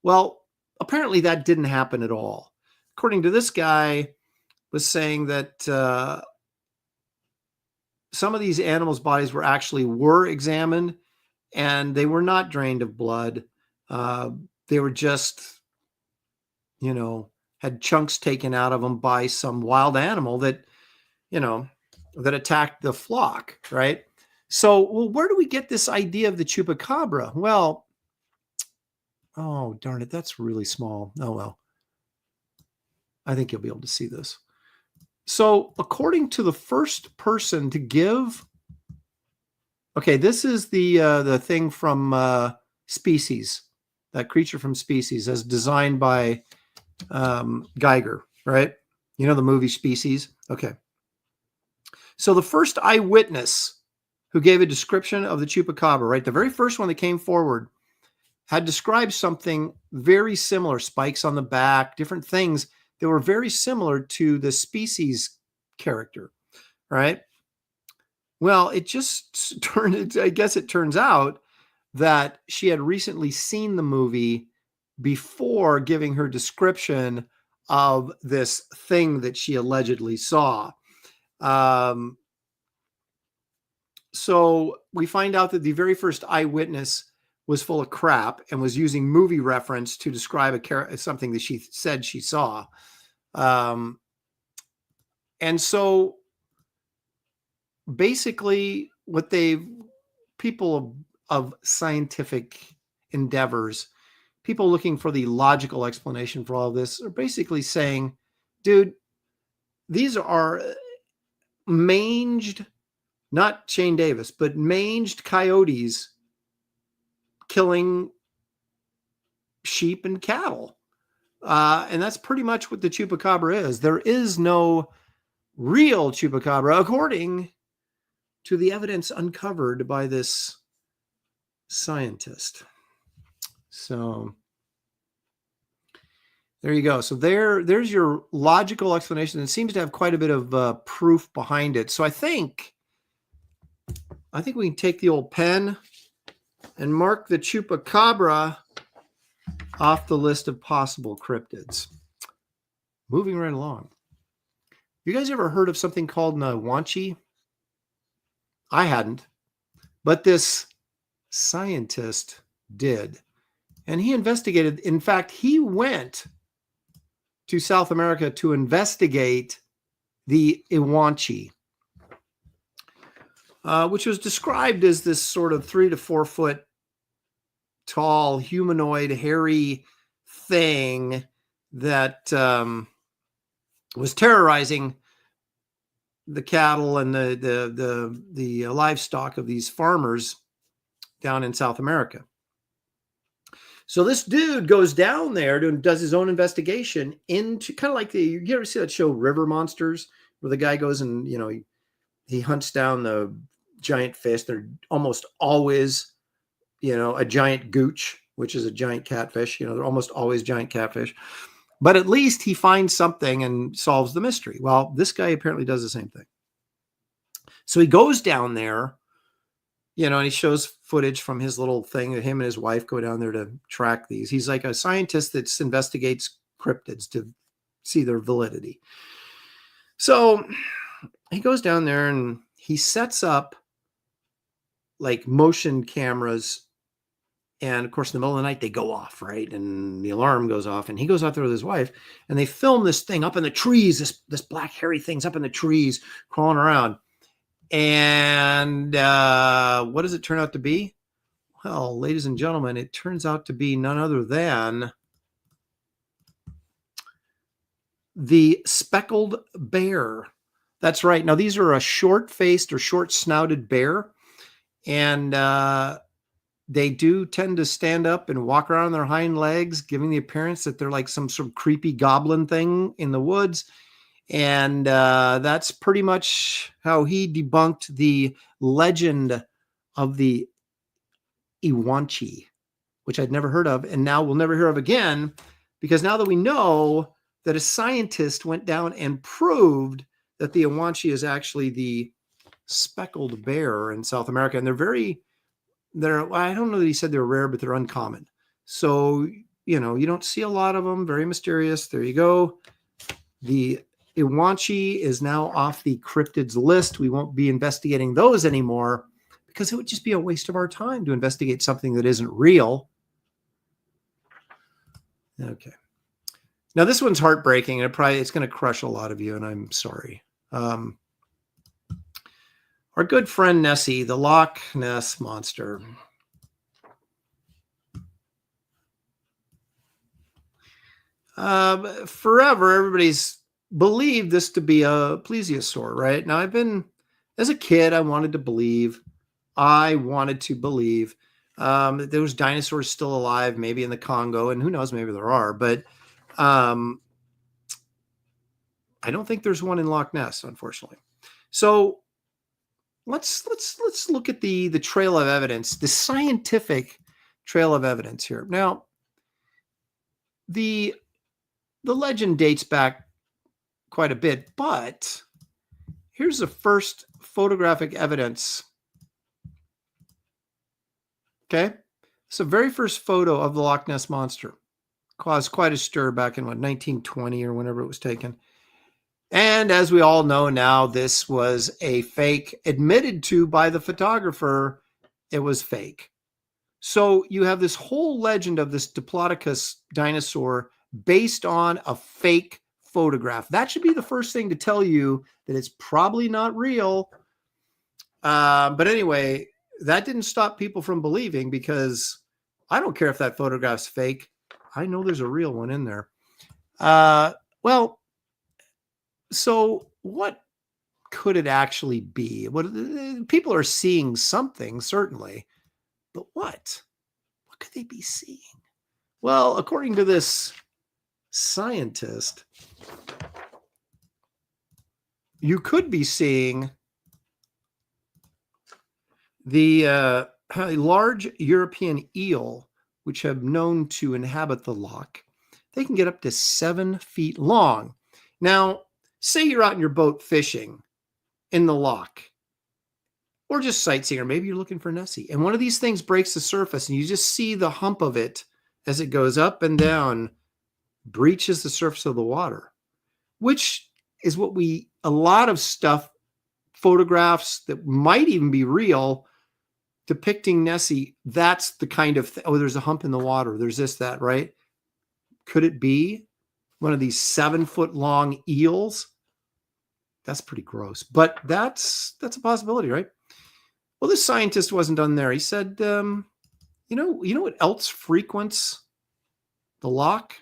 Well, apparently that didn't happen at all. According to this guy, was saying that some of these animals' bodies were examined, and they were not drained of blood. They were just, had chunks taken out of them by some wild animal that, that attacked the flock, right? So, well, where do we get this idea of the chupacabra? Well, oh, darn it, that's really small. Oh, well. I think you'll be able to see this. So, according to the first person to give, okay, this is the thing from Species, that creature from Species, as designed by Geiger, right? You know the movie Species? Okay. So the first eyewitness who gave a description of the chupacabra, right? The very first one that came forward had described something very similar, spikes on the back, different things that were very similar to the Species character, right? Well, it just I guess it turns out that she had recently seen the movie before giving her description of this thing that she allegedly saw. So we find out that the very first eyewitness was full of crap and was using movie reference to describe something that she said she saw. And so basically what people of scientific endeavors, people looking for the logical explanation for all of this, are basically saying, dude, these are manged, not Shane Davis, but manged coyotes killing sheep and cattle. And that's pretty much what the chupacabra is. There is no real chupacabra, according to the evidence uncovered by this scientist. So there you go. So there's your logical explanation. It seems to have quite a bit of proof behind it. So I think we can take the old pen and mark the chupacabra off the list of possible cryptids. Moving right along. You guys ever heard of something called Nawanchi? I hadn't, but this scientist did. And he investigated. In fact, he went to South America to investigate the Iwanchi, which was described as this sort of 3 to 4 foot tall, humanoid, hairy thing that was terrorizing the cattle and the livestock of these farmers down in South America. So this dude goes down there and does his own investigation into kind of like you ever see that show River Monsters, where the guy goes and he hunts down the giant fish. They're almost always a giant gooch, which is a giant catfish. They're almost always giant catfish. But at least he finds something and solves the mystery. Well, this guy apparently does the same thing. So he goes down there, and he shows footage from his little thing that him and his wife go down there to track these. He's like a scientist that investigates cryptids to see their validity. So he goes down there and he sets up like motion cameras. And of course, in the middle of the night, they go off, right? And the alarm goes off, and he goes out there with his wife, and they film this thing up in the trees, this black hairy thing's up in the trees, crawling around. And what does it turn out to be? Well, ladies and gentlemen, it turns out to be none other than the speckled bear. That's right. Now, these are a short-faced or short-snouted bear, and they do tend to stand up and walk around on their hind legs, giving the appearance that they're like some sort of creepy goblin thing in the woods. And that's pretty much how he debunked the legend of the Iwanchi, which I'd never heard of, and now we'll never hear of again, because now that we know that a scientist went down and proved that the Iwanchi is actually the speckled bear in South America, and I don't know that he said they're rare, but they're uncommon. So, you don't see a lot of them. Very mysterious. There you go. The Iwanchi is now off the cryptids list. We won't be investigating those anymore because it would just be a waste of our time to investigate something that isn't real. Okay. Now this one's heartbreaking, and it's going to crush a lot of you, and I'm sorry. Our good friend Nessie, the Loch Ness Monster. Forever, everybody's believed this to be a plesiosaur, right? Now, as a kid, I wanted to believe. That there was dinosaurs still alive, maybe in the Congo, and who knows, maybe there are, but I don't think there's one in Loch Ness, unfortunately. So let's look at the trail of evidence, the scientific trail of evidence here. Now, the legend dates back quite a bit, but here's the first photographic evidence. Okay, so very first photo of the Loch Ness Monster caused quite a stir back in 1920 or whenever it was taken. And as we all know now, this was a fake, admitted to by the photographer. It was fake. So you have this whole legend of this Diplodocus dinosaur based on a fake photograph. That should be the first thing to tell you that it's probably not real. But anyway, that didn't stop people from believing, because I don't care if that photograph's fake. I know there's a real one in there. Well, so what could it actually be? People are seeing something, certainly, but what could they be seeing? Well, according to this scientist, you could be seeing the large European eel, which have known to inhabit the loch. They can get up to 7 feet long. Now, say you're out in your boat fishing in the loch, or just sightseeing, or maybe you're looking for Nessie, and one of these things breaks the surface, and you just see the hump of it as it goes up and down, breaches the surface of the water, which is what a lot of stuff, photographs that might even be real, depicting Nessie, that's the kind of there's a hump in the water, there's this, that, right? Could it be one of these 7-foot long eels? That's pretty gross, but that's a possibility, right? Well, this scientist wasn't done there. He said, you know what else frequents the loch?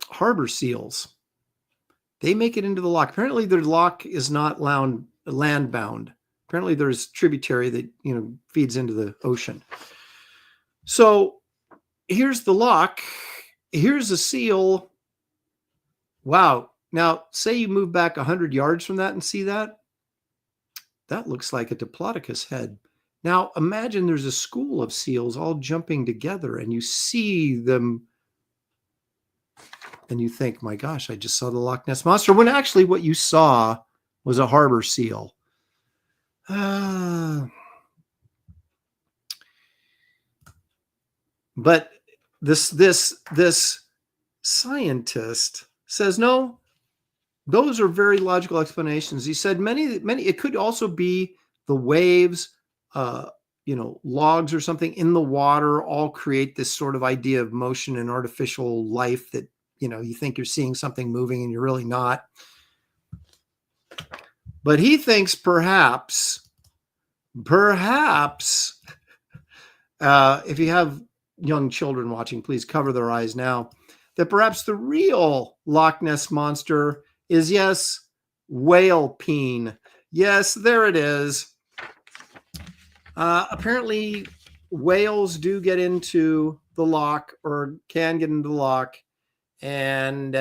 Harbor seals. They make it into the loch. Apparently, their loch is not land bound. Apparently, there's tributary that feeds into the ocean. So here's the loch. Here's a seal. Wow. Now, say you move back 100 yards from that and see that. That looks like a Diplodocus head. Now, imagine there's a school of seals all jumping together, and you see them, and you think, my gosh, I just saw the Loch Ness Monster, when actually what you saw was a harbor seal. But this scientist says, no, those are very logical explanations. He said many, it could also be the waves, logs or something in the water all create this sort of idea of motion and artificial life that, you think you're seeing something moving and you're really not. But he thinks perhaps if you have young children watching, please cover their eyes now, that perhaps the real Loch Ness monster is, yes, whale peen. Yes, there it is. Apparently, whales do get into the loch, or can get into the loch, and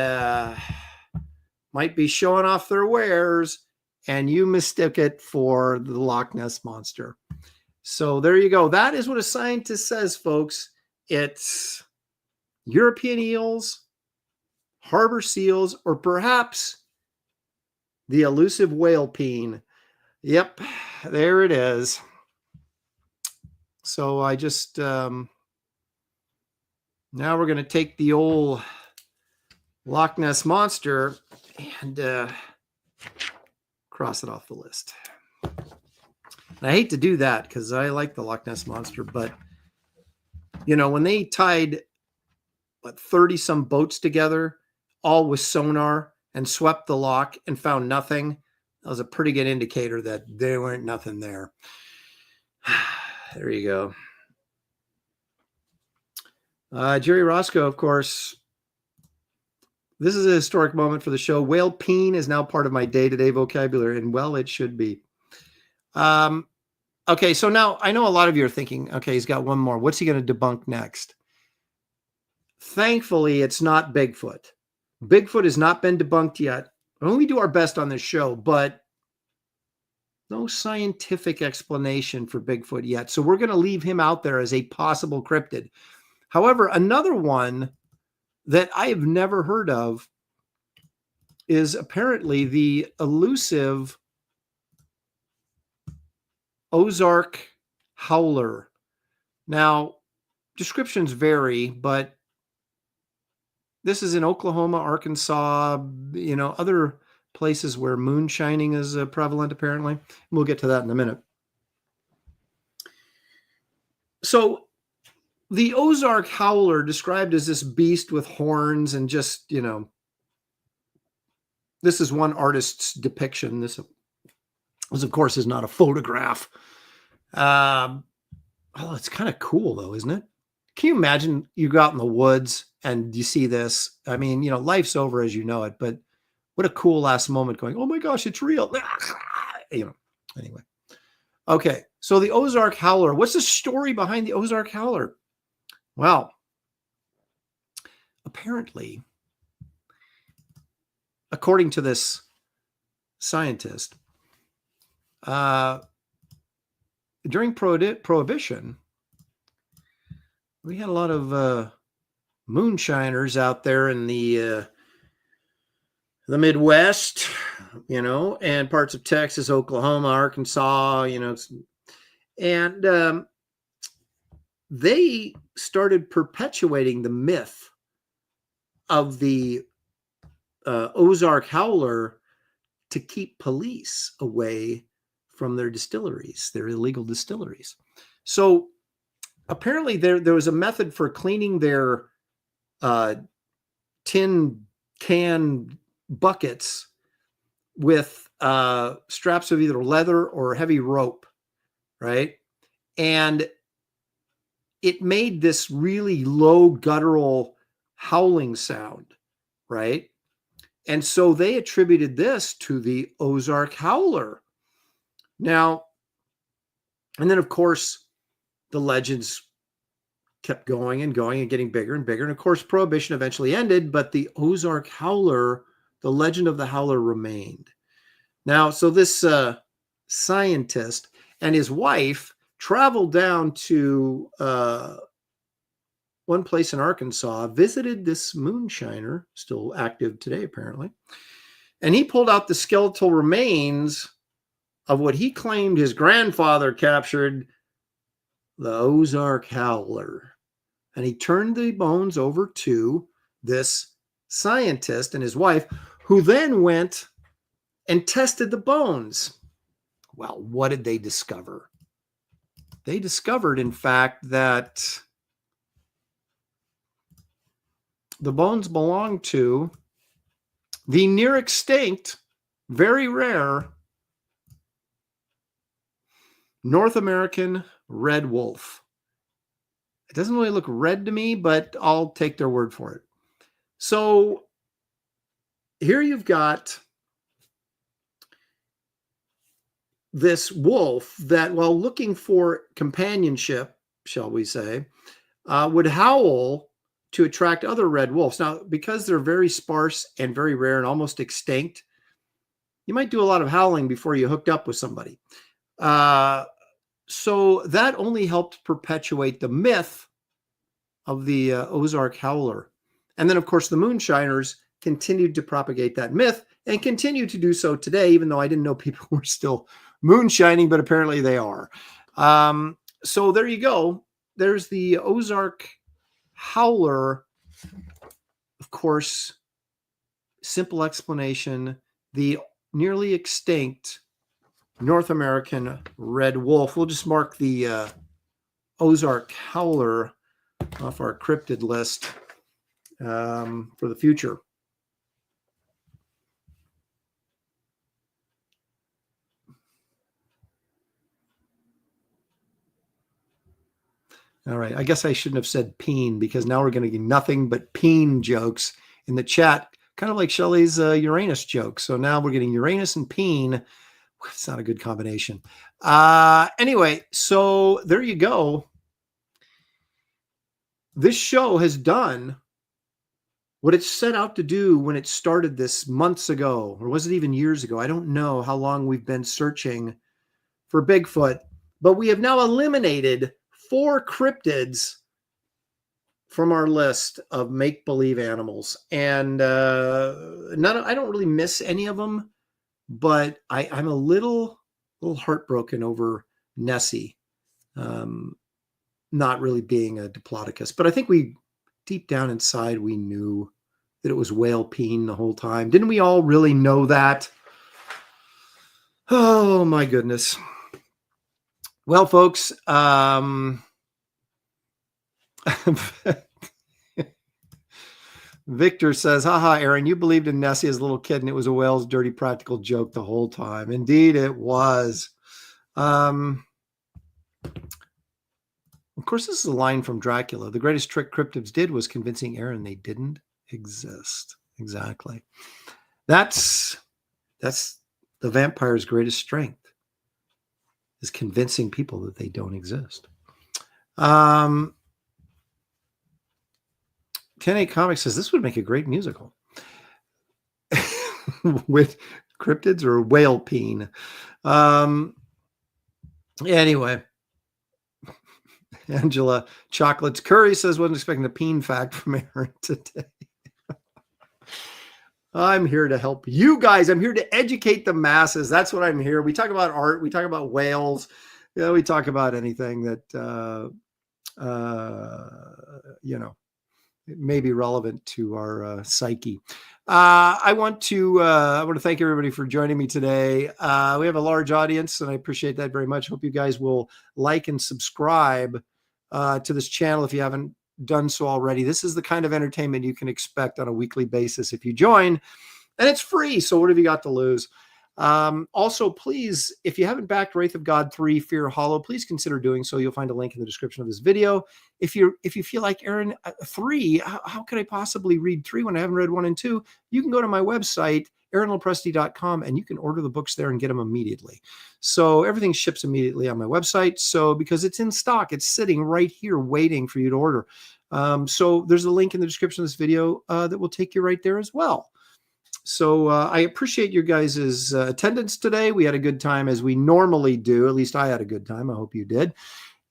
might be showing off their wares, and you mistook it for the Loch Ness monster. So there you go. That is what a scientist says, folks. It's European eels, harbor seals, or perhaps the elusive whale peen. Yep, there it is. So I just, now we're going to take the old Loch Ness monster and cross it off the list. And I hate to do that because I like the Loch Ness monster, but you know, when they tied 30 some boats together, all with sonar, and swept the loch and found nothing, that was a pretty good indicator that there weren't nothing there. There you go. Jerry Roscoe, of course. This is a historic moment for the show. Whale peen is now part of my day-to-day vocabulary, and well, it should be. Okay, so now I know a lot of you are thinking, okay, he's got one more. What's he going to debunk next? Thankfully, it's not Bigfoot. Bigfoot has not been debunked yet. We do our best on this show, but no scientific explanation for Bigfoot yet. So we're going to leave him out there as a possible cryptid. However, another one that I have never heard of is apparently the elusive Ozark howler. Now, descriptions vary, but this is in Oklahoma, Arkansas, you know, other places where moonshining is prevalent, apparently. We'll get to that in a minute. So the Ozark howler, described as this beast with horns and just, you know, this is one artist's depiction. This, of course, is not a photograph. Oh, it's kind of cool, though, isn't it? Can you imagine you go out in the woods and you see this? I mean, you know, life's over as you know it, but what a cool last moment going, oh my gosh, it's real. You know, anyway. Okay, so the Ozark howler. What's the story behind the Ozark howler? Well, apparently, according to this scientist, during Prohibition, we had a lot of moonshiners out there in the Midwest, you know, and parts of Texas, Oklahoma, Arkansas, you know, and they started perpetuating the myth of the Ozark howler to keep police away from their distilleries, their illegal distilleries. So apparently there was a method for cleaning their tin can buckets with straps of either leather or heavy rope, right? And it made this really low guttural howling sound, right? And so they attributed this to the Ozark howler. Now, and then of course, the legends kept going and going and getting bigger and bigger. And of course, Prohibition eventually ended, but the Ozark howler, the legend of the howler remained. Now, so this scientist and his wife traveled down to one place in Arkansas, visited this moonshiner, still active today apparently, and he pulled out the skeletal remains of what he claimed his grandfather captured, the Ozark howler. And he turned the bones over to this scientist and his wife, who then went and tested the bones. Well, what did they discover? They discovered, in fact, that the bones belong to the near extinct, very rare North American red wolf. It doesn't really look red to me, but I'll take their word for it. So here you've got this wolf that, while looking for companionship, shall we say, would howl to attract other red wolves. Now, because they're very sparse and very rare and almost extinct, you might do a lot of howling before you hooked up with somebody. So that only helped perpetuate the myth of the Ozark Howler. And then, of course, the moonshiners continued to propagate that myth and continue to do so today, even though I didn't know people were still moonshining, but apparently they are. So there you go. There's the Ozark Howler. Of course, simple explanation, the nearly extinct North American red wolf. We'll just mark the Ozark Howler off our cryptid list for the future. All right. I guess I shouldn't have said peen, because now we're going to get nothing but peen jokes in the chat, kind of like Shelley's Uranus joke. So now we're getting Uranus and peen. It's not a good combination. Anyway, so there you go. This show has done what it set out to do when it started this months ago, or was it even years ago? I don't know how long we've been searching for Bigfoot, but we have now eliminated 4 cryptids from our list of make-believe animals. And I don't really miss any of them, but I'm a little heartbroken over Nessie not really being a Diplodocus. But I think deep down inside, we knew that it was whale peen the whole time. Didn't we all really know that? Oh, my goodness. Well, folks, Victor says, haha, Aaron, you believed in Nessie as a little kid and it was a whale's dirty practical joke the whole time. Indeed, it was. Of course, this is a line from Dracula. The greatest trick cryptids did was convincing Aaron they didn't exist. Exactly. That's the vampire's greatest strength, is convincing people that they don't exist. 10-8 Comics says this would make a great musical with cryptids or whale peen. Anyway, Angela Chocolates Curry says wasn't expecting a peen fact from Aaron today. I'm here to help you guys. I'm here to educate the masses. That's what I'm here. We talk about art. We talk about whales. We talk about anything that it may be relevant to our psyche. I want to thank everybody for joining me today. We have a large audience, and I appreciate that very much. Hope you guys will like and subscribe to this channel if you haven't done so already. This is the kind of entertainment you can expect on a weekly basis if you join, and it's free. So what have you got to lose? Also, please, if you haven't backed Wraith of God 3 Fear Hollow, please consider doing so. You'll find a link in the description of this video. If you feel like, Aaron, 3, how could I possibly read 3 when I haven't read 1 and 2? You can go to my website, aaronlopresti.com, and you can order the books there and get them immediately. So everything ships immediately on my website. So because it's in stock, it's sitting right here waiting for you to order. So there's a link in the description of this video that will take you right there as well. So I appreciate your guys' attendance today. We had a good time, as we normally do. At least I had a good time. I hope you did.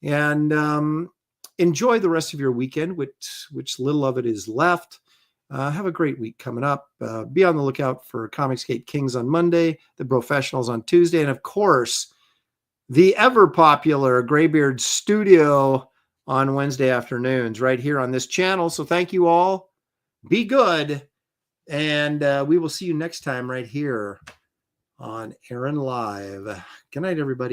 And enjoy the rest of your weekend, which little of it is left. Have a great week coming up. Be on the lookout for Comicsgate Kings on Monday, the Professionals on Tuesday, and of course, the ever-popular Graybeard Studio on Wednesday afternoons right here on this channel. So thank you all. Be good. And we will see you next time right here on Aaron Live. Good night, everybody.